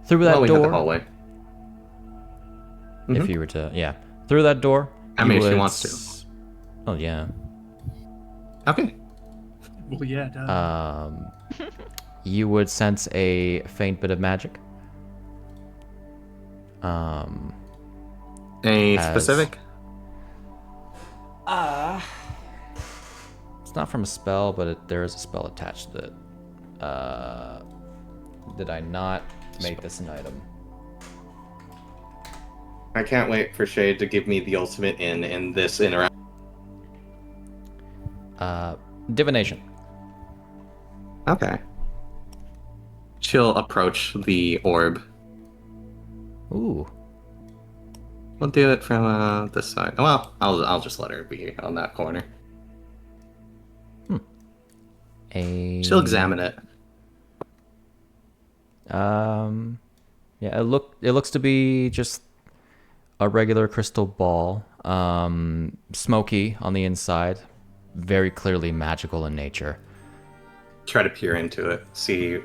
Through that Well, we have the door, hallway. if you were to, yeah. Through that door, I you mean, if she would wants s- Oh, yeah. Okay. Well, yeah, duh. You would sense a faint bit of magic. Any As- specific? It's not from a spell, but there is a spell attached to it. Did I not make this an item? I can't wait for Shade to give me the ultimate in this interaction. Divination. Okay. She'll approach the orb. Ooh. We'll do it from this side. Well, I'll just let her be on that corner. She'll examine it. Yeah, it looks to be just a regular crystal ball. Smoky on the inside, very clearly magical in nature. Try to peer into it. See.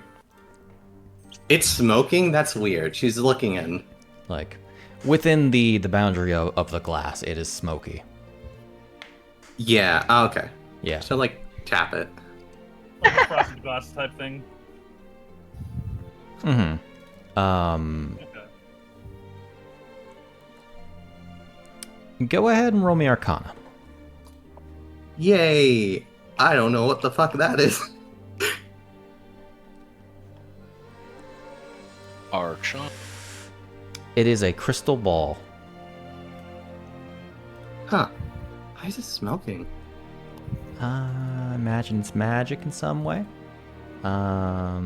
It's smoking? That's weird. She's looking in. Like, within the boundary of the glass, it is smoky. Yeah, okay. Yeah. So, like, tap it. Like a frosted glass type thing. Mm-hmm. Okay. Go ahead and roll me Arcana. Yay! I don't know what the fuck that is. Archon. It is a crystal ball. Huh. Why is it smoking? Imagine it's magic in some way. Are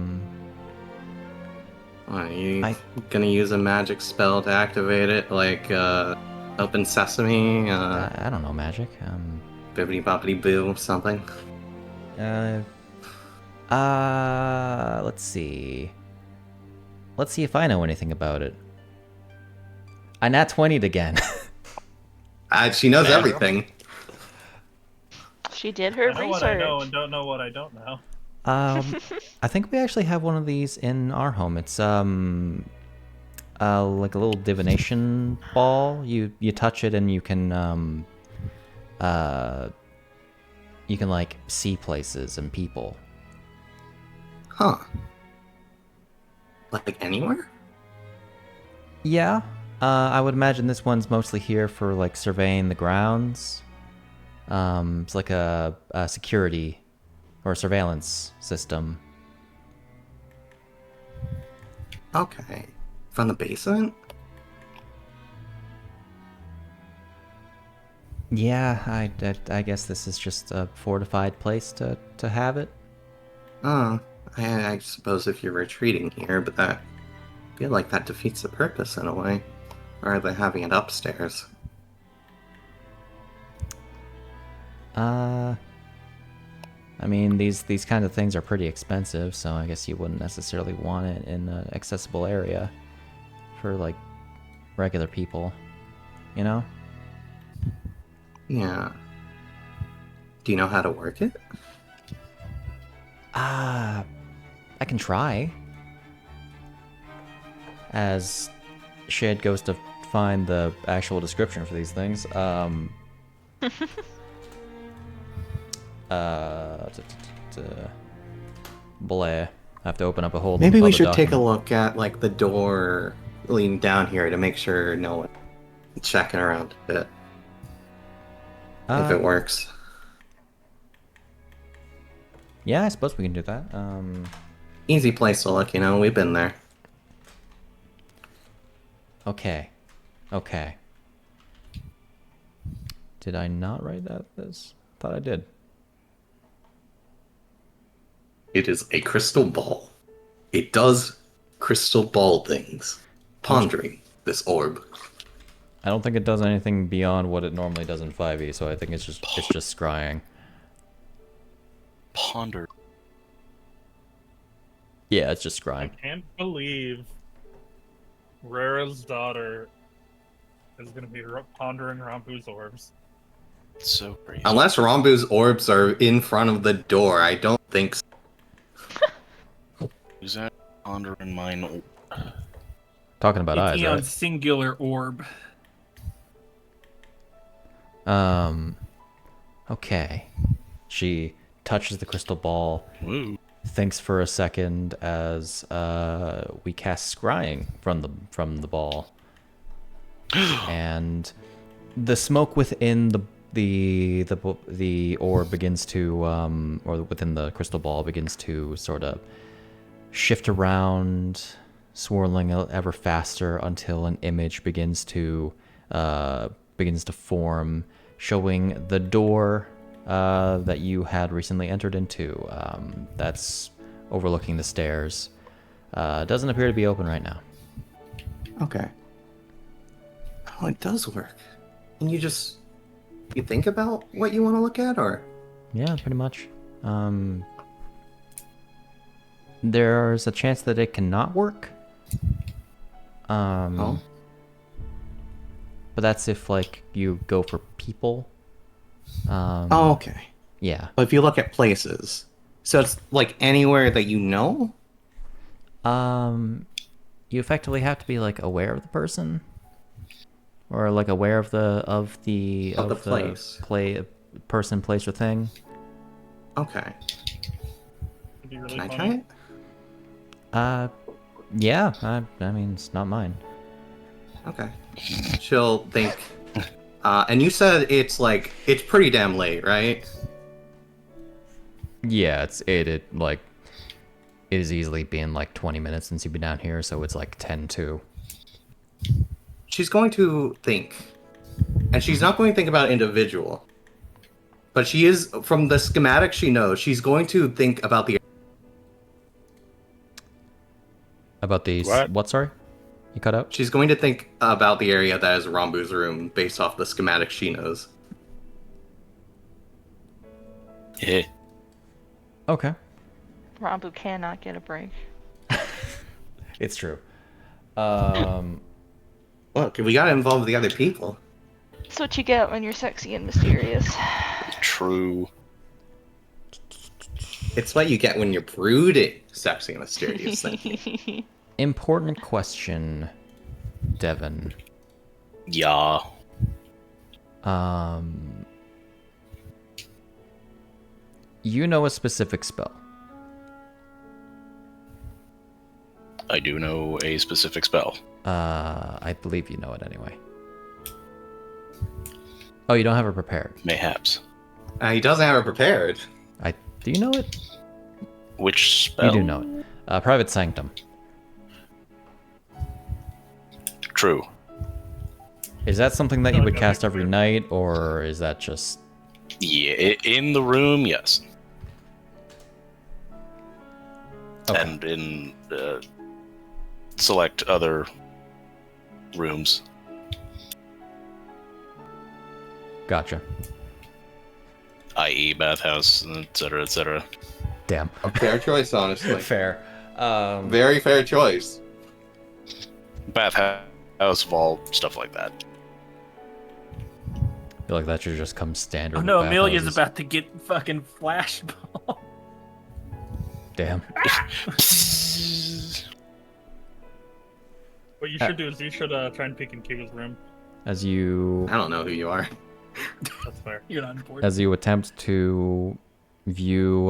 you gonna use a magic spell to activate it? Like, Open Sesame? I don't know magic. Bibbidi boppity boo, something? Let's see. Let's see if I know anything about it. I nat 20'd again. She knows everything. She did her I know research. what I know and don't know what I don't know. I think we actually have one of these in our home. It's like a little divination ball. You touch it and you can like see places and people. Huh. Like anywhere? Yeah. I would imagine this one's mostly here for like surveying the grounds. It's like a security or surveillance system. Okay. From the basement? Yeah, I guess this is just a fortified place to have it. Oh, I suppose if you're retreating here, but I feel like that defeats the purpose in a way. Rather than having it upstairs. I mean, these kind of things are pretty expensive, so I guess you wouldn't necessarily want it in an accessible area for, like, regular people, you know? Yeah. Do you know how to work it? I can try. As Shade goes to find the actual description for these things, Bleh. I have to open up a whole. Maybe we other should take a document. look at like the door leading down here to make sure no one checking around a bit. If it works. Yeah, I suppose we can do that. Easy place to look, you know, we've been there. Okay. Did I not write this? Thought I did. It is a crystal ball. It does crystal ball things. Pondering this orb. I don't think it does anything beyond what it normally does in 5e, so I think it's just scrying. Ponder. Yeah, it's just I scrying. can't believe Rara's daughter is going to be pondering Rambu's orbs. It's so crazy. Unless Rambu's orbs are in front of the door, I don't think so. Who's that pondering mine? Talking about eyes, It's Eon's right? singular orb. Okay. She touches the crystal ball, Woo. thinks for a second as we cast scrying from the ball, and the smoke within the orb begins to, or within the crystal ball begins to sort of shift around, swirling ever faster until an image begins to form, showing the door that you had recently entered into. That's overlooking the stairs. Doesn't appear to be open right now. Okay. Oh, it does work. And you think about what you want to look at, or? Yeah, pretty much. there's a chance that it cannot work. Oh. But that's if like you go for people. Oh, okay. Yeah. But if you look at places, so it's like anywhere that you know? You effectively have to be like aware of the person, or like aware of the place. Person, place, or thing. Okay. It'd be really Can I funny. try it? Yeah. I mean, it's not mine. Okay. She'll think. And you said it's pretty damn late, right? Yeah, it is easily been like 20 minutes since you've been down here, so it's like 10-2. She's going to think. And she's not going to think about individual. But she is, from the schematic she knows, she's going to think about the... About the what? Sorry, you cut out. She's going to think about the area that is Rambu's room based off the schematic she knows. Yeah. Okay. Rambu cannot get a break. It's true. Look, we gotta involve the other people. That's what you get when you're sexy and mysterious. True. It's what you get when you're brooding, sexy and mysterious thing. Important question, Devon. Yeah. You know a specific spell. I do know a specific spell. I believe you know it anyway. Oh, you don't have it prepared. Mayhaps. He doesn't have it prepared. Do you know it? Which spell? You do know it. Private Sanctum. True. Is that something that you would cast every night, or is that just... Yeah, in the room, yes. Okay. And in select other rooms. Gotcha. I.e. bathhouse, etc., etc. Damn. A fair choice, honestly. Fair. Very fair choice. Bathhouse, vault, stuff like that. I feel like that should just come standard. Oh with no, Amelia's bathhouses. about to get fucking flashball. Damn. What you should do is you should try and peek in Kiwa's room. As you I don't know who you are. That's fair. You're not important. as you attempt to view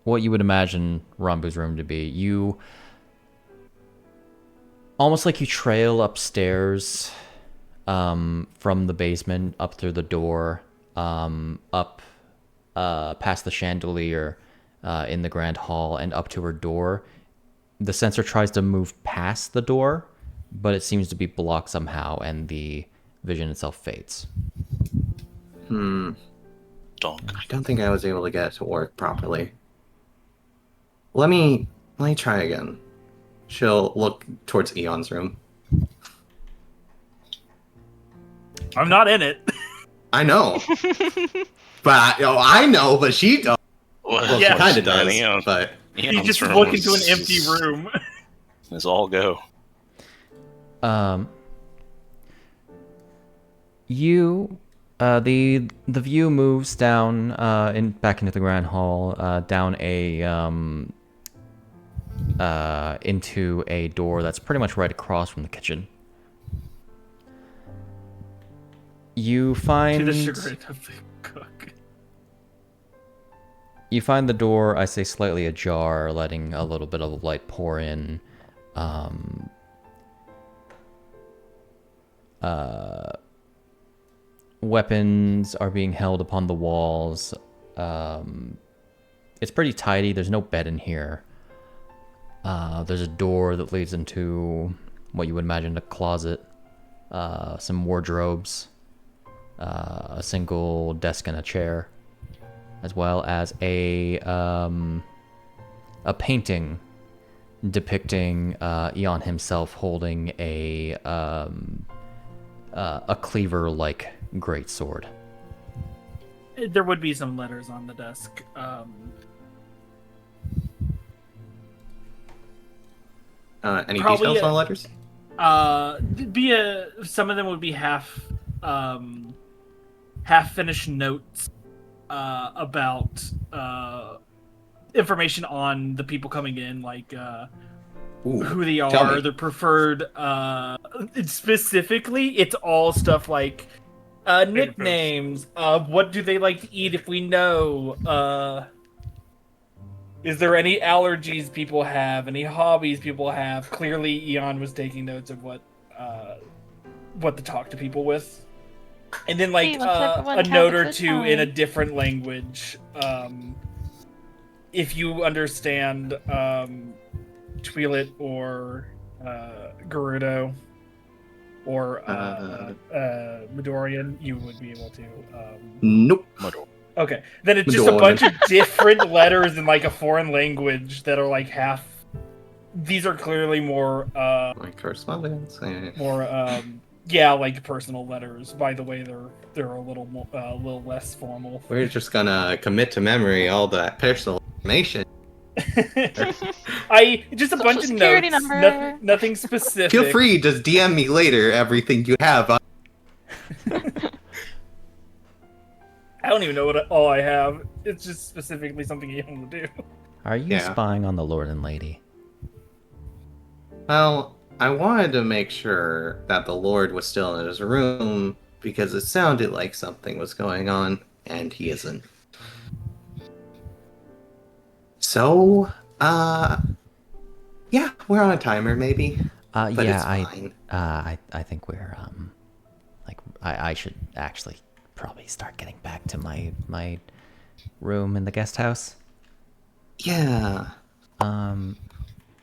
what you would imagine Rambu's room to be, you almost like you trail upstairs from the basement up through the door, up past the chandelier in the grand hall and up to her door. The sensor tries to move past the door, but it seems to be blocked somehow, and the vision itself fades. Hmm. Donk. I don't think I was able to get it to work properly. Let me try again. She'll look towards Eon's room. I'm not in it. I know. I know, but she does. Well, Yeah. she kind of does. Eon- But You Eon's just room look into an is- empty room. Let's all go. The view moves down back into the grand hall, down into a door that's pretty much right across from the kitchen. You find To the chagrin of the cook. You find the door, I say, slightly ajar, letting a little bit of light pour in. Weapons are being held upon the walls. It's pretty tidy. There's no bed in here. There's a door that leads into what you would imagine a closet. Some wardrobes. A single desk and a chair. As well as a painting depicting Eon himself holding a cleaver-like greatsword. There would be some letters on the desk. Any Probably details on the letters? Some of them would be half finished notes about information on the people coming in, like Ooh, who they tell are, me. their preferred. Specifically, it's all stuff like nicknames. What do they like to eat? If we know. Is there any allergies people have? Any hobbies people have? Clearly, Eon was taking notes of what to talk to people with, and then like Hey, what's everyone a note having or good two in a time? different language. If you understand Twi'let or Gerudo or Midorian, you would be able to. Nope. Okay, then it's just a bunch of different letters in like a foreign language that are like half. These are clearly more My correspondence. like personal letters. By the way, they're a little less formal. We're just gonna commit to memory all that personal information. Just a Social bunch of security notes, number. nothing specific. Feel free, just DM me later everything you have. I don't even know what all I have. It's just specifically something you want to do. Are you Yeah. spying on the Lord and Lady? Well, I wanted to make sure that the Lord was still in his room because it sounded like something was going on, and he isn't. So, yeah, we're on a timer, maybe. But it's fine. I think we're I should actually probably start getting back to my room in the guest house. Yeah.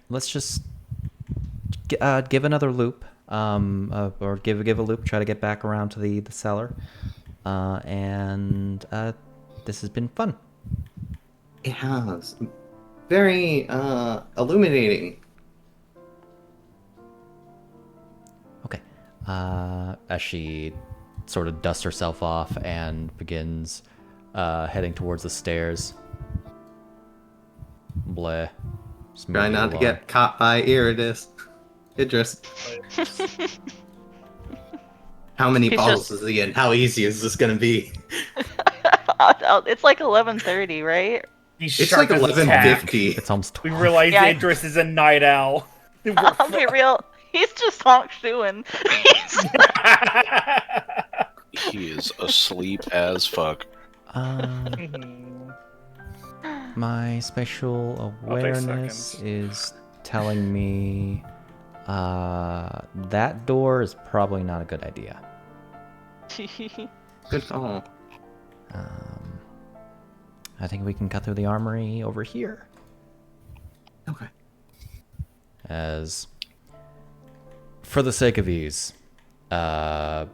Let's just give another loop, or give a loop. Try to get back around to the cellar, and this has been fun. It has. Very, illuminating. Okay. As she sort of dusts herself off and begins heading towards the stairs. Bleh. Just Try moving not to along. get caught by Idris. How many He's bottles just- is he in? How easy is this gonna be? It's like 11:30, right? He's It's sharp like as a tack. 11:50. It's almost We 12. realize Yeah. Idris is a night owl. I'll be real. He's just honk shoeing. He is asleep as fuck. My spatial awareness is telling me that door is probably not a good idea. Good call. I think we can cut through the armory over here. Okay. As for the sake of ease, as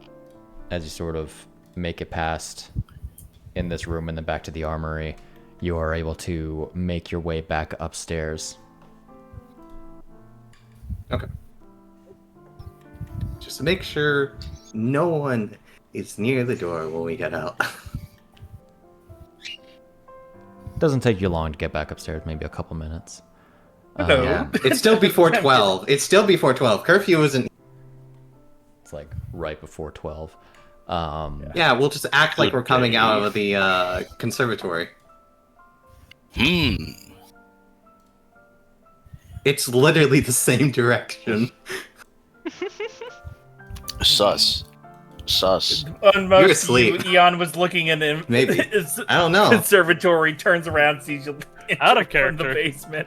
you sort of make it past in this room and then back to the armory, you are able to make your way back upstairs. Okay. Just to make sure no one is near the door when we get out. Doesn't take you long to get back upstairs, maybe a couple minutes. Hello. Yeah. It's still before 12. It's still before 12. Curfew isn't. It's like right before 12. Yeah, we'll just act like Good we're coming day. out of the conservatory. It's literally the same direction. Sus. On most You're of asleep. you, Eon was looking in the Maybe. his I don't know. conservatory, turns around, sees you Out of from the character. basement.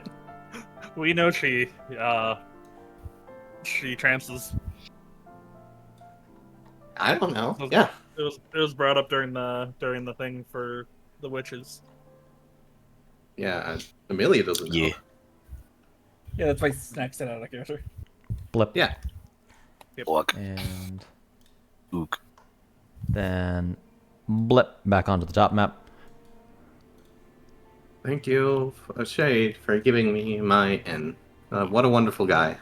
We know she trances. I don't know. Yeah. It was brought up during the thing for the witches. Yeah. Amelia doesn't know. Yeah. Yeah, that's why Snak said out of character. Blip. Yeah. Look. And Ook. then blip back onto the top map. Thank you, Shade, for giving me my N. What a wonderful guy.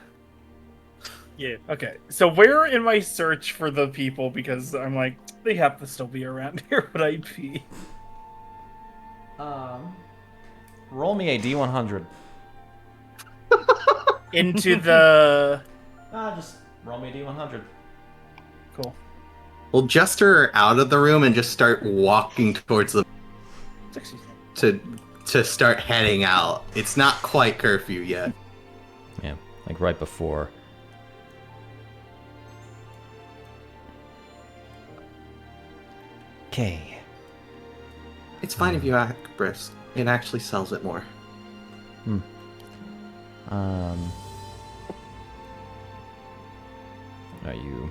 Yeah. Okay, so where in my search for the people, because I'm like, they have to still be around here, would I be? Roll me a D100. into the. Just roll me a d100. Cool. We'll gesture out of the room and just start walking towards the 60. to start heading out. It's not quite curfew yet. Yeah, like right before. Okay. It's fine if you act brisk. It actually sells it more. Alright, you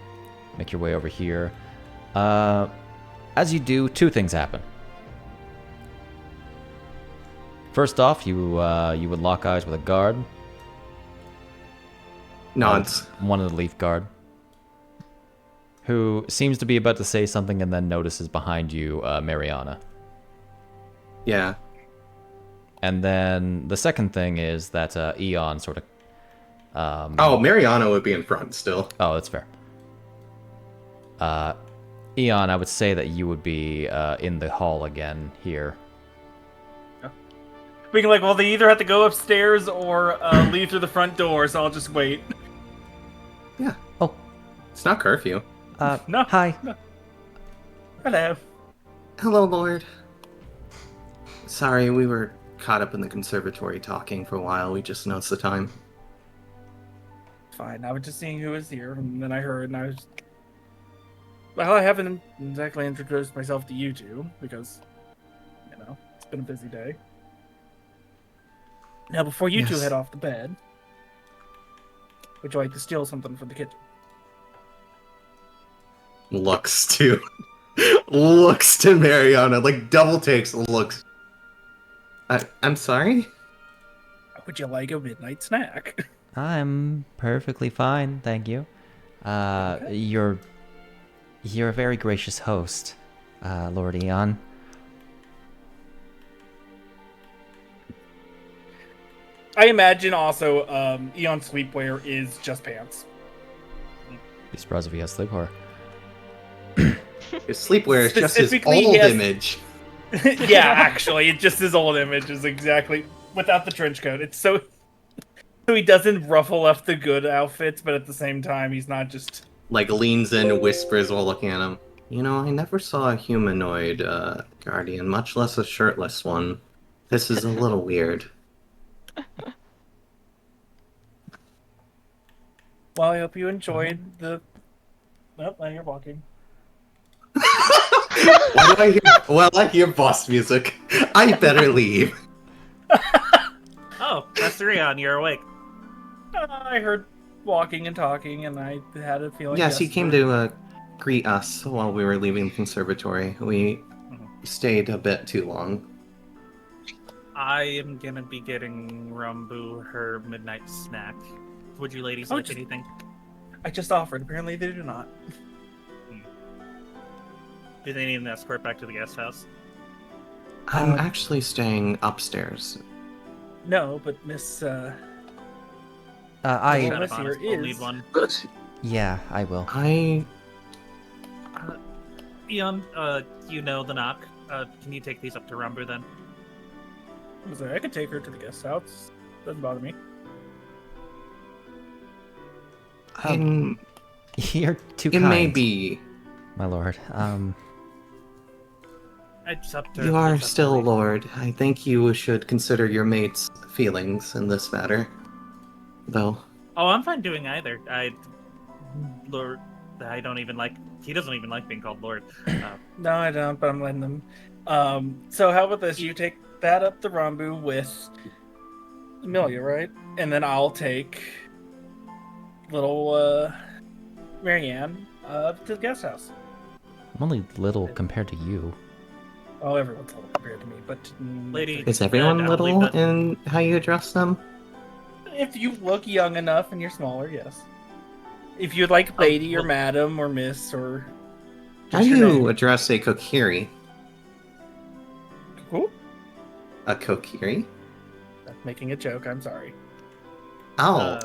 make your way over here. As you do, two things happen. First off, you would lock eyes with a guard. Nods. One of the leaf guard. Who seems to be about to say something and then notices behind you Mariana. Yeah. And then the second thing is that Eon sort of... Oh, Mariana would be in front still. Oh, that's fair. Eon, I would say that you would be in the hall again here. We can well, they either have to go upstairs or leave through the front door, so I'll just wait. Yeah. Oh. It's not curfew. No. Hi. No. Hello. Hello, Lord. Sorry, we were caught up in the conservatory talking for a while. We just noticed the time. Fine. I was just seeing who was here, and then I heard, and I was. Well, I haven't exactly introduced myself to you two because, it's been a busy day. Now, before you two Yes. head off to bed, would you like to steal something from the kitchen? Looks to Mariana, like double takes looks. I'm sorry? Would you like a midnight snack? I'm perfectly fine, thank you. Okay. You're a very gracious host, Lord Eon. I imagine also Eon sleepwear is just pants. Be surprised if he has sleepwear. His sleepwear is just his Specifically, old he has- image. Yeah, actually, it just his old image is exactly without the trench coat. It's so he doesn't ruffle up the good outfits, but at the same time, he's not just. Like leans in and whispers while looking at him. I never saw a humanoid guardian, much less a shirtless one. This is a little weird. Well, I hope you enjoyed the. Oh, now you're walking. I hear boss music. I better leave. Oh, Master Eon, you're awake. I heard walking and talking, and I had a feeling. Yes, he came to greet us while we were leaving the conservatory. We stayed a bit too long. I am gonna be getting Rambu her midnight snack. Would you ladies like anything? I just offered. Apparently, they do not. Do they need an escort back to the guest house? I'm actually staying upstairs. No, but Miss. I Well, Miss here We'll is- need one. yeah, I will. Eon, you know the knock. Can you take these up to Rambu then? I was like, I could take her to the guest house. Doesn't bother me. You're too It kind. may be. My lord. It's up to. You are it's up to still a lady. lord. I think you should consider your mate's feelings in this matter. Though. Oh, I'm fine doing either. Lord, I don't even like. He doesn't even like being called Lord. No, I don't, but I'm letting them. So how about this? You take that up the Rambu with Amelia, right? And then I'll take little Marianne to the guest house. I'm only little compared to you. Oh, everyone's little compared to me, but Lady, Is everyone I'll little leave that- in how you address them? if you look young enough and you're smaller, yes. If you'd like lady or well- madam or miss or How just do your you name. address a kokiri? Who? A kokiri? That's making a joke. I'm sorry. Oh.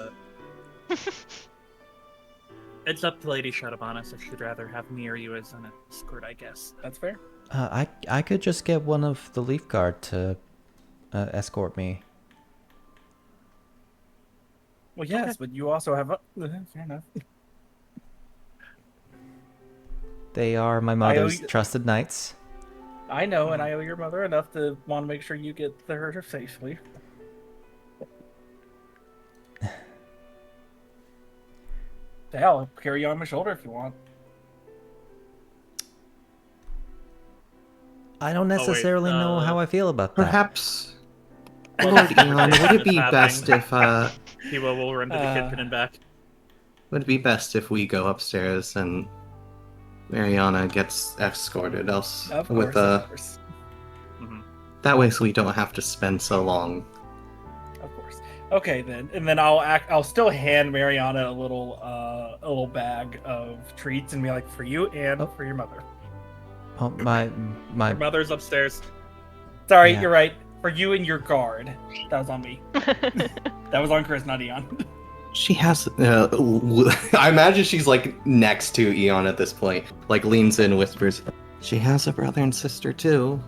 It's up to Lady Shadowbanus if she'd rather have me or you as an escort, I guess. That's fair. I could just get one of the leaf guard to escort me. Well, yes, but you also have. Fair enough. They are my mother's trusted knights. I know, and I owe your mother enough to want to make sure you get there safely. Hell, I'll carry you on my shoulder if you want. I don't necessarily know how I feel about that. Perhaps, Lord Eon, would it be best if Kiwa will run to the kitchen and back. would it be best if we go upstairs and Mariana gets escorted else Of with course. that way so we don't have to spend so long. Of course. Okay then, and then I'll still hand Mariana a little bag of treats and be like, for you and for your mother. Oh, my Your mother's upstairs. Sorry, Yeah. you're right. For you and your guard. That was on me. That was on Chris, not Eon. She has. I imagine she's like next to Eon at this point. Like leans in, whispers, "She has a brother and sister too."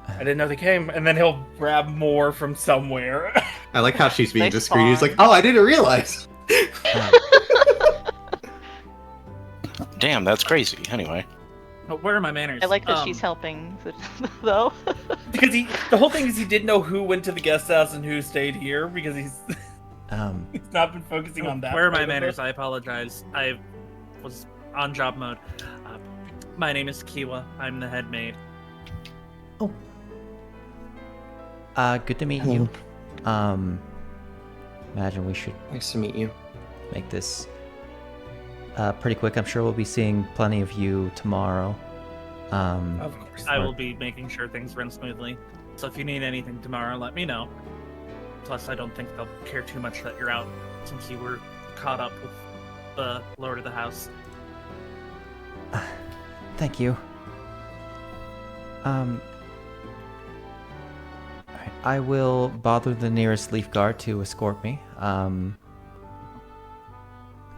I didn't know they came, and then he'll grab more from somewhere. I like how she's being They discreet. He's like, spawn. "Oh, I didn't realize." Damn, that's crazy. Anyway. Oh, where are my manners? I like that she's helping, though. Because the whole thing is he didn't know who went to the guest house and who stayed here because he's not been focusing on that. Where are my part of it. manners? I apologize. I was on job mode. My name is Kiwa. I'm the head maid. Good to meet you. Imagine we should Nice to meet you. make this pretty quick. I'm sure we'll be seeing plenty of you tomorrow. Of course. I will be making sure things run smoothly. So if you need anything tomorrow, let me know. Plus, I don't think they'll care too much that you're out, since you were caught up with the Lord of the House. Thank you. Alright, I will bother the nearest leaf guard to escort me.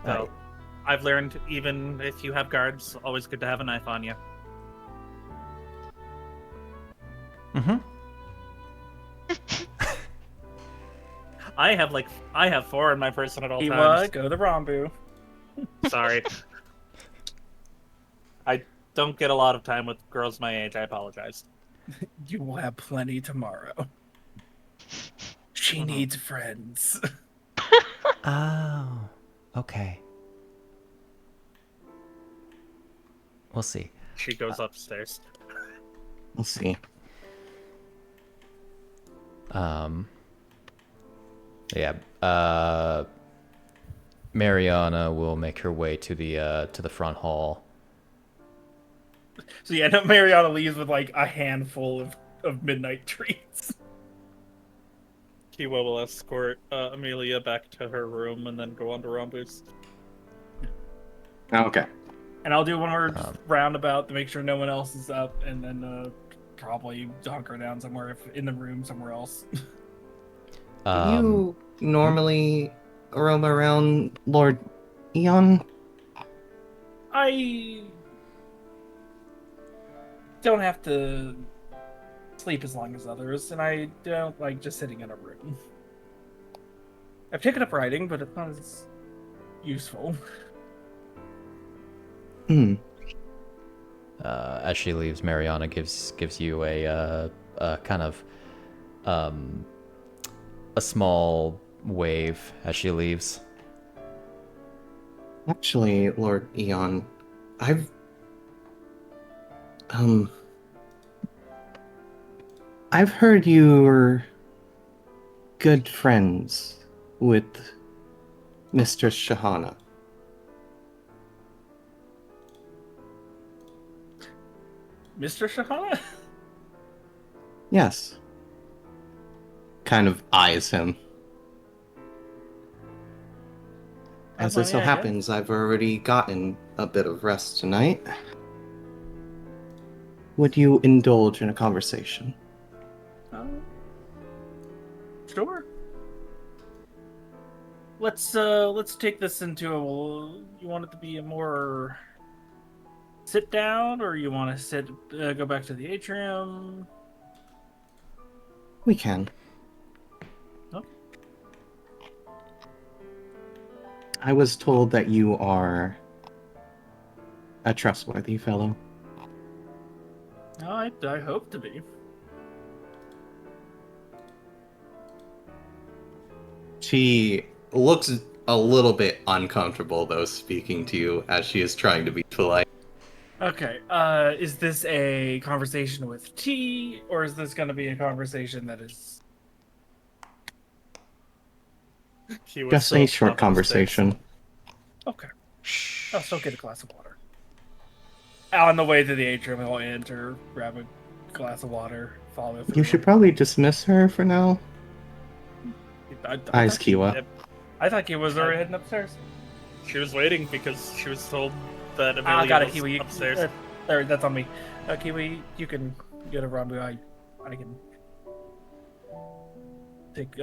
So, I've learned even if you have guards, always good to have a knife on you. Mm-hmm. I have 4 in my person at all Kiwa, times. go to Rambu. Sorry. I don't get a lot of time with girls my age. I apologize. You will have plenty tomorrow. She needs friends. Oh, okay. We'll see. She goes upstairs. We'll see. Yeah. Mariana will make her way to the front hall. So yeah, no, Mariana leaves with like a handful of midnight treats. Kiwa will escort Amelia back to her room and then go on to Rambu's. Okay. And I'll do one more roundabout to make sure no one else is up, and then probably hunker down somewhere in the room somewhere else. Do you normally roam around Lord Eon? I don't have to sleep as long as others, and I don't like just sitting in a room. I've taken up writing, but it's not as useful. As she leaves, Mariana gives you a kind of a small wave as she leaves. Actually, Lord Eon, I've heard you're good friends with Mistress Shahana. Mr. Shahana? Yes. Kind of eyes him. As it so happens, I've already gotten a bit of rest tonight. Would you indulge in a conversation? Sure. Let's take this into you want it to be a more sit down, or you want to go back to the atrium? We can. Oh. I was told that you are a trustworthy fellow. I hope to be. She looks a little bit uncomfortable, though, speaking to you as she is trying to be polite. Okay, is this a conversation with T, or is this going to be a conversation that is... Just a short conversation. Okay. I'll still get a glass of water. On the way to the atrium, I'll enter, grab a glass of water, follow through. You should probably dismiss her for now. Eyes Kiwa. I thought Kiwa was already heading upstairs. She was waiting because she was told that Amelia I got it, was Kiwi. upstairs. There, that's on me. Kiwi, you can get a Rambu. I can take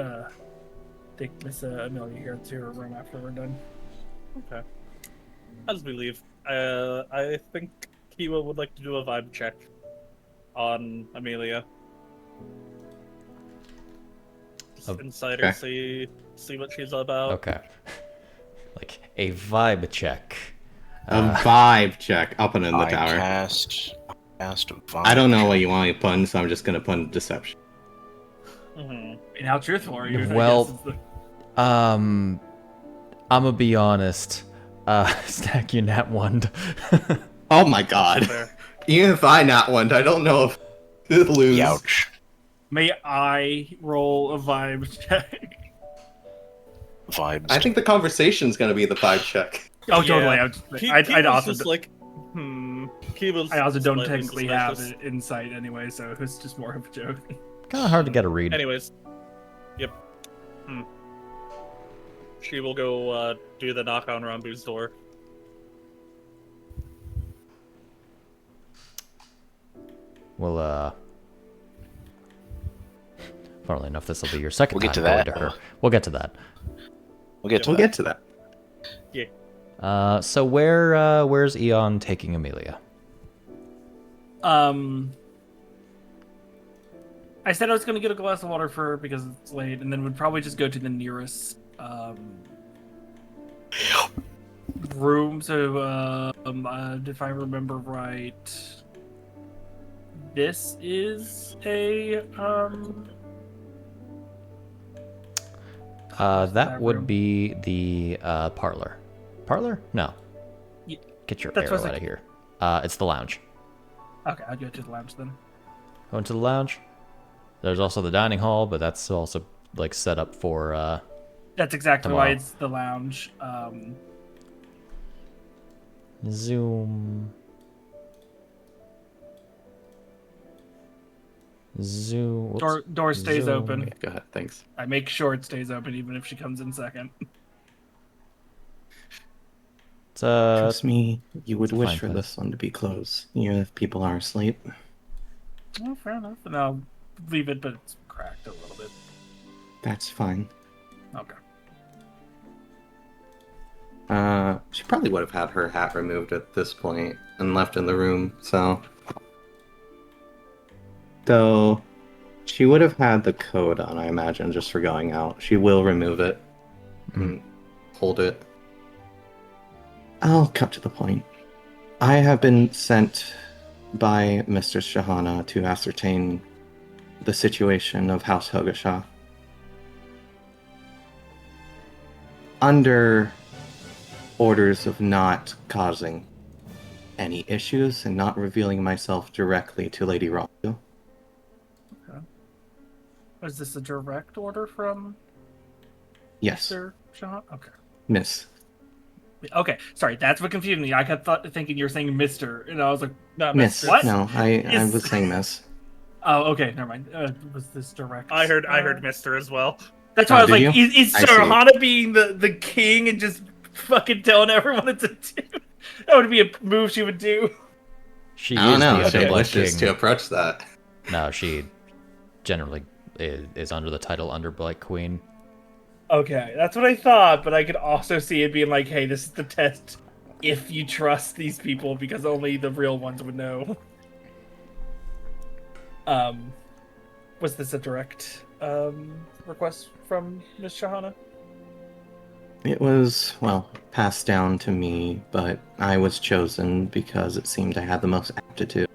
Miss Amelia here to her room after we're done. Okay. As we leave, I think Kiwa would like to do a vibe check on Amelia. Just insider, Okay. see what she's about. Okay. Like a vibe check. A vibe check. I'll put it in the I tower. cast vibe. I don't know what you want me to put, so I'm just gonna put in deception. And how truthful are you? Well, I'm gonna be honest. Snak, you nat one. Oh my god. Even if I not one, I don't know if it lose. Ouch. May I roll a vibe check? Vibes. I think the conversation's gonna be the vibe check. Oh, Yeah. totally. Kiwa's also just like, Kiwa's I also don't slightly technically have suspicious. insight anyway, so it's just more of a joke. Kind of hard to get a read. Anyways, yep. She will go do the knock on Rambu's door. Well, funnily enough, this will be your second We'll get time to going that. to her. We'll get to that. We'll get to We'll that. get to that. So where's Eon taking Amelia? I said I was gonna get a glass of water for her because it's late, and then would probably just go to the nearest room. So, if I remember right, this is a That would room? be the parlor. Parlor? No. Yeah, Get your that's arrow what I out was of here. It's the lounge. Okay, I'll go to the lounge then. Go into the lounge. There's also the dining hall, but that's also like set up for That's exactly Tomorrow. why it's the lounge. Zoom. Whoops. Door stays Zoom. open. Yeah, go ahead, thanks. I make sure it stays open even if she comes in second. It's Trust me, you would it's a wish fine for place. this one to be closed, even if people are asleep. Well, fair enough. And I'll leave it, but it's cracked a little bit. That's fine. Okay. She probably would have had her hat removed at this point and left in the room, so... Though, she would have had the code on, I imagine, just for going out. She will remove it and hold it. I'll cut to the point. I have been sent by Mr. Shahana to ascertain the situation of House Hogo-sha. Under orders of not causing any issues and not revealing myself directly to Lady Rambu. Is this a direct order from Yes, Mr. Shahan? Okay. Miss. Okay, sorry, that's what confused me. I kept thinking you were saying Mr. And I was like, Not Miss. What? No, I Yes. was saying Miss. oh, okay, never mind. Was this direct? I heard Mister as well. That's why Oh, I was like, did you? is I see. Shahana being the king and just fucking telling everyone what to do? That would be a move she would do. She I don't is know. the She Underblood wishes King. to approach that. No, she generally is under the title Underblight Queen. Okay, that's what I thought, but I could also see it being like, hey, this is the test if you trust these people, because only the real ones would know. Was this a direct request from Miss Shahana? It was, well, passed down to me, but I was chosen because it seemed I had the most aptitude.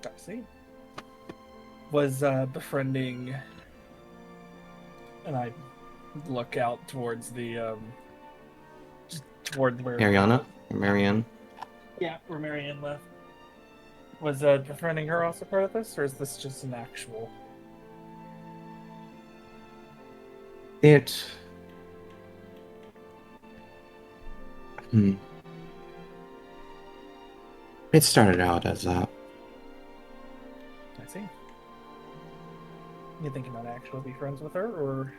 I see. Was befriending, and I look out towards the just toward where Mariana? Or Marian? Yeah, where Marian left. Was befriending her also part of this, or is this just an actual? It... It started out as that. I see. You think you might actually be friends with her, or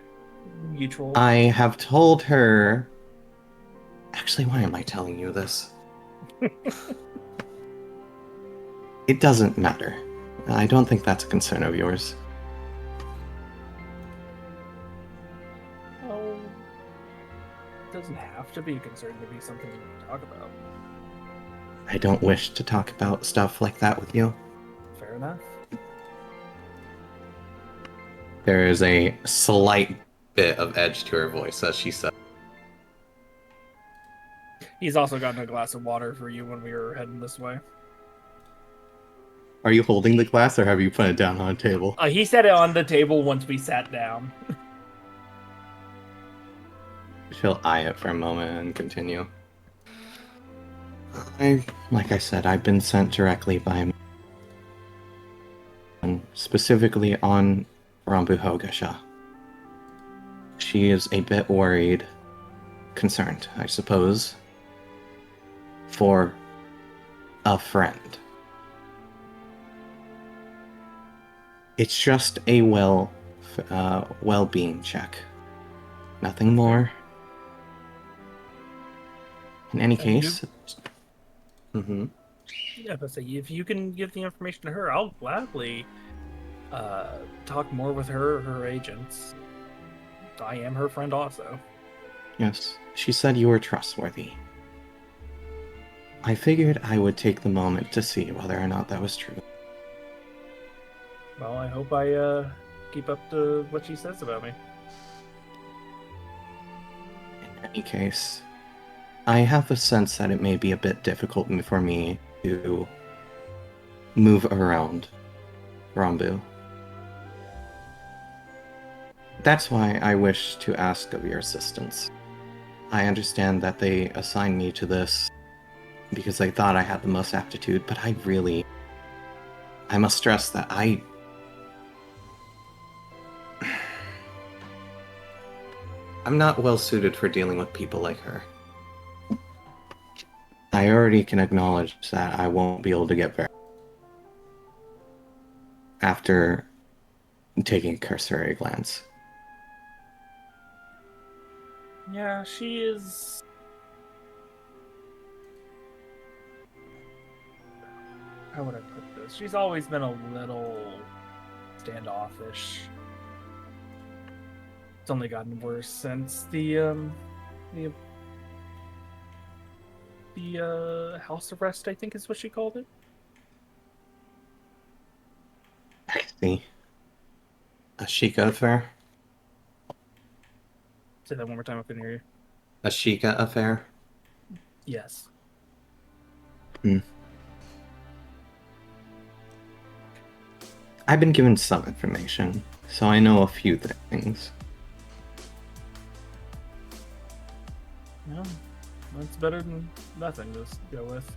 mutual? I have told her... Actually, why am I telling you this? It doesn't matter. I don't think that's a concern of yours. Oh, it doesn't have to be a concern to be something you can talk about. I don't wish to talk about stuff like that with you. Fair enough. There is a slight bit of edge to her voice as she said. He's also gotten a glass of water for you when we were heading this way. Are you holding the glass or have you put it down on a table? He set it on the table once we sat down. She'll eye it for a moment and continue. Like I said, I've been sent directly by and specifically on Rambu Hogo-sha. She is a bit worried, concerned, I suppose, for a friend. It's just a well-being check. Nothing more. In any case... Yeah, but say if you can give the information to her, I'll gladly talk more with her agents. I am her friend also. Yes, she said you were trustworthy. I figured I would take the moment to see whether or not that was true. Well, I hope I keep up to what she says about me. In any case, I have a sense that it may be a bit difficult for me to move around Rambu. That's why I wish to ask of your assistance. I understand that they assigned me to this because they thought I had the most aptitude, but I must stress that I'm not well suited for dealing with people like her. I already can acknowledge that I won't be able to get very after taking a cursory glance. Yeah, she is... How would I put this? She's always been a little standoffish. It's only gotten worse since the house arrest, I think is what she called it. I see. A Sheikah affair? Say that one more time, I couldn't hear you. A Sheikah affair? Yes. I've been given some information, so I know a few things. No, that's better than nothing to go with.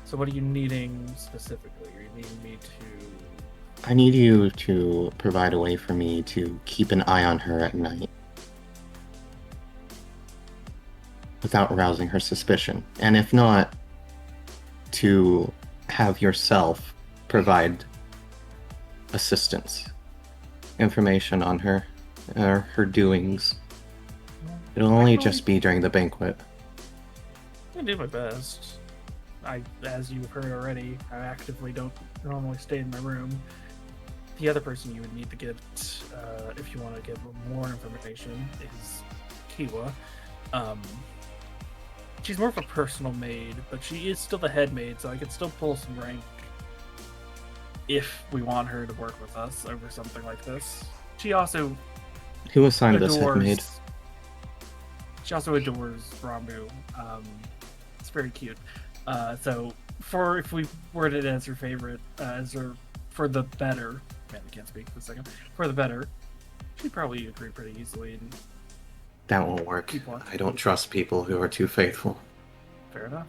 So what are you needing specifically? Are you needing me to... I need you to provide a way for me to keep an eye on her at night without arousing her suspicion. And if not, to have yourself provide assistance, information on her, her doings. It'll only just be during the banquet. I do my best. As you've heard already, I actively don't normally stay in my room. The other person you would need to get, if you want to get more information, is Kiwa. She's more of a personal maid, but she is still the head maid, so I could still pull some rank if we want her to work with us over something like this. She also Who assigned this head adores... maid? She also adores Rambu. It's very cute. So if we worded it as her favorite, for the better, man, I can't speak for a second. For the better, she'd probably agree pretty easily. And That won't work. I don't trust people who are too faithful. fair enough.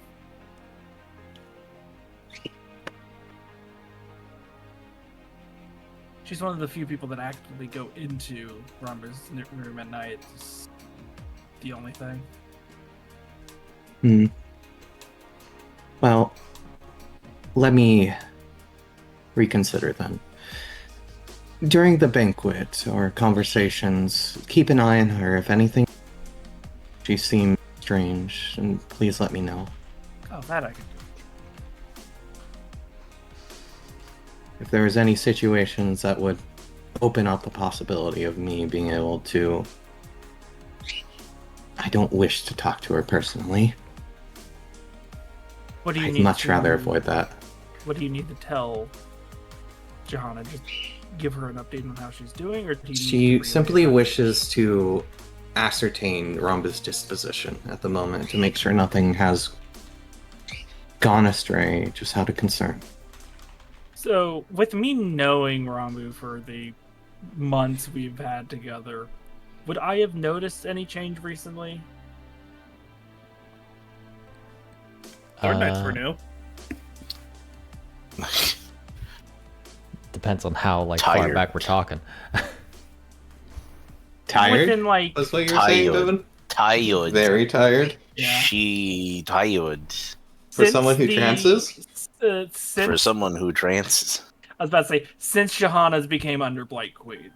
She's one of the few people that actively go into Rambu's room at night. It's the only thing. Well, let me reconsider then. During the banquet or conversations, keep an eye on her. If anything, she seems strange, and please let me know. Oh, that I could do. If there is any situations that would open up the possibility of me being able to... I don't wish to talk to her personally. What do you I'd need much to, rather avoid that. What do you need to tell Johanna? Just give her an update on how she's doing, or do you need to She relay simply that? wishes to ascertain Rambu's disposition at the moment to make sure nothing has gone astray, just out of concern. So, with me knowing Rambu for the months we've had together, would I have noticed any change recently? Lord Knights were new. Depends on how far Tired. back we're talking. Tired? Within like, That's what you're saying, Devon? Tired. Very tired? yeah. She tired. For someone who trances? Since, For someone who trances. I was about to say, since Johanna's became Under Blight Queen,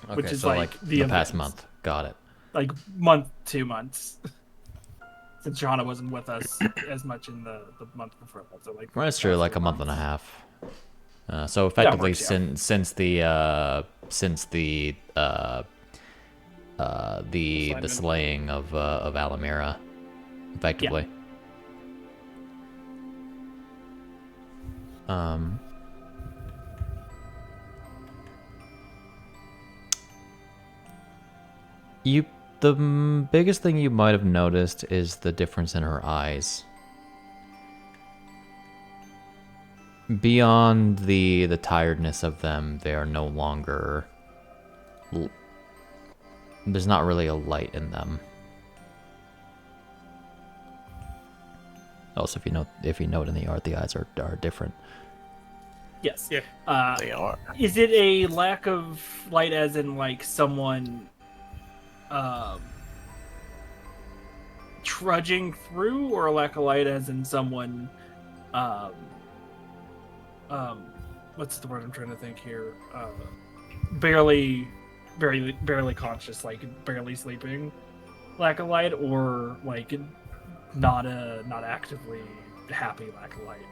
Okay, which is so like the past events. month. Got it. Like 2 months. Since Johanna wasn't with us as much in the month before that. So like Well, that's true, like a month and a half. So Yeah, effectively, it works, yeah. since the slaying of Alamira, effectively. The biggest thing you might have noticed is the difference in her eyes. Beyond the tiredness of them, they are no longer... There's not really a light in them. Also, if you note in the art, the eyes are different. Yes. Yeah. They are. Is it a lack of light as in like someone trudging through, or a lack of light as in someone what's the word I'm trying to think here? Barely conscious, like barely sleeping, lack of light, or like not actively happy lack of light?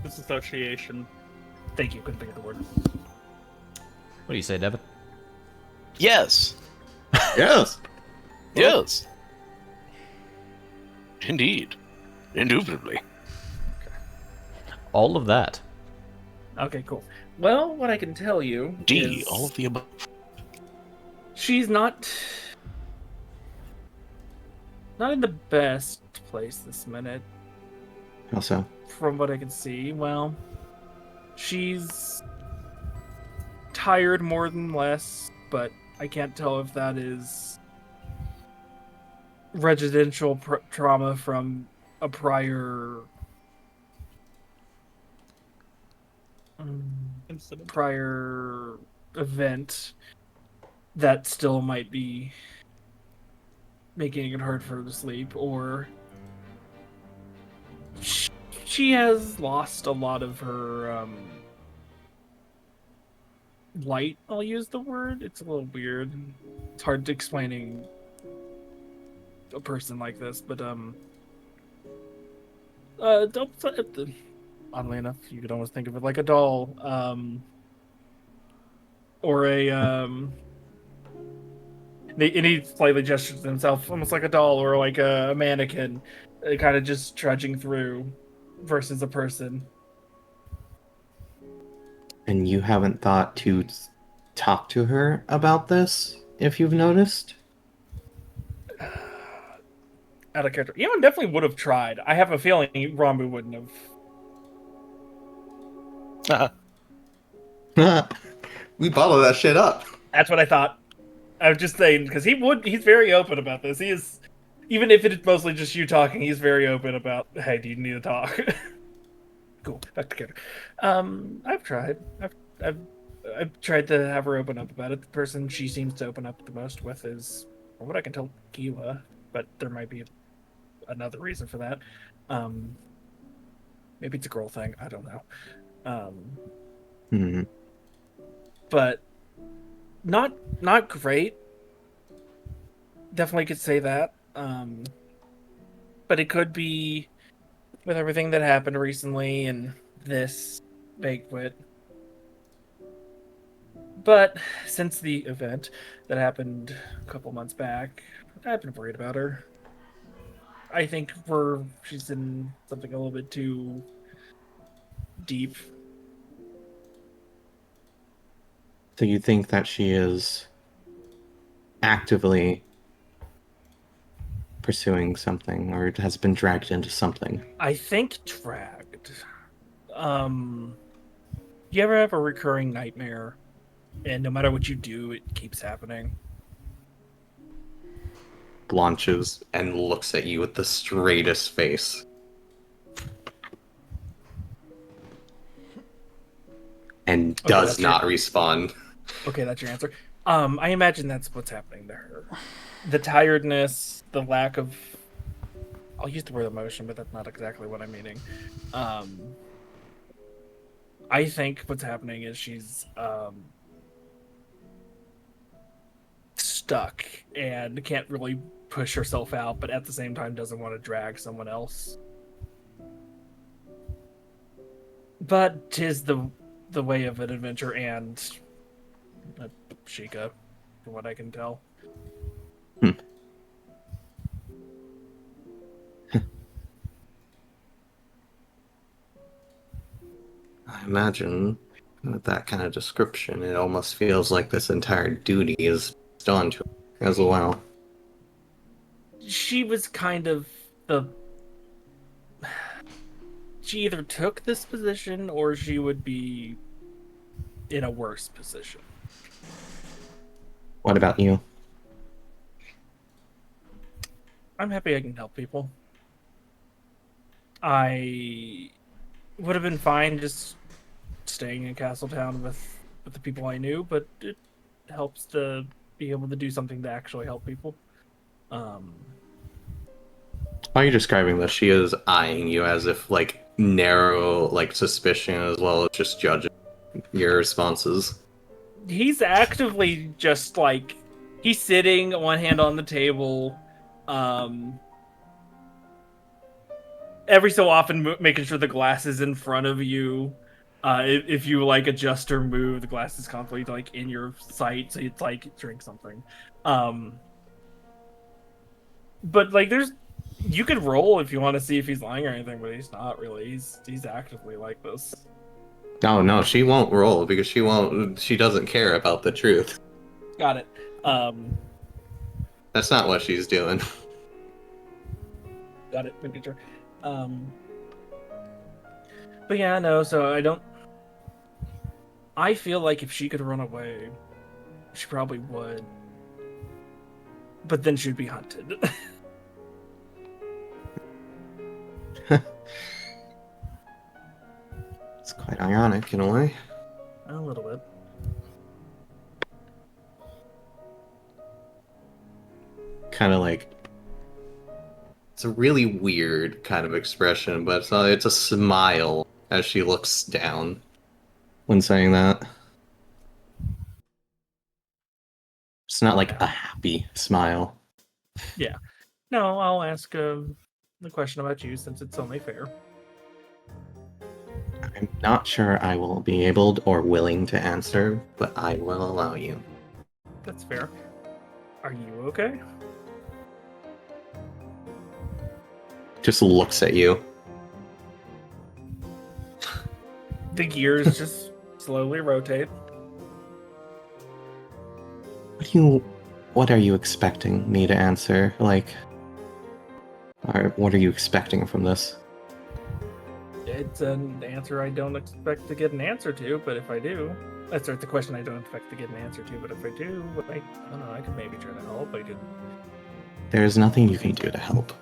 Disassociation. Thank you, couldn't think of the word. What do you say, Devon? Yes. Yes! Yes. Indeed. Indubitably. All of that. Okay, cool. Well, what I can tell you D. is All of the above. she's not in the best place this minute, How so? from what I can see. Well, she's tired more than less, but I can't tell if that is residential trauma from a prior Incident. event that still might be making it hard for her to sleep, or she has lost a lot of her light. I'll use the word. It's a little weird. It's hard to explaining a person like this, but oddly enough, you could almost think of it like a doll, or a and he slightly gestures to himself, almost like a doll or like a mannequin, kind of just trudging through, versus a person. And you haven't thought to talk to her about this, if you've noticed? out of character. Eon definitely would have tried. I have a feeling Rambu wouldn't have. We bottle that shit up. That's what I thought. I was just saying, because he's very open about this. He is, even if it's mostly just you talking, he's very open about, hey, do you need to talk? Cool, back together. I've tried. I've tried to have her open up about it. The person she seems to open up the most with is, from what I can tell, Kiwa, but there might be another reason for that. Maybe it's a girl thing. I don't know. But not great. Definitely could say that. But it could be with everything that happened recently and this banquet. But since the event that happened a couple months back, I've been worried about her. I think she's in something a little bit too deep. So you think that she is actively pursuing something, or has been dragged into something? I think dragged. You ever have a recurring nightmare, and no matter what you do, it keeps happening? Blanches and looks at you with the straightest face. And does not respond. Okay, that's your answer. I imagine that's what's happening to her. The tiredness, the lack of... I'll use the word emotion, but that's not exactly what I'm meaning. I think what's happening is she's stuck and can't really push herself out, but at the same time doesn't want to drag someone else. But 'tis the way of an adventure and a Sheikah, from what I can tell. I imagine with that kind of description, it almost feels like this entire duty is done to her as well. She was kind of she either took this position or she would be in a worse position. What about you? I'm happy I can help people. I would have been fine just staying in Castletown with the people I knew, but it helps to be able to do something to actually help people. While you're describing this, she is eyeing you as if, like, narrow, like, suspicion as well as just judging your responses. He's actively just, like, he's sitting, one hand on the table, every so often making sure the glass is in front of you. If you, like, adjust or move, the glass is constantly, like, in your sight, so it's like, drink something. But, like, you could roll if you want to see if he's lying or anything, but he's not really. He's actively like this. No, she won't roll because she doesn't care about the truth. Got it. That's not what she's doing. Got it. Making sure. But yeah, no, so I feel like if she could run away, she probably would. But then she'd be hunted. It's quite ironic in a way. A little bit. Kind of like... It's a really weird kind of expression, but it's a smile as she looks down when saying that. It's not like a happy smile. Yeah. No, I'll ask the question about you since it's only fair. I'm not sure I will be able or willing to answer, but I will allow you. That's fair. Are you okay? Just looks at you. The gears just slowly rotate. What are you expecting me to answer? Like, What are you expecting from this? It's an answer I don't expect to get an answer to, but if I do, that's the question I don't expect to get an answer to, but if I do, I don't know, I could maybe try to help. I could. There is nothing you can do to help.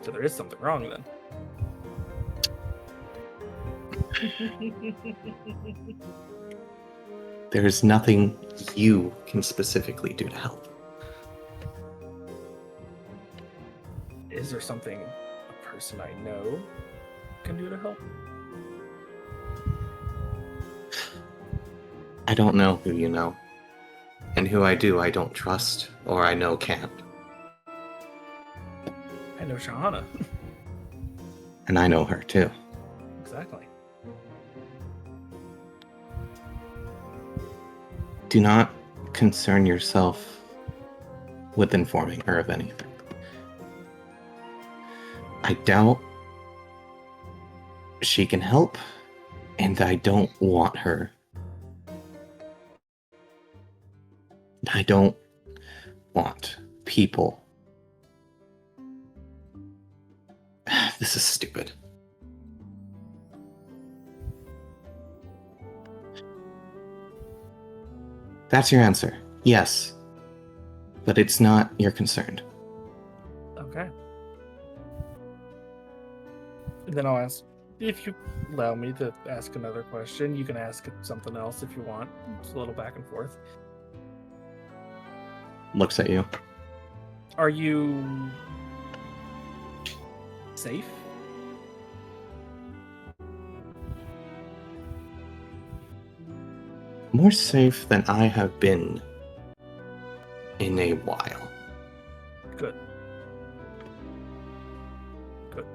So there is something wrong then. There is nothing you can specifically do to help. Is there something a person I know can do to help? I don't know who you know. And who I do, I don't trust, or I know can't. I know Shahana. And I know her too. Exactly. Do not concern yourself with informing her of anything. I doubt she can help, and I don't want her. I don't want people. This is stupid. That's your answer. Yes. But it's not your concern. Okay. Then I'll ask, if you allow me to ask another question, you can ask something else if you want. It's a little back and forth. Looks at you. Are you safe? More safe than I have been in a while. Good. Good.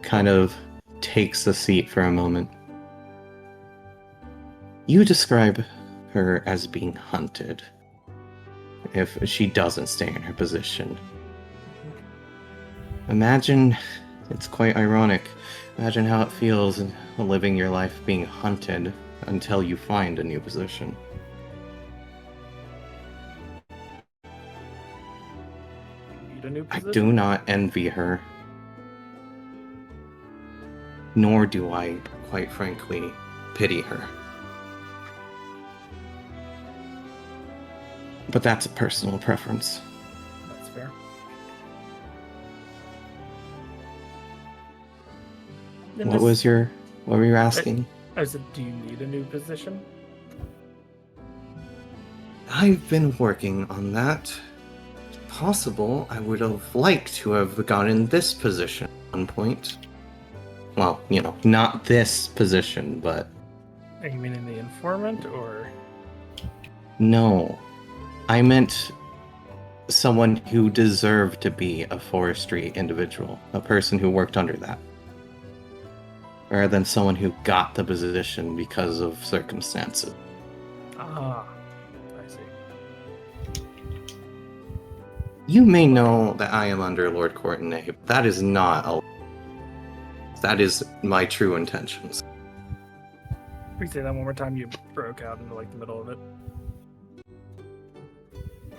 Kind of takes a seat for a moment. You describe her as being hunted if she doesn't stay in her position. Imagine, it's quite ironic, imagine how it feels living your life being hunted until you find a new position. Need a new I position? do not envy her. Nor do I, quite frankly, pity her. But that's a personal preference. That's fair. Then What were you asking? I said, do you need a new position? I've been working on that. If possible, I would have liked to have gotten this position at one point. Well, not this position, but... Are you meaning the informant, or...? No. I meant someone who deserved to be a forestry individual. A person who worked under that. Rather than someone who got the position because of circumstances. Ah, I see. You may know that I am under Lord Courtenay, but that is not a... That is my true intentions. Can you say that one more time? You broke out into, the middle of it.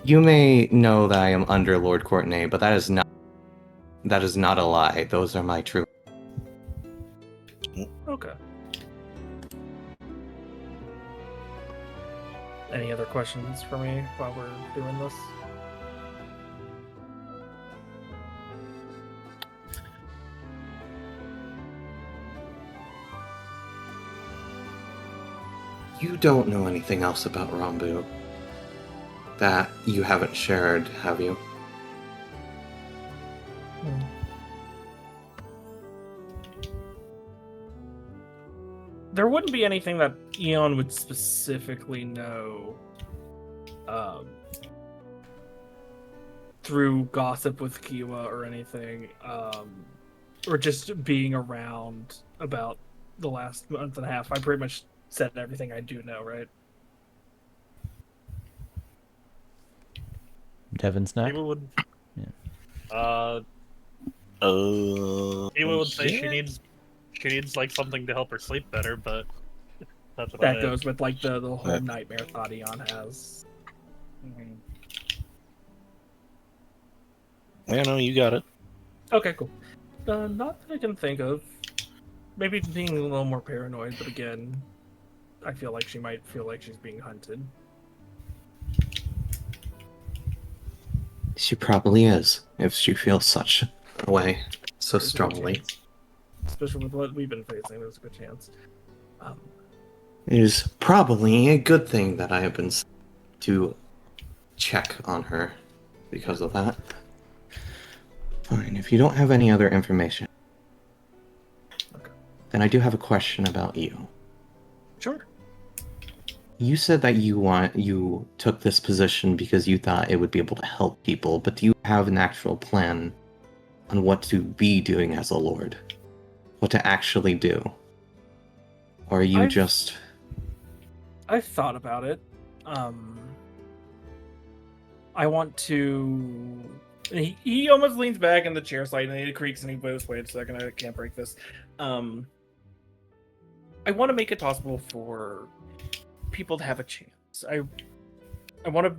You may know that I am under Lord Courtenay, but that is not a lie. Those are my true... Okay. Any other questions for me while we're doing this? You don't know anything else about Rambu that you haven't shared, have you? There wouldn't be anything that Eon would specifically know through gossip with Kiwa or anything, or just being around about the last month and a half. I pretty much said everything I do know, right? Devon Snak? Kiwa would. Yeah. Kiwa would say she needs something to help her sleep better, but that's about That it. goes with the whole nightmare thought Eon has. Yeah, no, you got it. Okay, cool. Not that I can think of. Maybe being a little more paranoid, but again, I feel like she might feel like she's being hunted. She probably is, if she feels such a way so There's a good strongly. chance. Especially with what we've been facing, there's a good chance. It is probably a good thing that I have been to check on her because of that. Fine, if you don't have any other information, then I do have a question about you. Sure. You said that you took this position because you thought it would be able to help people, but do you have an actual plan on what to be doing as a lord? What to actually do? Or are you just... I've thought about it. I want to... He almost leans back in the chair slightly, and he creaks, and he goes, wait a second, I can't break this. I want to make it possible for people to have a chance. I want to...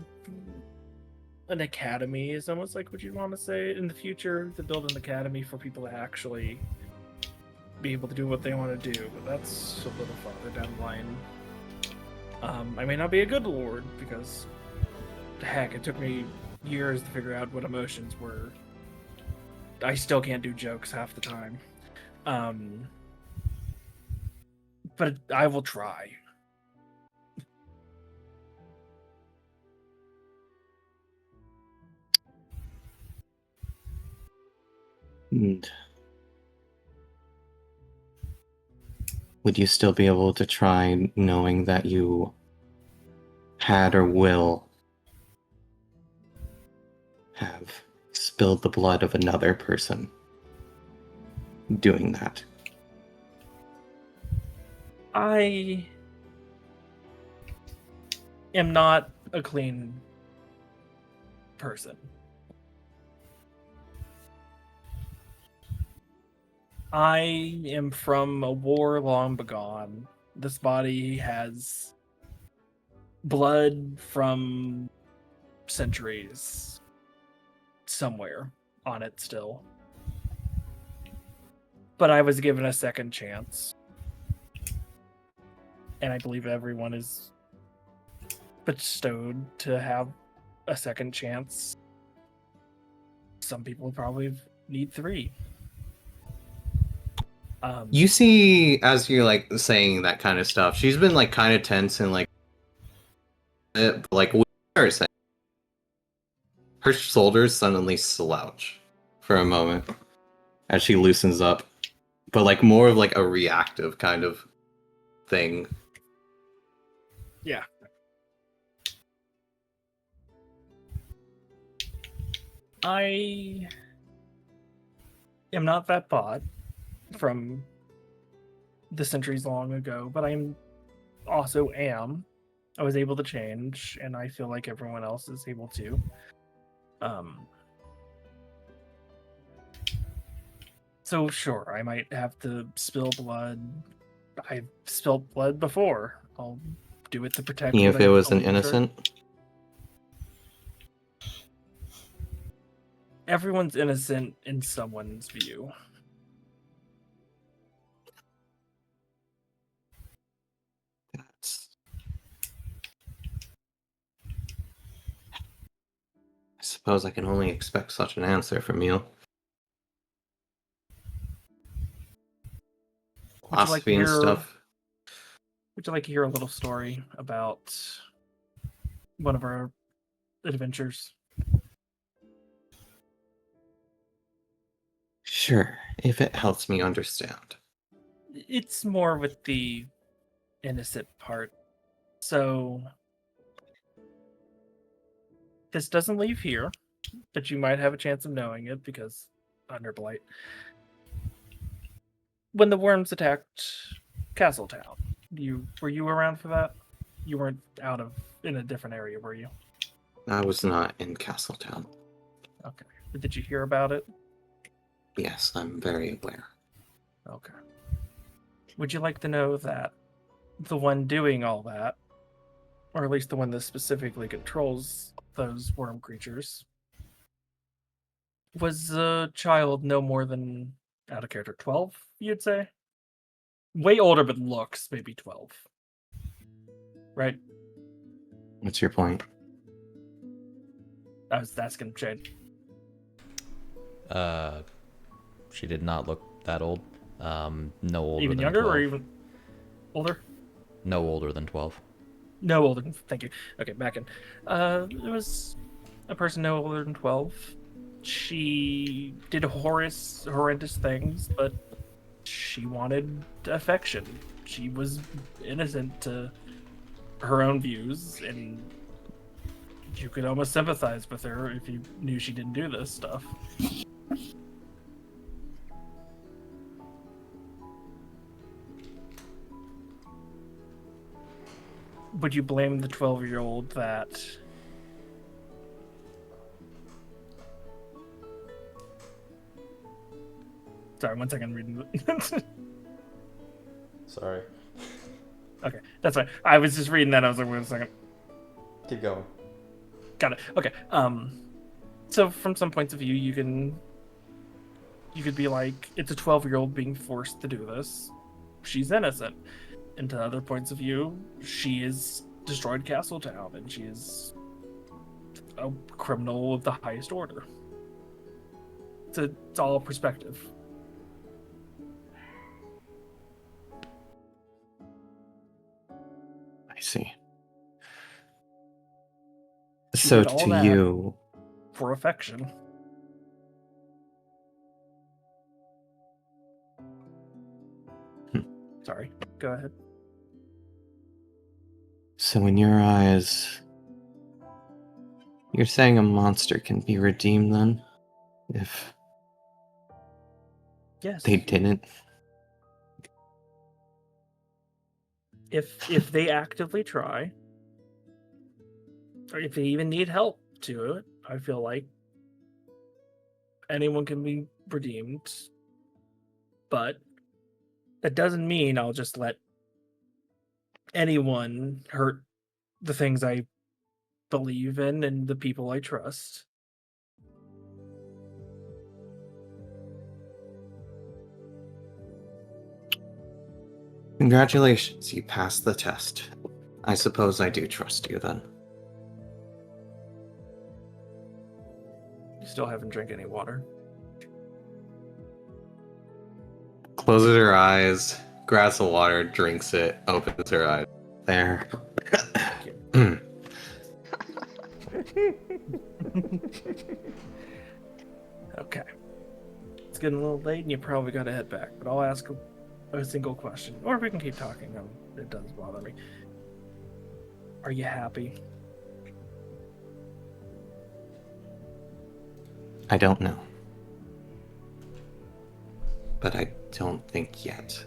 An academy is almost like what you'd want to say in the future, to build an academy for people to actually be able to do what they want to do. But that's a little farther down the line. I may not be a good lord, because heck, it took me years to figure out what emotions were. I still can't do jokes half the time. But I will try. And would you still be able to try, knowing that you had or will have spilled the blood of another person doing that? I am not a clean person. I am from a war long begone. This body has blood from centuries somewhere on it still. But I was given a second chance. And I believe everyone is bestowed to have a second chance. Some people probably need 3. You see, as you're like saying that kind of stuff, she's been like kind of tense and like what you're saying, her shoulders suddenly slouch for a moment as she loosens up, but like more of like a reactive kind of thing. Yeah. I am not that bot from the centuries long ago, but I also am. I was able to change, and I feel like everyone else is able to. So sure, I might have to spill blood. I've spilled blood before. I'll do it to protect. Even if it was an sure. innocent? Everyone's innocent in someone's view. I suppose I can only expect such an answer from you. Philosophy and stuff. Would you like to hear a little story about one of our adventures? Sure, if it helps me understand. It's more with the innocent part. So this doesn't leave here, but you might have a chance of knowing it because under blight. When the worms attacked Castletown, were you around for that? You weren't in a different area, were you? I was not in Castletown. Okay. But did you hear about it? Yes, I'm very aware. Okay. Would you like to know that the one doing all that, or at least the one that specifically controls those worm creatures, Was a child no more than, out of character, 12, you'd say? Way older, but looks maybe 12. Right? What's your point? I was asking Shade. She did not look that old. No older Even than younger 12. or even older? No older than 12. No older than, thank you. Okay, back in. It was a person no older than 12. She did horrendous things, but she wanted affection. She was innocent to her own views, and you could almost sympathize with her if you knew she didn't do this stuff. Would you blame the 12-year-old that... Sorry, 1 second, reading the... Sorry. Okay, that's fine. I was just reading that, I was like, wait a second. Keep going. Got it. Okay. So from some points of view, you could be like, it's a 12-year-old being forced to do this. She's innocent. And to other points of view, she is destroyed Castletown, and she is a criminal of the highest order. It's all perspective. I see. She So did all to that you, for affection. Sorry, go ahead. so in your eyes, you're saying a monster can be redeemed then? If Yes. they didn't? If they actively try, or if they even need help to it, I feel like anyone can be redeemed. But that doesn't mean I'll just let anyone hurt the things I believe in and the people I trust. Congratulations, you passed the test. I suppose I do trust you then. You still haven't drank any water. Closes her eyes, grabs the water, drinks it, opens her eyes. There. Okay. It's getting a little late and you probably gotta head back, but I'll ask a single question. Or we can keep talking. It does bother me. Are you happy? I don't know. But I don't think yet.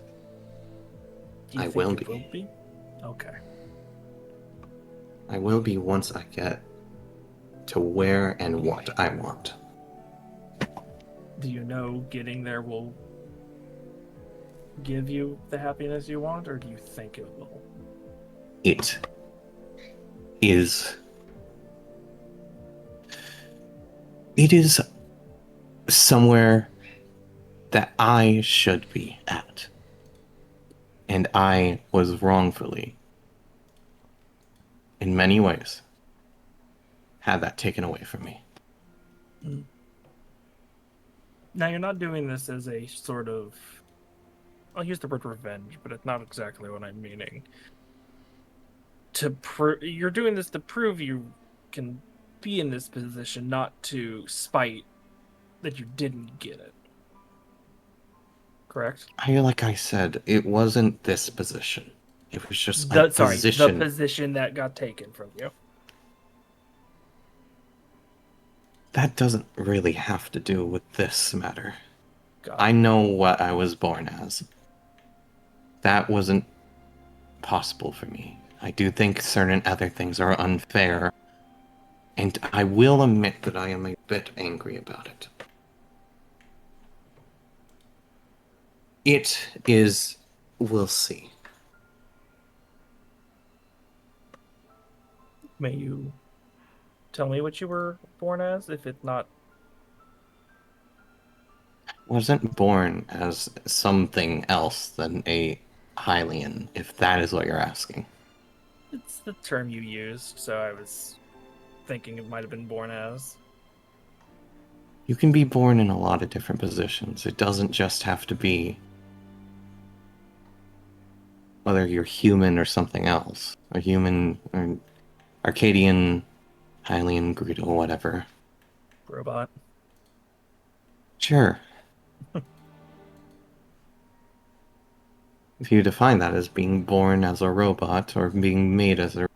Do you I think will you be. will be? Okay. I will be once I get to where and what I want. Do you know getting there will give you the happiness you want, or do you think it will? It is. It is somewhere that I should be at. And I was wrongfully, in many ways, had that taken away from me. Now, you're not doing this as a sort of... I'll use the word revenge, but it's not exactly what I'm meaning. You're doing this to prove you can be in this position, not to spite that you didn't get it. Correct? Like I said, it wasn't this position. It was just a position. The position that got taken from you. That doesn't really have to do with this matter. Got I it. know what I was born as. That wasn't possible for me. I do think certain other things are unfair, and I will admit that I am a bit angry about it. It is... we'll see. May you tell me what you were born as, if it's not wasn't born as something else than a Hylian, if that is what you're asking. It's the term you used, so I was thinking it might have been born as. You can be born in a lot of different positions. It doesn't just have to be whether you're human or something else. A human, or Arcadian, Hylian, Greedo, whatever. Robot. Sure. If you define that as being born as a robot or being made as a...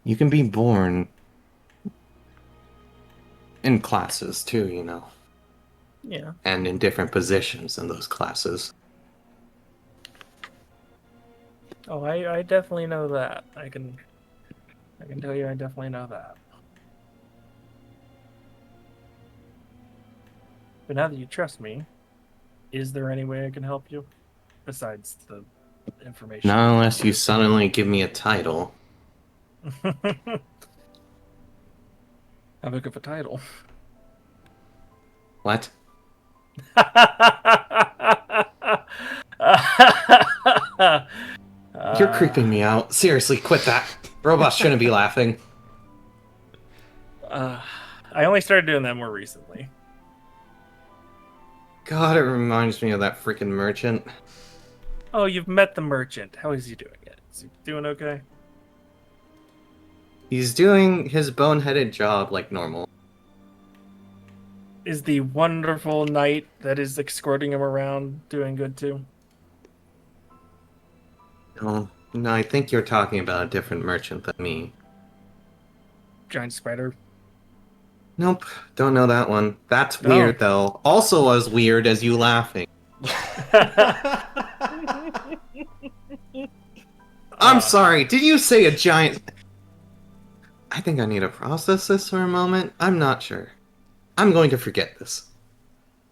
You can be born in classes too, you know. Yeah. And in different positions in those classes. Oh, I definitely know that. I can tell you I definitely know that. But now that you trust me, is there any way I can help you? Besides the information. Not unless you suddenly give me a title. How big of a title? What? You're creeping me out. Seriously, quit that. Robots shouldn't be laughing. I only started doing that more recently. God, it reminds me of that freaking merchant. Oh, you've met the merchant. How is he doing it? Is he doing okay? He's doing his boneheaded job like normal. Is the wonderful knight that is escorting him around doing good too? No, I think you're talking about a different merchant than me. Giant spider. Nope, don't know that one. That's weird, though. Also as weird as you laughing. I'm sorry, did you say a giant... I think I need to process this for a moment. I'm not sure. I'm going to forget this.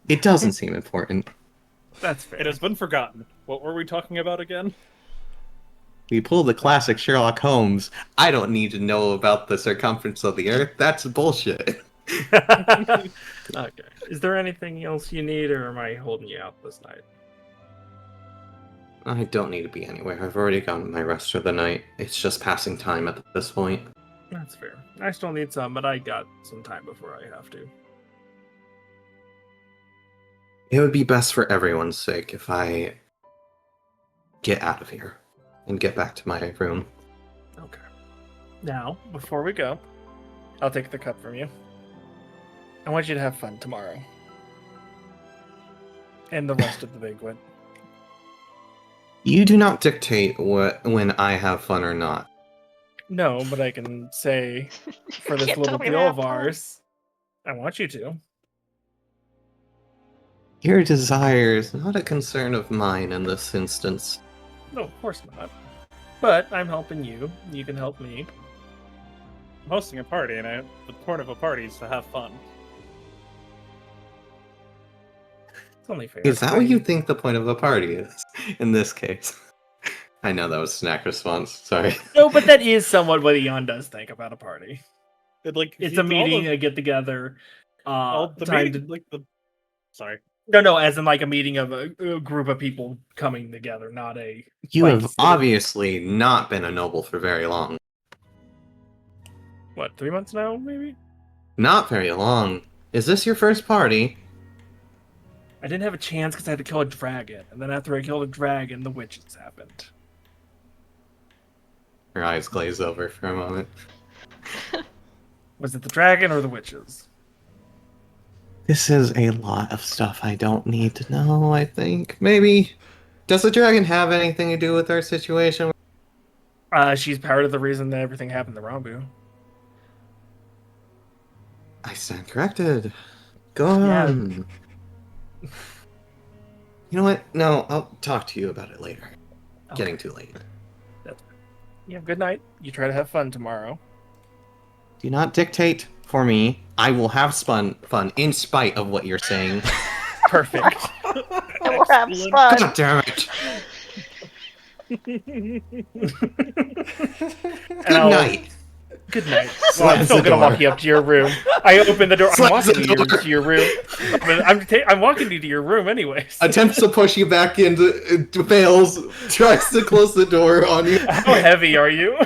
It doesn't seem important. That's fair. It has been forgotten. What were we talking about again? We pulled the classic Sherlock Holmes. I don't need to know about the circumference of the Earth. That's bullshit. Okay. Is there anything else you need, or am I holding you out this night? I don't need to be anywhere. I've already gotten my rest for the night. It's just passing time at this point. That's fair. I still need some, but I got some time before I have to. It would be best for everyone's sake if I get out of here and get back to my room. Okay. Now, before we go, I'll take the cup from you. I want you to have fun tomorrow. And the rest of the banquet. You do not dictate when I have fun or not. No, but I can say, for this Can't little tell me deal to of have fun. ours, I want you to. Your desire is not a concern of mine in this instance. No, of course not. But I'm helping you. You can help me. I'm hosting a party, and the point of a party is to have fun. It's only fair. Is that what you think the point of a party is, in this case? I know that was Snack response, sorry. No, but that is somewhat what Eon does think about a party. It's a all meeting, the- a get together. all the Time meeting, to... Sorry. No, as in like a meeting of a group of people coming together, not a... You like, have city. obviously not been a noble for very long. What, 3 months now, maybe? Not very long. Is this your first party? I didn't have a chance because I had to kill a dragon. And then after I killed a dragon, the witches happened. Her eyes glaze over for a moment. Was it the dragon or the witches? This is a lot of stuff I don't need to know, I think. Maybe. Does the dragon have anything to do with our situation? She's part of the reason that everything happened to Rambu. I stand corrected. Go on. You know what? No, I'll talk to you about it later. Okay. Getting too late. Yeah, good night. You try to have fun tomorrow. Do not dictate for me. I will have fun in spite of what you're saying. Perfect. And we'll have fun. God damn it. Good night. Good night. Well, I'm Slams still the gonna door. walk you up to your room. I open the door. I'm Slams walking the you door. to your room. I'm walking you to your room anyways. Attempts to push you back into, fails, tries to close the door on you. How heavy are you?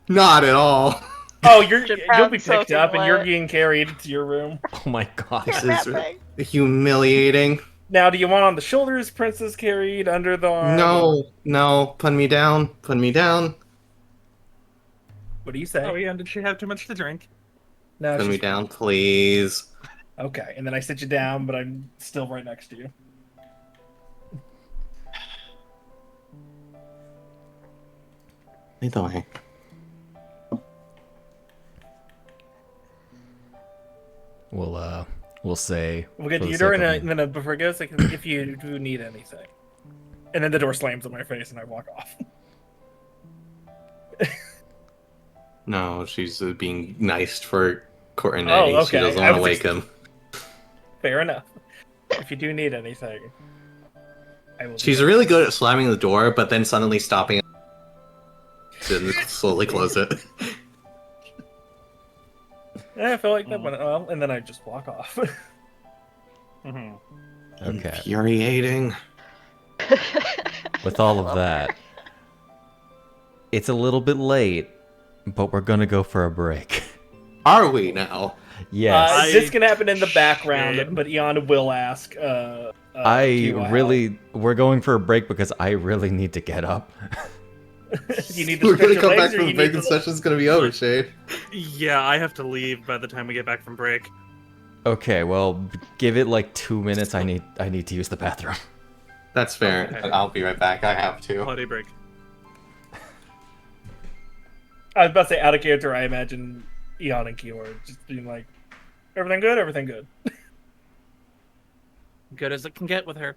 Not at all. Oh, Your you'll be brown picked soaking up and you're wet. getting carried to your room. Oh my god. This Rat is bag. humiliating. Now, do you want on the shoulders, princess carried, under the arm? No, put me down. Put me down. What do you say? Oh, Ian, did she have too much to drink? No, Put me she's down, please. okay. And then I sit you down, but I'm still right next to you. Lead the way. We'll say. We'll get for to the your door, sake and of- then before it goes, like, if you do need anything. And then the door slams in my face, and I walk off. No, she's being nice for Courtney. Oh, She okay. doesn't I want to was wake him. Fair enough. If you do need anything, I will. She's really good at slamming the door, but then suddenly stopping and slowly close it. Yeah, I feel like that went well, and then I just walk off. Mm-hmm. Okay. Infuriating. With all of that, it's a little bit late, but we're gonna go for a break. Are we now? Yes. This can happen in the background, Shame. but Eon will ask. Kiwa We're going for a break because I really need to get up. you need to We're stretch gonna your come legs, back or from you the break need and to... session's gonna be over, Shade. Yeah, I have to leave by the time we get back from break. Okay, well, give it like 2 minutes. I need to use the bathroom. That's fair. Okay. I'll be right back. I have to. Potty break. I was about to say, out of character, I imagine Eon and Kiwa just being like, everything good, everything good. Good as it can get with her.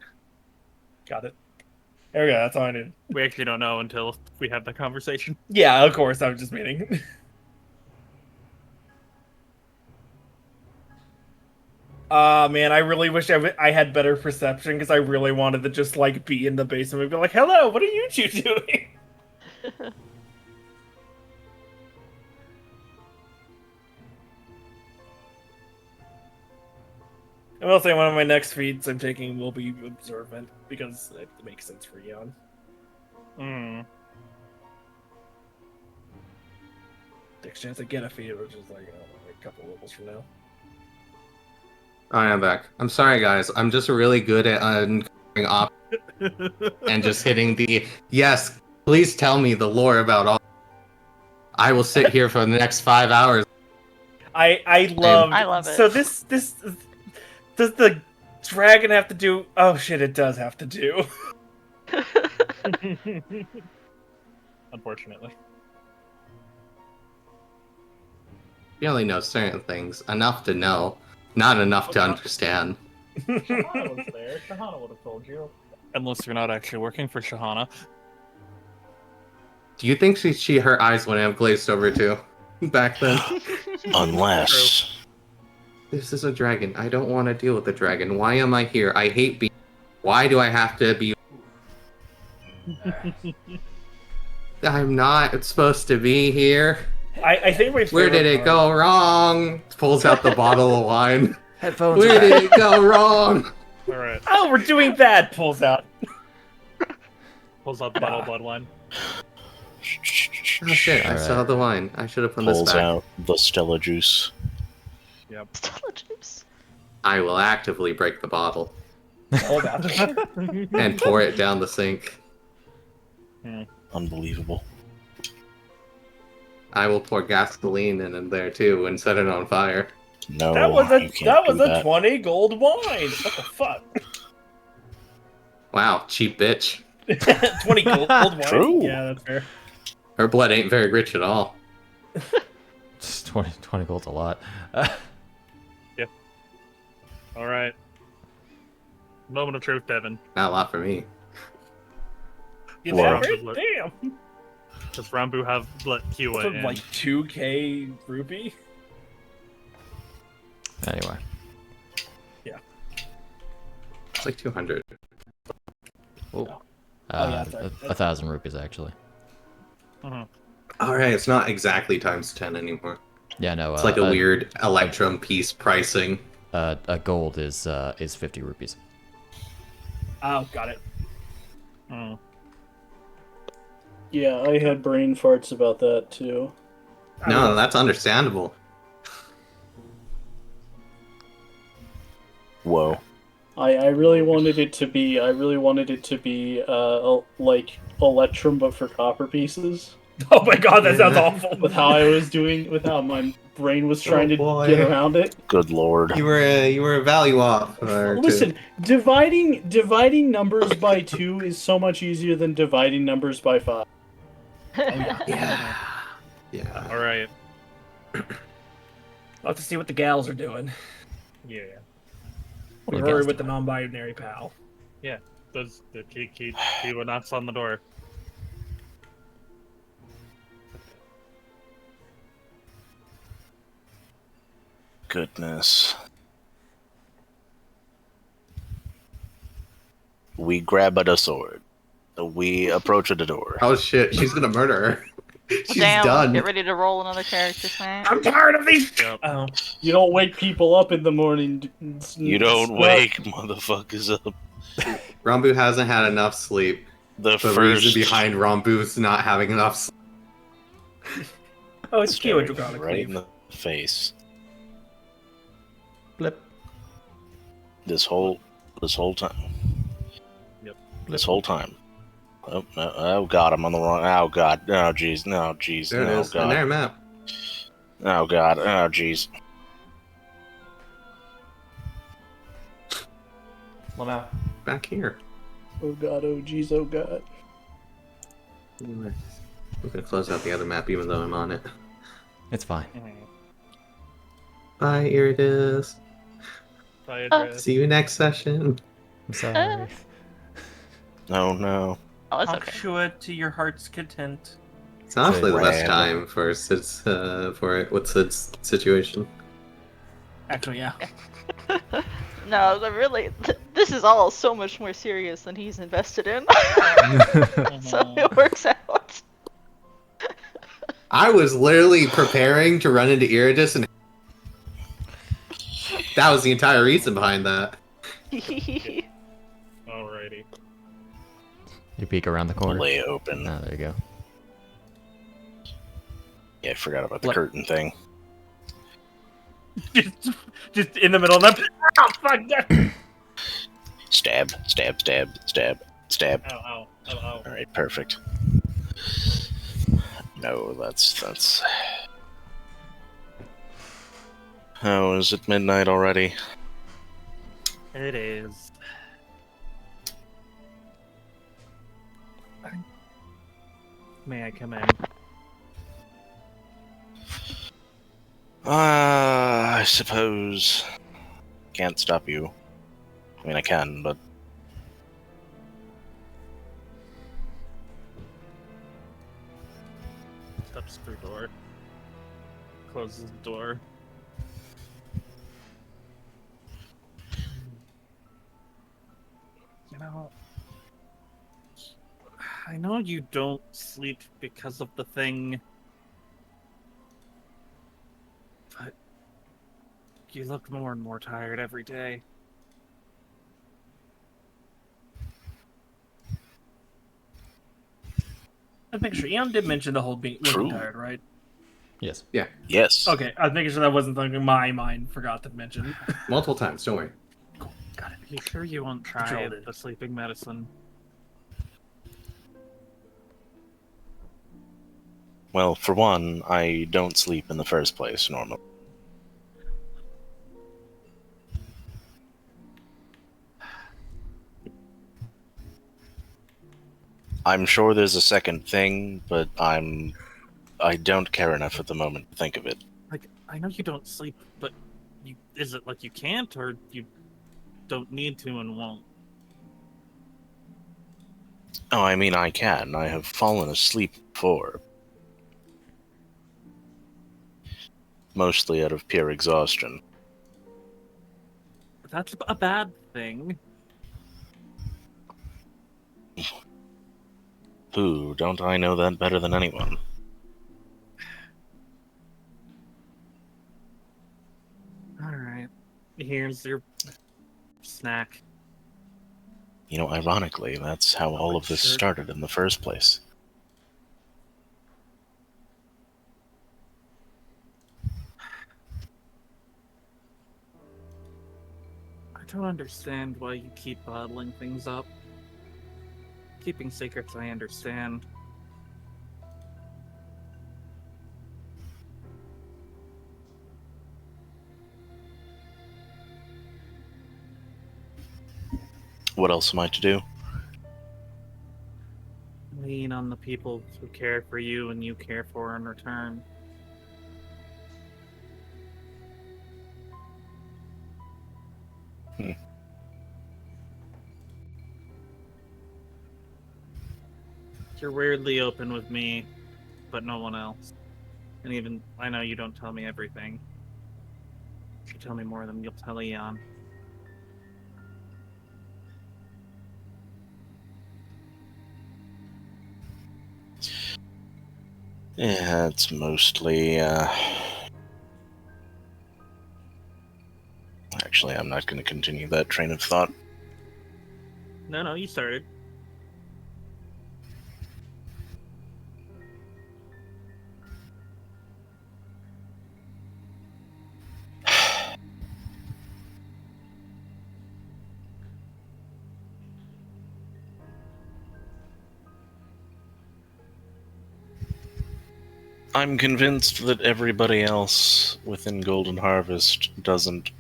Got it. There we go, that's all I need. We actually don't know until we have the conversation. Yeah, of course, I was just meaning. Man, I really wish I had better perception, because I really wanted to just, like, be in the basement and be like, hello, what are you two doing? I will say one of my next feats I'm taking will be Observant, because it makes sense for Eon. Hmm. Next chance I get a feat, which is like a couple levels from now. Alright, I'm back. I'm sorry, guys. I'm just really good at uncovering op and just hitting the yes. Please tell me the lore about all. I will sit here for the next 5 hours. I love it. So this does the dragon have to do? Oh shit! It does have to do. Unfortunately. You only know certain things. Enough to know, not enough to understand. Shahana was there. Shahana would have told you. Unless you're not actually working for Shahana. Do you think her eyes wouldn't have glazed over too back then? Unless. This is a dragon. I don't want to deal with the dragon. Why am I here? I hate being. Why do I have to be? I'm not supposed to be here. I think Where did it go wrong? Pulls out the bottle of wine. Headphones. Where did it go wrong? Alright. Oh, we're doing bad. Pulls out. Pulls out the bottle of blood wine. Oh shit! I Alright. saw the wine. I should have put this Pulls back. out the Stella juice. Yep. Stella juice. I will actively break the bottle Hold out. and pour it down the sink. Unbelievable. I will pour gasoline in there too and set it on fire. No, That was you can't do a that. 20 gold wine. What the fuck? Wow, cheap bitch. 20 gold wine. True. Yeah, that's fair. Her blood ain't very rich at all. Just 20 gold's a lot. Alright. Moment of truth, Devon. Not a lot for me. You Wow. that rich? Damn. Does Rambu have let Kiwa For in? like 2k rupee? Anyway. It's like 200. Oh. yeah, sorry. 1,000 rupees, actually. Mhm. Alright, it's not exactly times 10 anymore. Yeah, no. It's like a weird Electrum piece pricing. A gold is 50 rupees. Oh, got it. Oh. Yeah, I had brain farts about that too. No, that's understandable. Whoa. I really wanted it to be like Electrum but for copper pieces. Oh my god, that sounds awful. With how my brain was trying to boy. get around it. Good lord. You were a value off. Listen, dividing numbers by 2 is so much easier than dividing numbers by 5. Yeah. All right. I'll have to see what the gals are doing. Yeah. What are the Rory gals with the doing? non-binary pal. Yeah. Does the Kiwa knocks on the door? Goodness. We grab at a sword. We approach at the door. Oh shit, she's gonna murder her. She's Damn, done. get ready to roll another character snack. I'm tired of these. Yep. Oh, You don't wake people up in the morning. You don't wake motherfuckers up. Rambu hasn't had enough sleep. The The first reason behind Rambu's not having enough sleep. oh, it's Kiwa staring Dragonic right in Cleave. the face. Blip. This whole time. Yep. This whole time. Oh, no, oh god, I'm on the wrong. Oh god. Oh jeez. No jeez. There it Oh is. And there, god. map. Oh god. Oh jeez. Lamau. Back here. Oh god, oh jeez, oh god. I'm gonna close out the other map even though I'm on it. It's fine. Bye, Idris. Bye, Idris. See you next session. I'm sorry. Oh no. Oh, it's I'll okay. chew it to your heart's content. It's honestly the best Random. time for Sid's for it. What's Sid's situation? Actually, yeah. No, really, this is all so much more serious than he's invested in. So it works out. I was literally preparing to run into Iridus, and that was the entire reason behind that. Alrighty. You peek around the corner. Lay open. Ah, there you go. Yeah, I forgot about the What? curtain thing. just in the middle of them. Oh, fuck that. Stab, stab, stab, stab, stab. Ow, ow, ow, ow. Alright, perfect. No, that's... Oh, is it midnight already? It is. May I come in? I suppose... Can't stop you. I mean, I can, but... Steps through door. Closes the door. You know, I know you don't sleep because of the thing, but you look more and more tired every day. I'm making sure Eon did mention the whole being True. looking tired, right? Yes. Yes. Okay, I was making sure that wasn't something my mind forgot to mention. Multiple times, don't worry. Got it. Are you sure you won't try Controlled it. the sleeping medicine? Well, for one, I don't sleep in the first place, normally. I'm sure there's a second thing, but I don't care enough at the moment to think of it. Like, I know you don't sleep, but is it like you can't, or you don't need to and won't? Oh, I mean, I can. I have fallen asleep before. Mostly out of pure exhaustion. That's a bad thing. Ooh, don't I know that better than anyone? Here's your snack. You know, ironically, that's how all of this Sure. started in the first place. I don't understand why you keep bottling things up. Keeping secrets, I understand. What else am I to do? Lean on the people who care for you and you care for in return. You're weirdly open with me, but no one else. And even, I know you don't tell me everything. If you tell me more than you'll tell Eon. Yeah, it's mostly, Actually, I'm not going to continue that train of thought. No, you started. I'm convinced that everybody else within Golden Harvest doesn't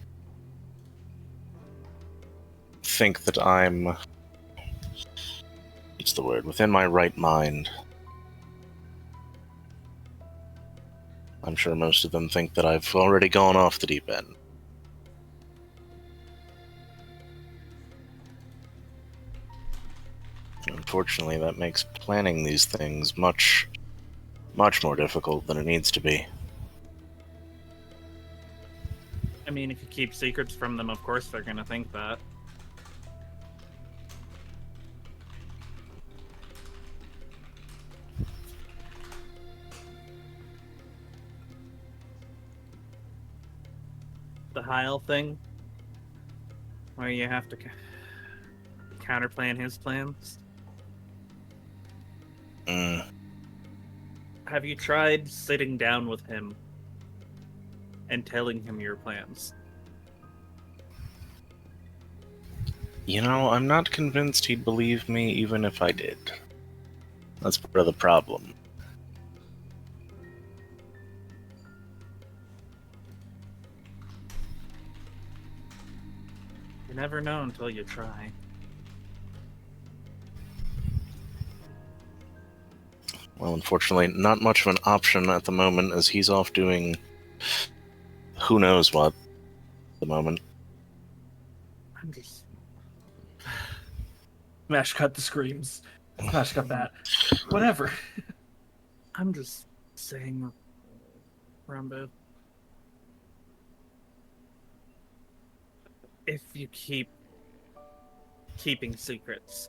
think that I'm... What's the word? Within my right mind. I'm sure most of them think that I've already gone off the deep end. Unfortunately, that makes planning these things much more difficult than it needs to be. I mean, if you keep secrets from them, of course they're gonna think that. The Heil thing, where you have to counterplan his plans. Have you tried sitting down with him and telling him your plans? You know, I'm not convinced he'd believe me even if I did. That's part of the problem. You never know until you try. Well, unfortunately, not much of an option at the moment, as he's off doing who knows what at the moment. I'm just... Smash cut the screams. Smash cut that. Whatever. I'm just saying, Rambu. If you keep keeping secrets,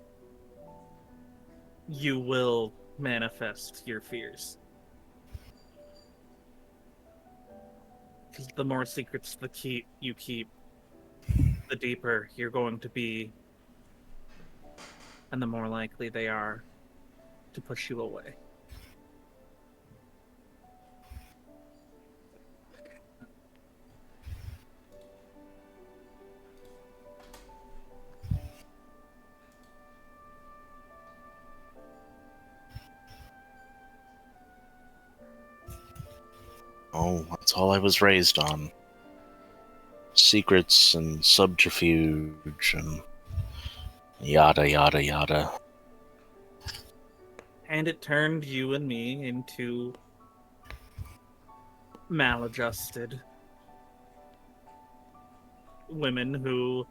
you will manifest your fears. Because the more secrets you keep, the deeper you're going to be, and the more likely they are to push you away. Oh, that's all I was raised on. Secrets and subterfuge and yada yada yada. And it turned you and me into maladjusted women who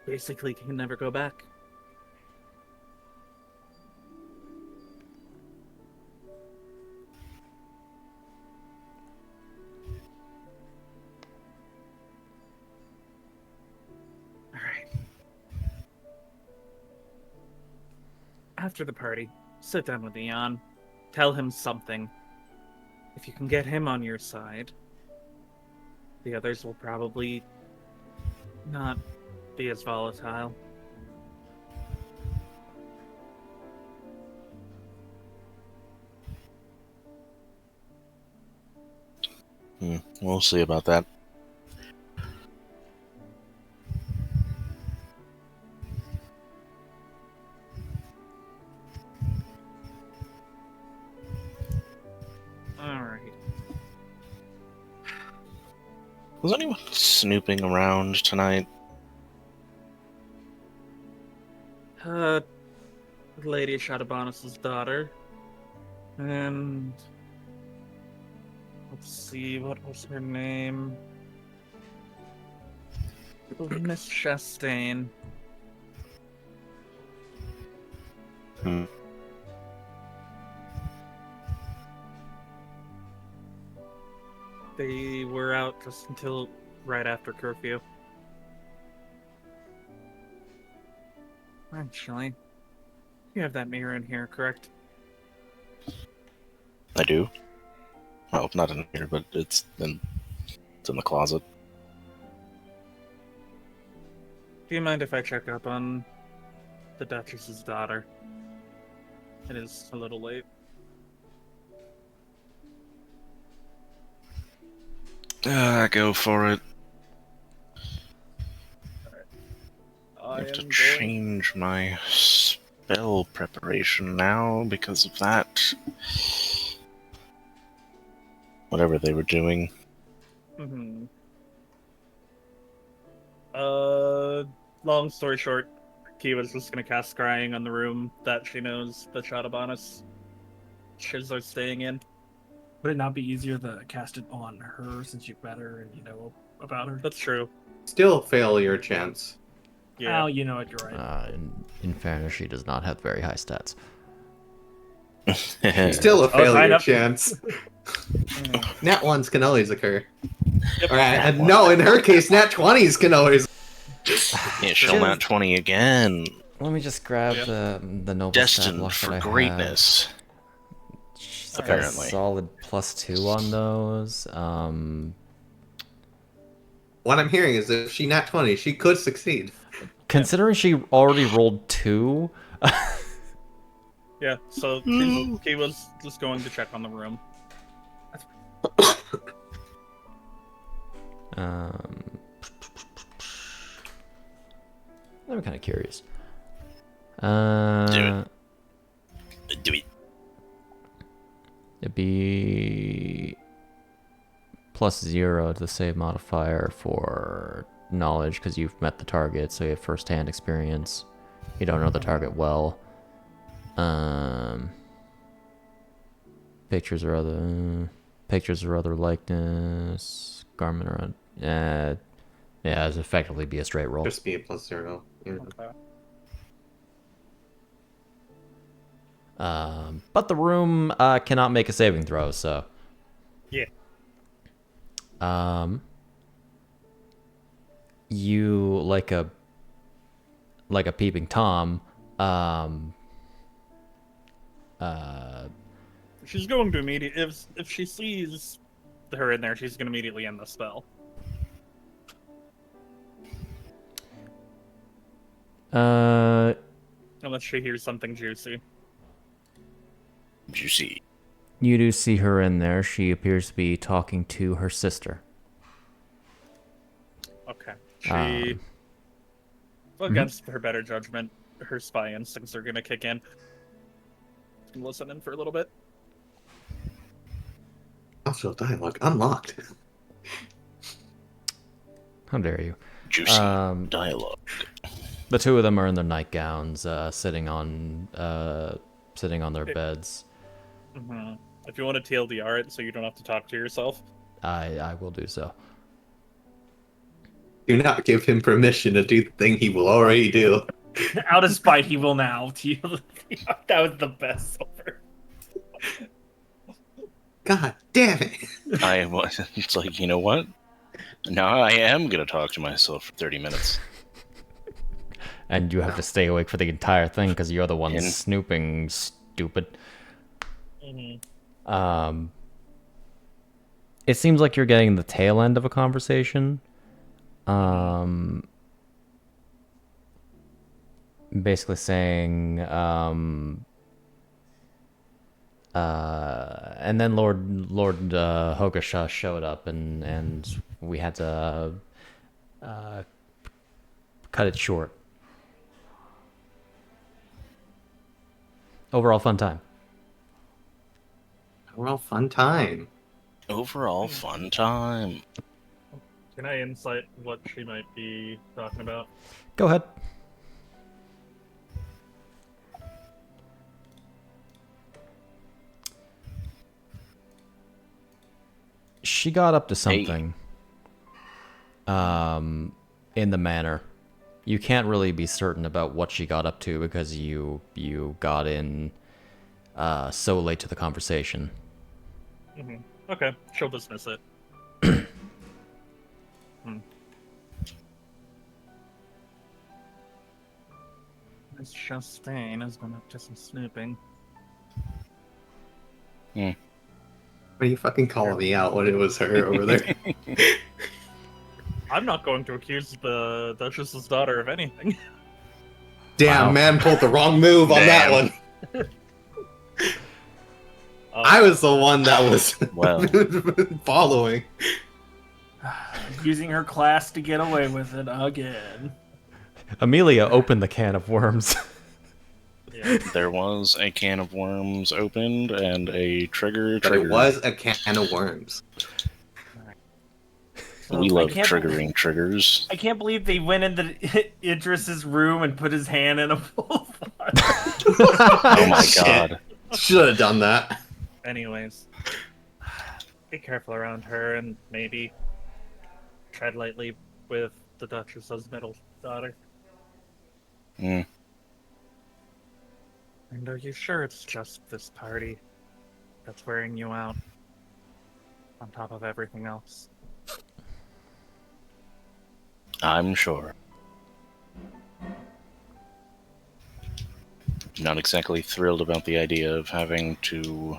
basically can never go back. Alright. After the party, sit down with Eon. Tell him something. If you can get him on your side, The others will probably not be as volatile. We'll see about that. Alright. Was anyone snooping around tonight? Lady Shadowbonus's daughter. And let's see, what was her name? Oh, Miss Chastain. They were out just until right after curfew. Actually, you have that mirror in here, correct? I do. Well, not in here, but it's in the closet. Do you mind if I check up on the Duchess's daughter? It is a little late. Go for it. I have to change my spell preparation now because of that. Whatever they were doing. Long story short, Kiwa's just gonna cast Scrying on the room that she knows the Shadowbonus shiz are staying in. Would it not be easier to cast it on her since you've met her and you know about her? That's true. Still failure chance. Yeah. Oh, you know it, you're right. In fairness, she does not have very high stats. Still a failure up. chance. Nat 1s can always occur. Alright, no, in her case, Nat 20s can always. Yeah, she'll nat 20 again. Let me just grab the noble stat Destined block for that I greatness. She's got a Apparently. solid +2 on those. What I'm hearing is if she nat 20, she could succeed. Considering she already rolled 2. Yeah, so Kiwa's just going to check on the room. I'm kind of curious. Do it. It'd be +0 to the save modifier for knowledge because you've met the target, so you have first-hand experience. You don't know the target well. Pictures or other likeness. Garment or yeah, it's effectively be a straight roll. Just be a +0. Yeah. Okay. But the room cannot make a saving throw, so Yeah. You like a peeping Tom. She's going to immediately if she sees her in there, she's going to immediately end the spell. Unless she hears something juicy. Juicy. You do see her in there. She appears to be talking to her sister. Okay. She, against her better judgment, her spy instincts are going to kick in. Listen in for a little bit. Also, dialogue unlocked. How dare you? Juicy dialogue. The two of them are in their nightgowns, sitting on their beds. If you want to TLDR it so you don't have to talk to yourself. I will do so. Do not give him permission to do the thing he will already do. Out of spite, he will now. That was the best over. God damn it. It's like, you know what? Now I am going to talk to myself for 30 minutes. And you have to stay awake for the entire thing because you're the one snooping, stupid. it seems like you're getting the tail end of a conversation. Basically saying, and then Lord Hogo-sha showed up, and we had to cut it short. Overall, fun time. Overall, fun time. Overall, fun time. Can I insight what she might be talking about? Go ahead. She got up to something. In the manor. You can't really be certain about what she got up to because you got in so late to the conversation. Mm-hmm. Okay, she'll dismiss it. Miss Chastain has been up to some snooping. Why are you fucking calling me out when it was her over there? I'm not going to accuse the Duchess's daughter of anything. Damn, Wow. man, pulled the wrong move on that one. I was the one that was Well. following. Using her class to get away with it again. Amelia opened the can of worms. Yeah. There was a can of worms opened and a trigger But triggered. it was a can of worms. We I love can't triggering triggers. I can't believe they went into Idris's room and put his hand in a bowl of water. Oh my Shit. god. Should have done that. Anyways, be careful around her and maybe tread lightly with the Duchess's middle daughter. Hmm. And are you sure it's just this party that's wearing you out? On top of everything else. I'm sure. Not exactly thrilled about the idea of having to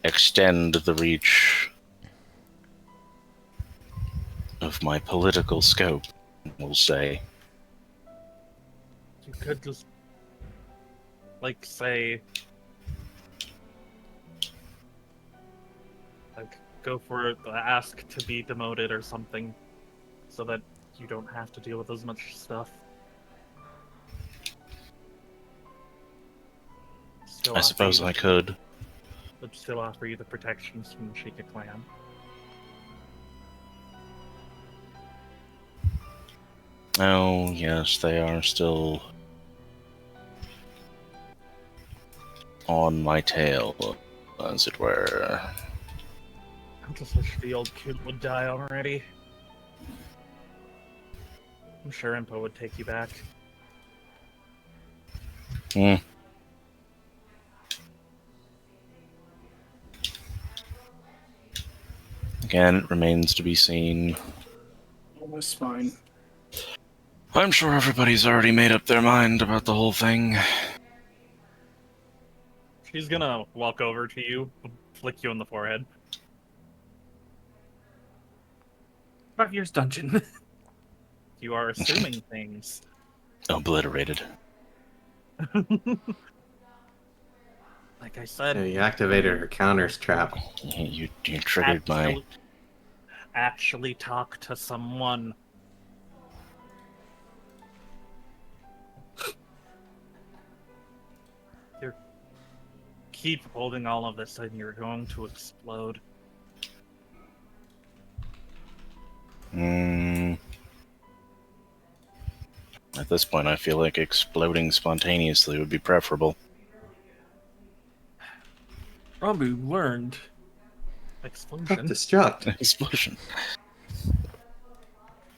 extend the reach of my political scope, we'll say. You could just, like, say, like, go for it, ask to be demoted or something, so that you don't have to deal with as much stuff. Still I suppose I could. Would still offer you the protections from the Sheikah clan. Oh, yes, they are still on my tail, as it were. I just wish the old kid would die already. I'm sure Impo would take you back. Hmm. Again, it remains to be seen. Almost fine. I'm sure everybody's already made up their mind about the whole thing. She's gonna walk over to you, flick you on the forehead. 5 years dungeon. You are assuming things. Obliterated. Like I said, Yeah, you activated her counters trap. You triggered my... actually talk to someone. You keep holding all of this and you're going to explode. At this point, I feel like exploding spontaneously would be preferable. Rambu learned. Explosion. Destruct. Explosion.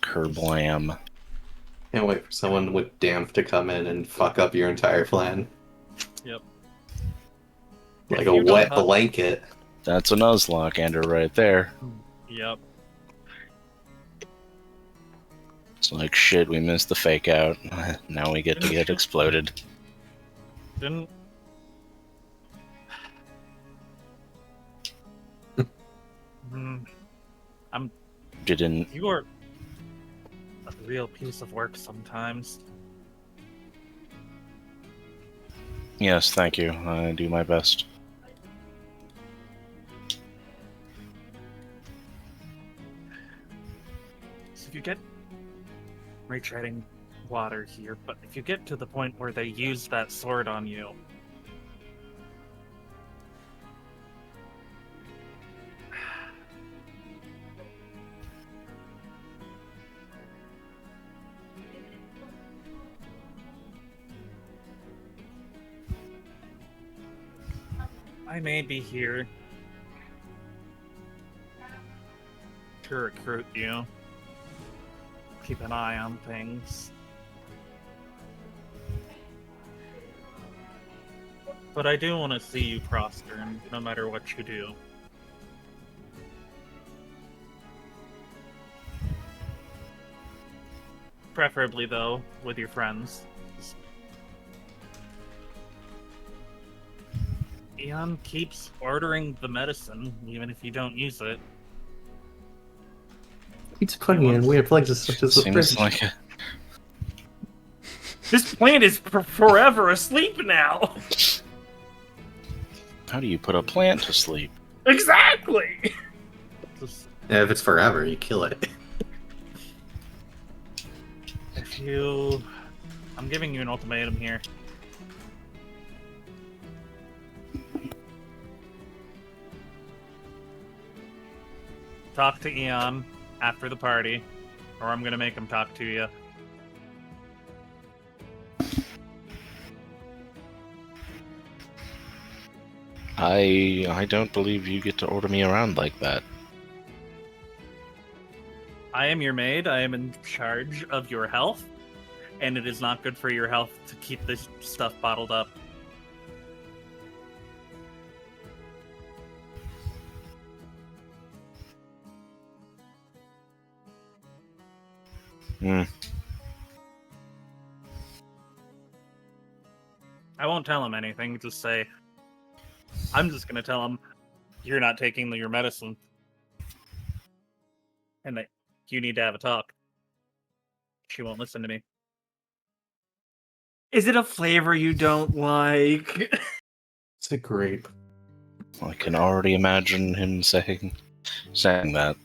Kerblam. Can't wait for someone with Damp to come in and fuck up your entire plan. Yep. Like If a you don't wet have- blanket. That's a Nuzlocke ender right there. Yep. It's like, shit, we missed the fake out. Now we get to get exploded. Didn't Didn't. You are a real piece of work sometimes. Yes, thank you. I do my best. So if you get retreading water here, but if you get to the point where they use that sword on you, I may be here to recruit you. Keep an eye on things. But I do want to see you prosper, no matter what you do. Preferably, though, with your friends. Eon keeps ordering the medicine, even if you don't use it. He's putting it in weird places such as the Seems fridge. like This plant is forever asleep now. how do you put a plant to sleep? Exactly. Yeah, if it's forever, you kill it. If you... I'm giving you an ultimatum here. Talk to Eon after the party, or I'm gonna make him talk to you. I don't believe you get to order me around like that. I am your maid, I am in charge of your health, and it is not good for your health to keep this stuff bottled up. Hmm. I won't tell him anything, just say, I'm just gonna tell him, you're not taking your medicine. And that you need to have a talk. She won't listen to me. Is it a flavor you don't like? It's a grape. I can already imagine him saying that.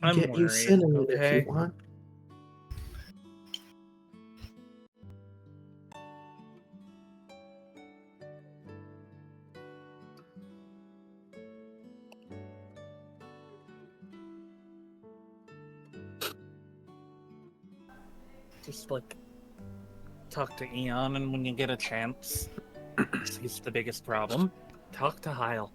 I'm Get you worried, cinnamon okay? if you want. Just like talk to Eon, and when you get a chance, he's the biggest problem. Talk to Hyle.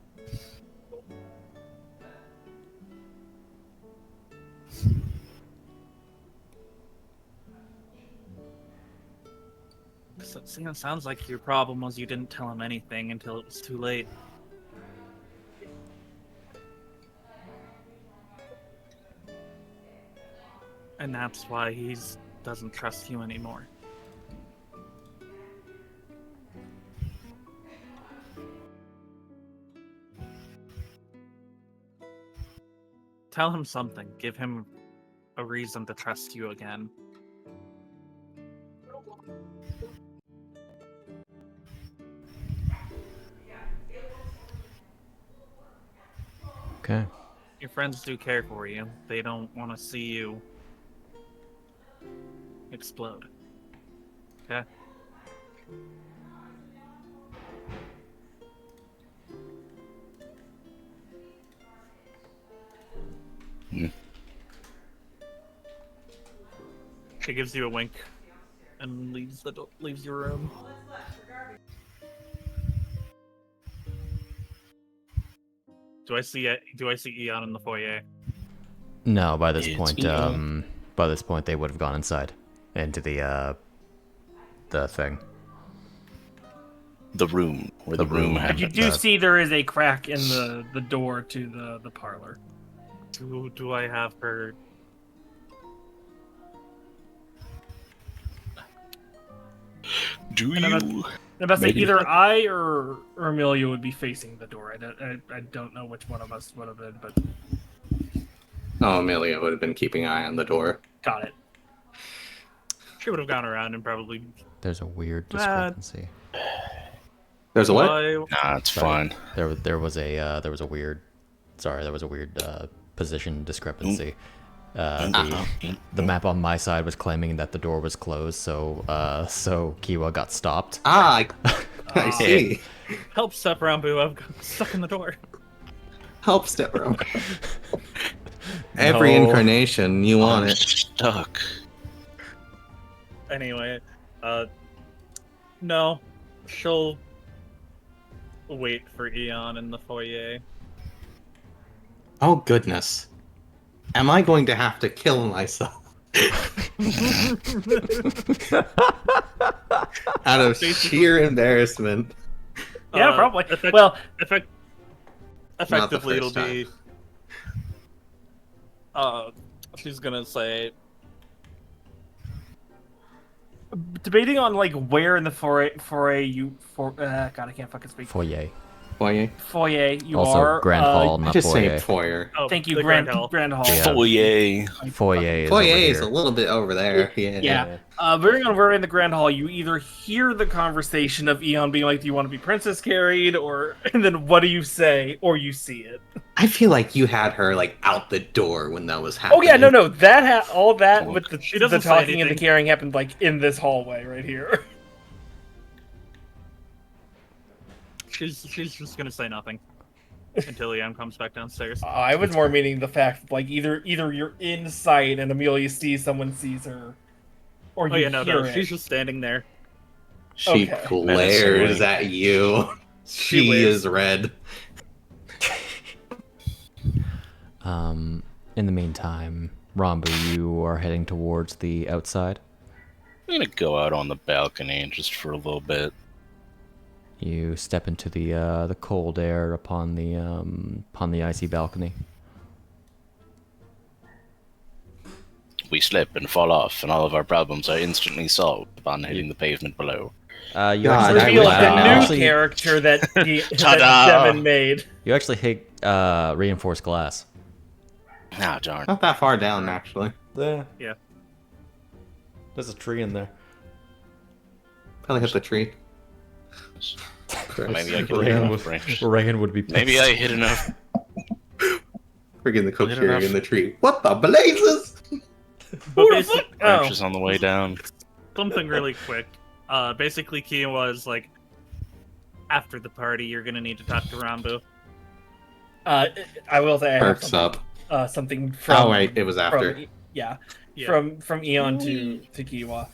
So, it sounds like your problem was you didn't tell him anything until it was too late. And that's why he doesn't trust you anymore. Tell him something. Give him a reason to trust you again. Okay. Your friends do care for you. They don't want to see you explode. Okay? She gives you a wink and leaves your room. Do I see Eon in the foyer? No, by this It's point, Eon. they would have gone inside into the thing. The room, where the The room room. had But you do the- see there is a crack in the door to the parlor. Do I have her? Do And I'm you? about to say Maybe. either I or Amelia would be facing the door. I don't know which one of us would have been, but Oh, Amelia would have been keeping an eye on the door. got it. She would have gone around and probably. There's a weird discrepancy. There's a what? Nah, it's Sorry. fine. There was a weird position discrepancy. The map on my side was claiming that the door was closed, so Kiwa got stopped. Ah, I see. Help, step Rambu. I'm stuck in the door. Help, Stepper. Every No. incarnation, you want I'm it. stuck. Anyway, no, she'll wait for Eon in the foyer. Oh, goodness. Am I going to have to kill myself? Out of sheer embarrassment. Yeah, probably. Effectively, it'll first be. She's gonna say, Debating on like where in the foyer God, I can't fucking speak. Foyer. Foyer? Foyer, you Also, are. Grand Hall, I not just foyer. say foyer. "Oh, Thank you, the Grand Hall." Hall. Yeah. Foyer. Foyer is Foyer over is here. a little bit over there. Yeah. Yeah. Very on where in the Grand Hall, you either hear the conversation of Eon being like, "Do you want to be princess carried?" and then what do you say, or you see it. I feel like you had her like out the door when that was happening. Oh yeah, no, that all that Look, with the she doesn't say talking and the anything. carrying happened like in this hallway right here. She's just gonna say nothing until Eon comes back downstairs. I was more meaning the fact like either you're in sight and Amelia sees someone sees her, or you Oh yeah, no, hear it. she's just standing there. She Okay. glares Menacingly. at you. She waves. is red. In the meantime, Rambu, you are heading towards the outside. I'm gonna go out on the balcony just for a little bit. You step into the cold air upon the icy balcony. We slip and fall off, and all of our problems are instantly solved upon hitting the pavement below. You God, actually, I Reveal wish the that now. new actually, character that Ta-da! Devon made. you actually hit reinforced glass. Ah, darn. Not that far down, actually. There. Yeah. There's a tree in there. Probably hit the tree. Maybe I can hit Reagan enough would, range. Reagan would be pissed. Maybe I hit enough. Friggin' the cook Hit carrying enough. in the tree. What the blazes? But Who the basic, fuck? Oh. Branches on the way down. something really quick. Basically, Kiwa was like, after the party, you're gonna need to talk to Rambu. I will say I have Perks up. something from. Oh, wait, it was after. From, Yeah. from Eon to Kiwa.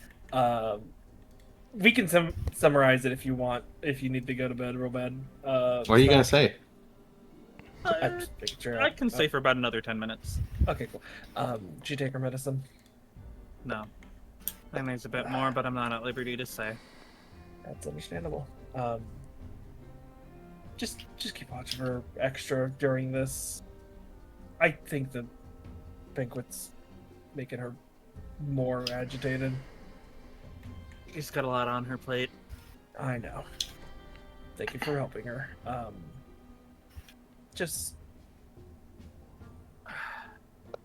We can summarize it if you want. If you need to go to bed real bad. What are you gonna say? I'm just making sure. I can stay for about another 10 minutes. Okay, cool. Did you take her medicine? No. I think there's a bit more, but I'm not at liberty to say. That's understandable. Just keep watching her extra during this. I think the banquet's making her more agitated. She's got a lot on her plate. I know. Thank you for helping her. Just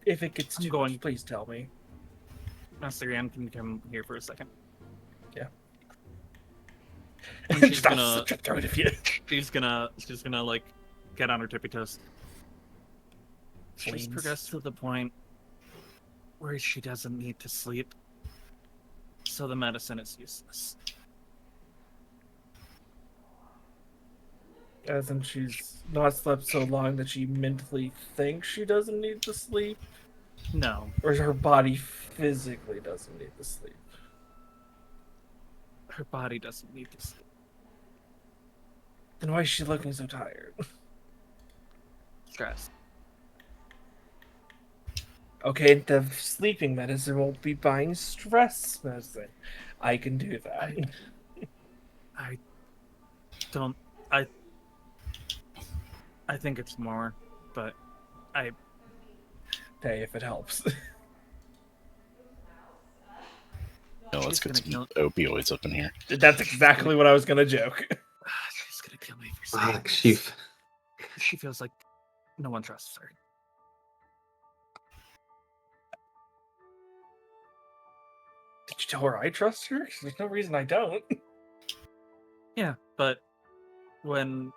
if it gets I'm too going- much, please tell me. Master Yan can come here for a second. Yeah. And she's Just I'll gonna- slip through it if you. She's gonna like get on her tippy toes. She's Please. progressed to the point where she doesn't need to sleep, so the medicine is useless. As in, she's not slept so long that she mentally thinks she doesn't need to sleep, No, or her body physically doesn't need to sleep. her body doesn't need to sleep. Then why is she looking so tired? Stress. Okay, the sleeping medicine won't be buying stress medicine. I can do that. I don't. I think it's more, but I. Hey, if it helps. No, let's get gonna some opioids up in here. That's exactly what I was gonna joke. She's gonna kill me for saying Fuck, this. She feels like no one trusts her. Did you tell her I trust her? 'Cause there's no reason I don't. Yeah, but when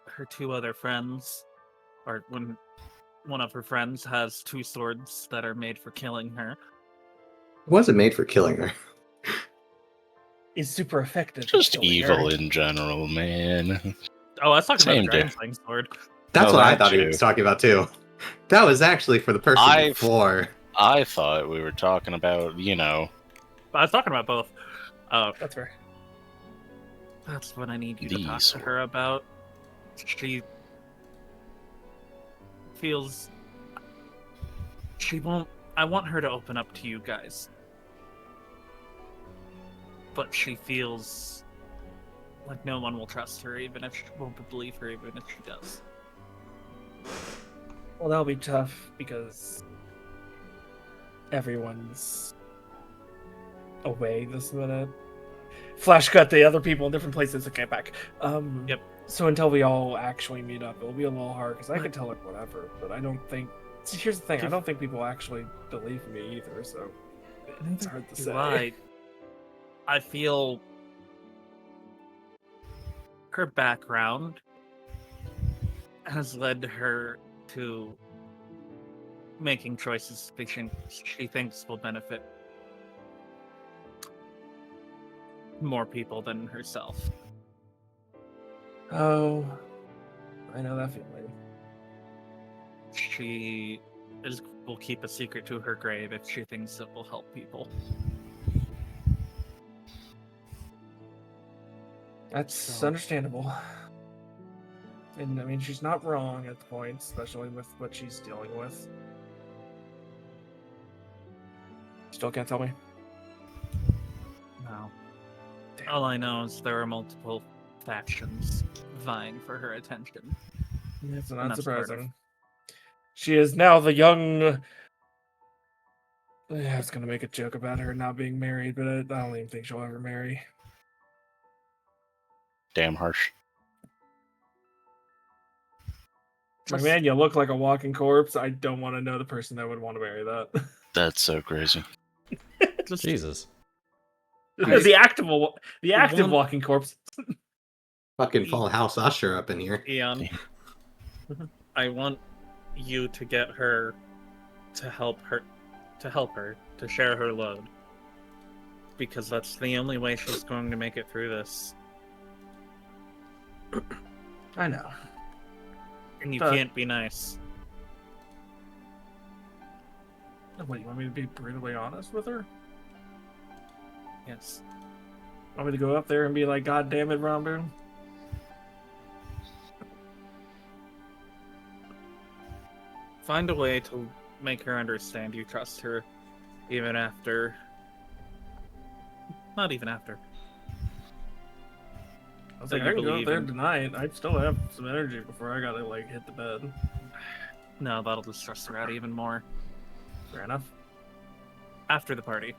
her two other friends, or when one of her friends has two swords that are made for killing her, It wasn't made for killing her. Is super effective. at Just killing evil her. in general, man. oh, I was talking Same about the day. Dragon Slaying sword. That's Oh, what I that thought he too. was talking about too. That was actually for the person before. I thought we were talking about, you know, I was talking about both. That's fair. That's what I need you to The talk to sword. her about. She feels she won't. I want her to open up to you guys, but she feels like no one will trust her, even if she won't believe her, even if she does. Well, that'll be tough because everyone's away this minute. Flash cut the other people in different places. Okay, back. Yep. So until we all actually meet up, it'll be a little hard because I can tell her whatever, but I don't think. See, here's the thing: I don't think people actually believe me either. So it's hard to say. Right. I feel her background has led her to making choices she thinks will benefit more people than herself. Oh, I know that feeling. She will keep a secret to her grave if she thinks it will help people. That's So- understandable. And I mean, she's not wrong at the point, especially with what she's dealing with. Still can't tell me. No. All I know is there are multiple factions vying for her attention. It's And not that's part of- surprising. She is now the young. I was gonna make a joke about her not being married, but I don't even think she'll ever marry. damn harsh. My man, you look like a walking corpse. I don't want to know the person that would want to marry that. That's so crazy. Just Jesus. the active One- walking corpse. Fucking full house usher up in here. Eon, I want you to get her to help her to share her load, because that's the only way she's going to make it through this. I know. And you But- can't be nice. What, you want me to be brutally honest with her? Yes. Want me to go up there and be like, God damn it, Rambu? Find a way to make her understand you trust her, even after. Not even after. I was That like, you I can go up believe there in. tonight. I still have some energy before I gotta like hit the bed. No, that'll just stress her out even more. Fair enough. After the party.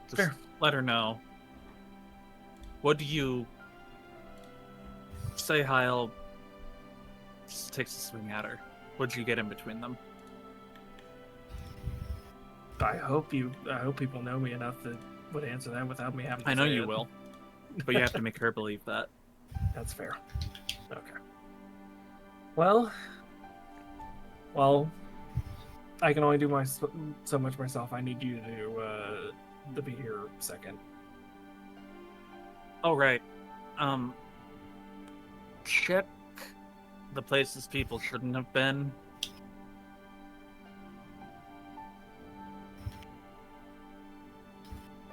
Just Fair. let her know. What do you say? I'll just takes a swing at her. What'd you get in between them? I hope people know me enough that would answer that without me having to I know say you it. will, but you have to make her believe that. That's fair. Okay. Well, I can only do so much myself. I need you to be here second. Oh right. Check the places people shouldn't have been.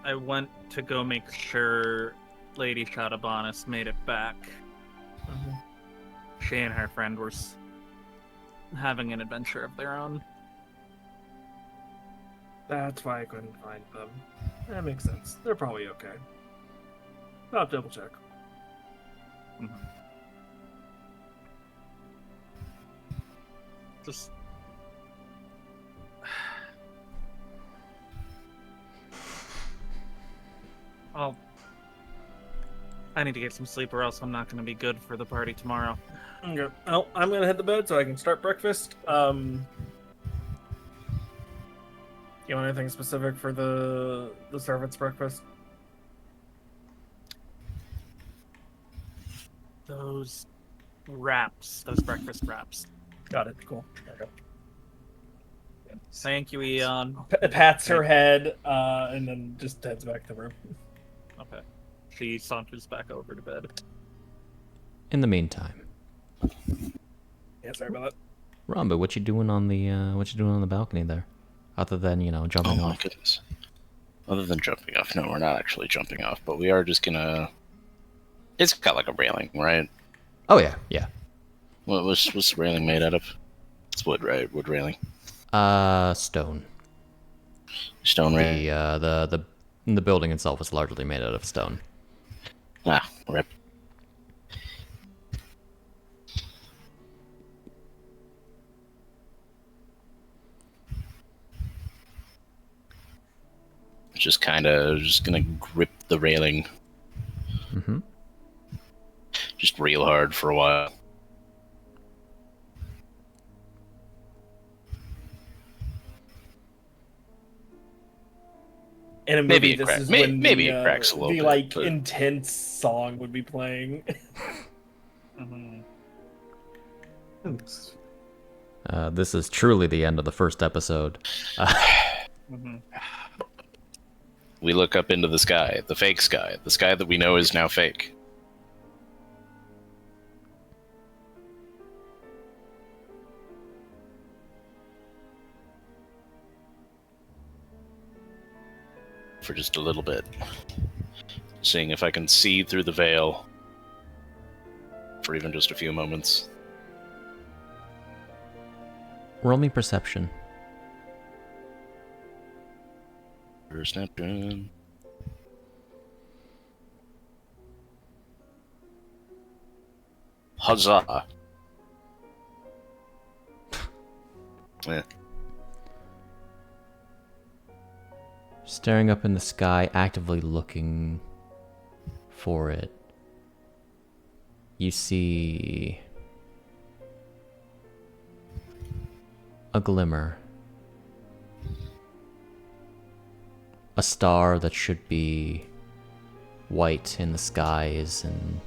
I went to go make sure Lady Shadabanis made it back. She and her friend were having an adventure of their own. That's why I couldn't find them. That makes sense. They're probably okay. I'll double check. Just I need to get some sleep, or else I'm not going to be good for the party tomorrow. Okay. Well, I'm gonna hit the bed so I can start breakfast. You want anything specific for the servants' breakfast? Those wraps, those breakfast wraps. Got it. Cool. Okay. Thank you, Eon. Pats her head, and then just heads back to the room. Okay. She saunters back over to bed. In the meantime, Yeah, sorry about that. Rambu, what you doing on the balcony there? Other than, jumping Oh my off. goodness. Other than jumping off, no, we're not actually jumping off, but we are just gonna. It's got like a railing, right? Oh yeah, yeah. What's the railing made out of? It's wood, right? Wood railing. Stone. Stone railing. The building itself is largely made out of stone. Ah, rip. Just gonna grip the railing. Mm-hmm. Just real hard for a while. In a movie, Maybe it this crack- is may- when maybe the, it cracks a little the bit, like but- intense song would be playing. This is truly the end of the first episode. We look up into the sky, the fake sky, the sky that we know is now fake. For just a little bit. Seeing if I can see through the veil. For even just a few moments. Roll me perception. Perception. Huzzah! Yeah. Staring up in the sky, actively looking for it. You see a glimmer. A star that should be white in the skies, and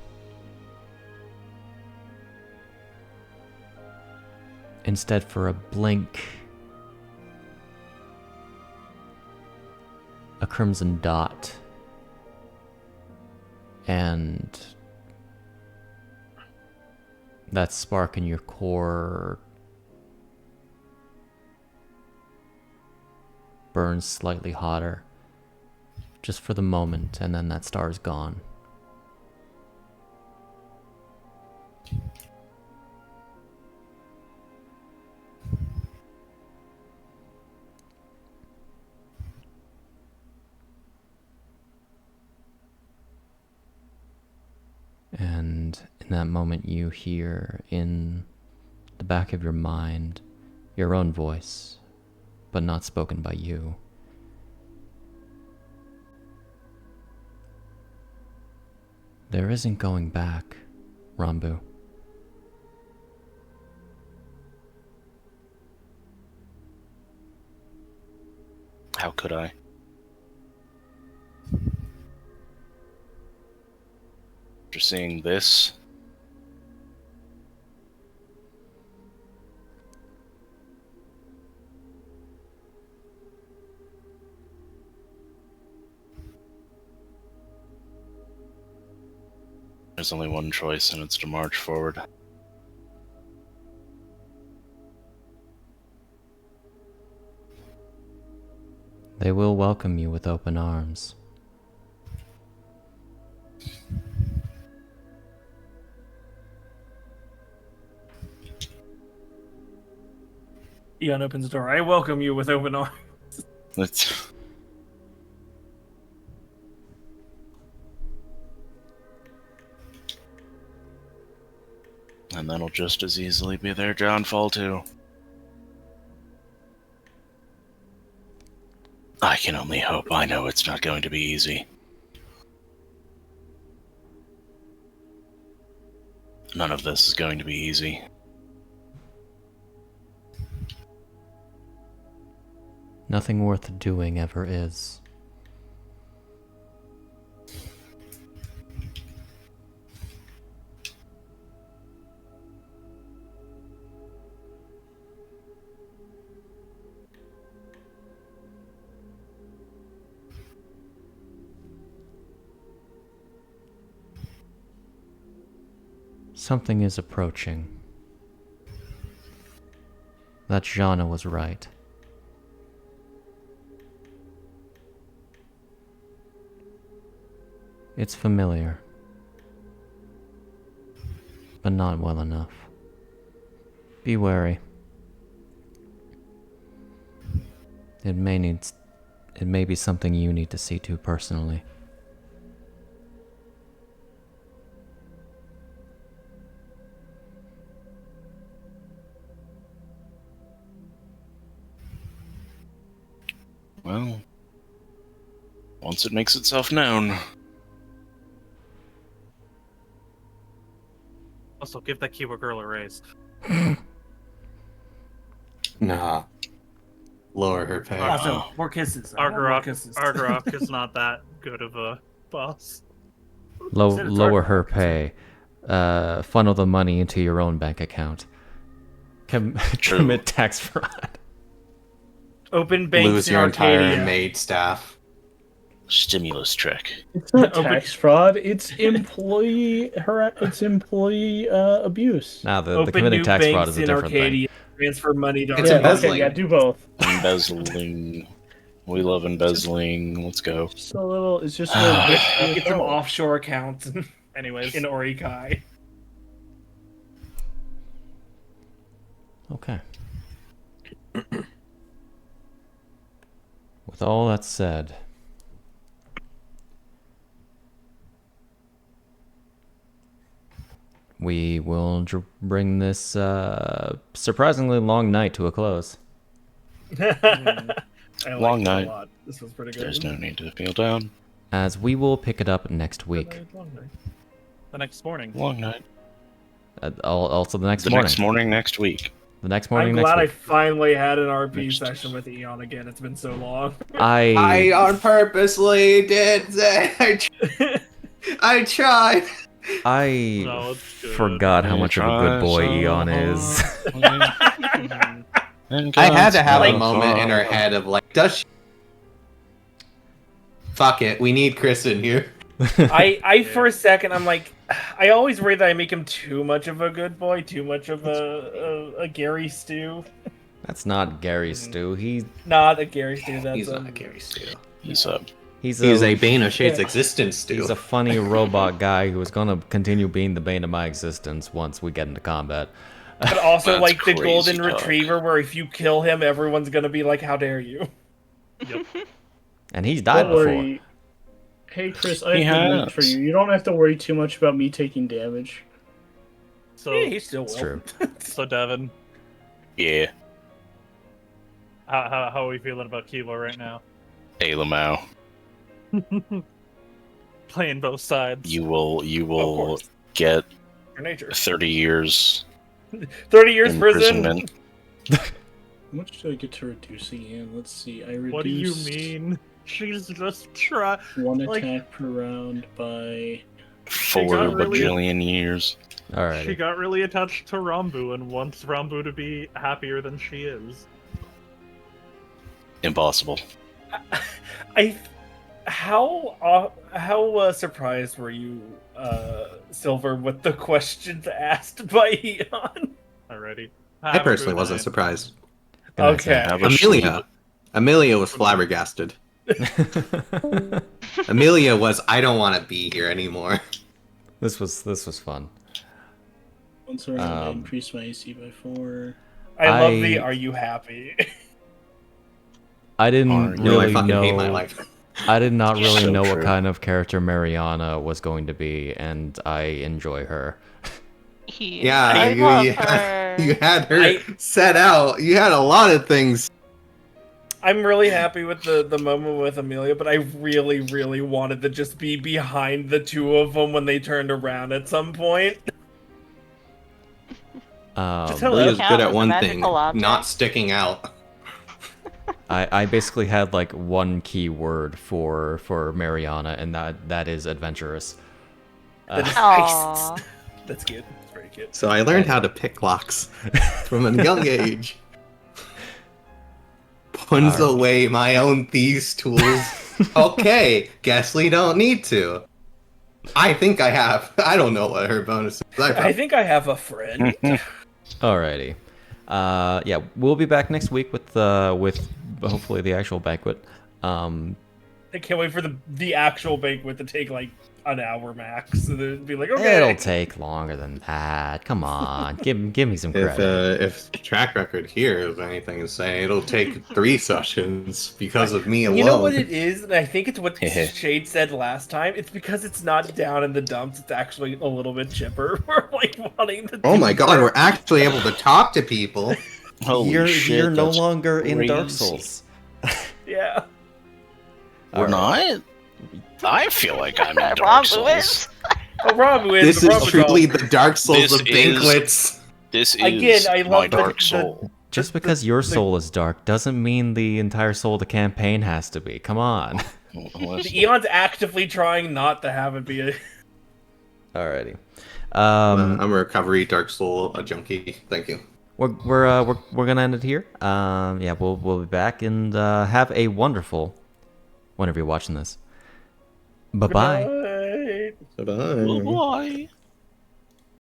instead for a blink, a crimson dot, and that spark in your core burns slightly hotter, just for the moment, and then that star is gone. And in that moment you hear in the back of your mind your own voice, but not spoken by you. There isn't going back, Rambu. How could I? After seeing this, there's only one choice, and it's to march forward. They will welcome you with open arms. Eon opens the door. I welcome you with open arms. Let's. And that'll just as easily be their downfall, too. I can only hope. I know it's not going to be easy. None of this is going to be easy. Nothing worth doing ever is. Something is approaching. That Jana was right. It's familiar, but not well enough. Be wary. It may be something you need to see to personally. Well, once it makes itself known. Also, give that Kiwa girl a raise. Nah. Lower her pay. Also, more kisses. More Argarok kisses. is not that good of a boss. Said it's Lower hard her work, pay. Funnel the money into your own bank account. Commit tax fraud. Open banks Lose in your entire Arcadia. maid staff. Stimulus check. It's not Open- tax fraud. It's employee abuse. Now the Open committing new tax fraud banks is a in different Arcadia. Transfer money to It's Yeah, Arcadia. embezzling. okay, yeah, do both. Embezzling. We love embezzling. Let's go. Just a little. It's just a little. Get some offshore accounts Anyways, in Orikai. Okay. With all that said, we will bring this surprisingly long night to a close. I Long liked it a night. lot. This was pretty good. There's no need to feel down. As we will pick it up next week. the next morning. Long night. Also the next The morning. next morning next week. The next morning I'm next glad I week. finally had an RP Next. session with Eon again. It's been so long. I on purposely did that. I tried. I No, it's good. forgot how much of a good boy Try so Eon is. hard. And I had to have God's a moment in her not head of like, does she? Fuck it, we need Chris in here. I for a second, I'm like, I always worry that I make him too much of a good boy, too much of a Gary Stew. That's not Gary Stu. Not a Gary Stew. That's He's not Gary Steele. He's up. He's a Bane of Shade's existence, Stu. He's a funny robot guy who is gonna continue being the bane of my existence once we get into combat. But also That's like the crazy golden talk. retriever, where if you kill him, everyone's gonna be like, "How dare you?" And he's died Don't before. worry. Hey Chris, I He have good has. news for you. You don't have to worry too much about me taking damage. So, Yeah, he still It's will. true. so Devon, Yeah. how are we feeling about Kiwa right now? Hey, Lamau. Playing both sides. You will course. get For nature. 30 years 30 years prison. imprisonment. How much do I get to reduce again? Let's see. I reduced What do you mean? She's just try. one like- attack per round by 4 got really- bajillion years. She Alright. got really attached to Rambu and wants Rambu to be happier than she is. Impossible. How surprised were you, Silver, with the questions asked by Eon? Already. I personally wasn't surprised. Okay. Have a sleep. Amelia was flabbergasted. Amelia was, I don't want to be here anymore. This was fun. once a round. I Um, increase my AC by 4. I love I- the "Are you happy?" I didn't Aren't you? No, I really fucking hate my know. life. I did not really So know what true. kind of character Mariana was going to be, and I enjoy her. Yeah, I you, love you, her. you had her I- set out. You had a lot of things. I'm really happy with the moment with Amelia, but I really, really wanted to just be behind the two of them when they turned around at some point. hello. Amelia's Count good as at a one thing, magical object. not sticking out. I basically had like one key word for Mariana, and that is adventurous. Aww. That's cute. That's very cute. So I learned how to pick locks from a young age. Puns away my own thieves' tools. Okay, guess we don't need to. I think I have. I don't know what her bonus is. I think I have a friend. Alrighty. Yeah, we'll be back next week with hopefully the actual banquet. I can't wait for the actual banquet to take like an hour max. So they'd be like, okay. It'll take longer than that. Come on, give me some credit. If track record here is anything to say, it'll take 3 sessions because of me alone. You know what it is? And I think it's what Shade said last time. It's because it's not down in the dumps. It's actually a little bit chipper. We're like wanting to. Oh my god, we're actually able to talk to people. Holy shit, you're no that's longer in Dark crazy. Souls. Yeah. We're not? I feel like I'm in Dark Rambu Souls. is. Oh, Rambu is. This but is Rambu's truly all- the Dark Souls This of banquets. This is Again, I my love Dark the- Soul. Just because your soul is dark doesn't mean the entire soul of the campaign has to be. Come on. The Eon's actively trying not to have it be a. Alrighty. I'm a recovery Dark Soul junkie. Thank you. We're gonna end it here. Yeah, we'll be back and have a wonderful whenever you're watching this. Bye bye. Bye. Bye. Bye.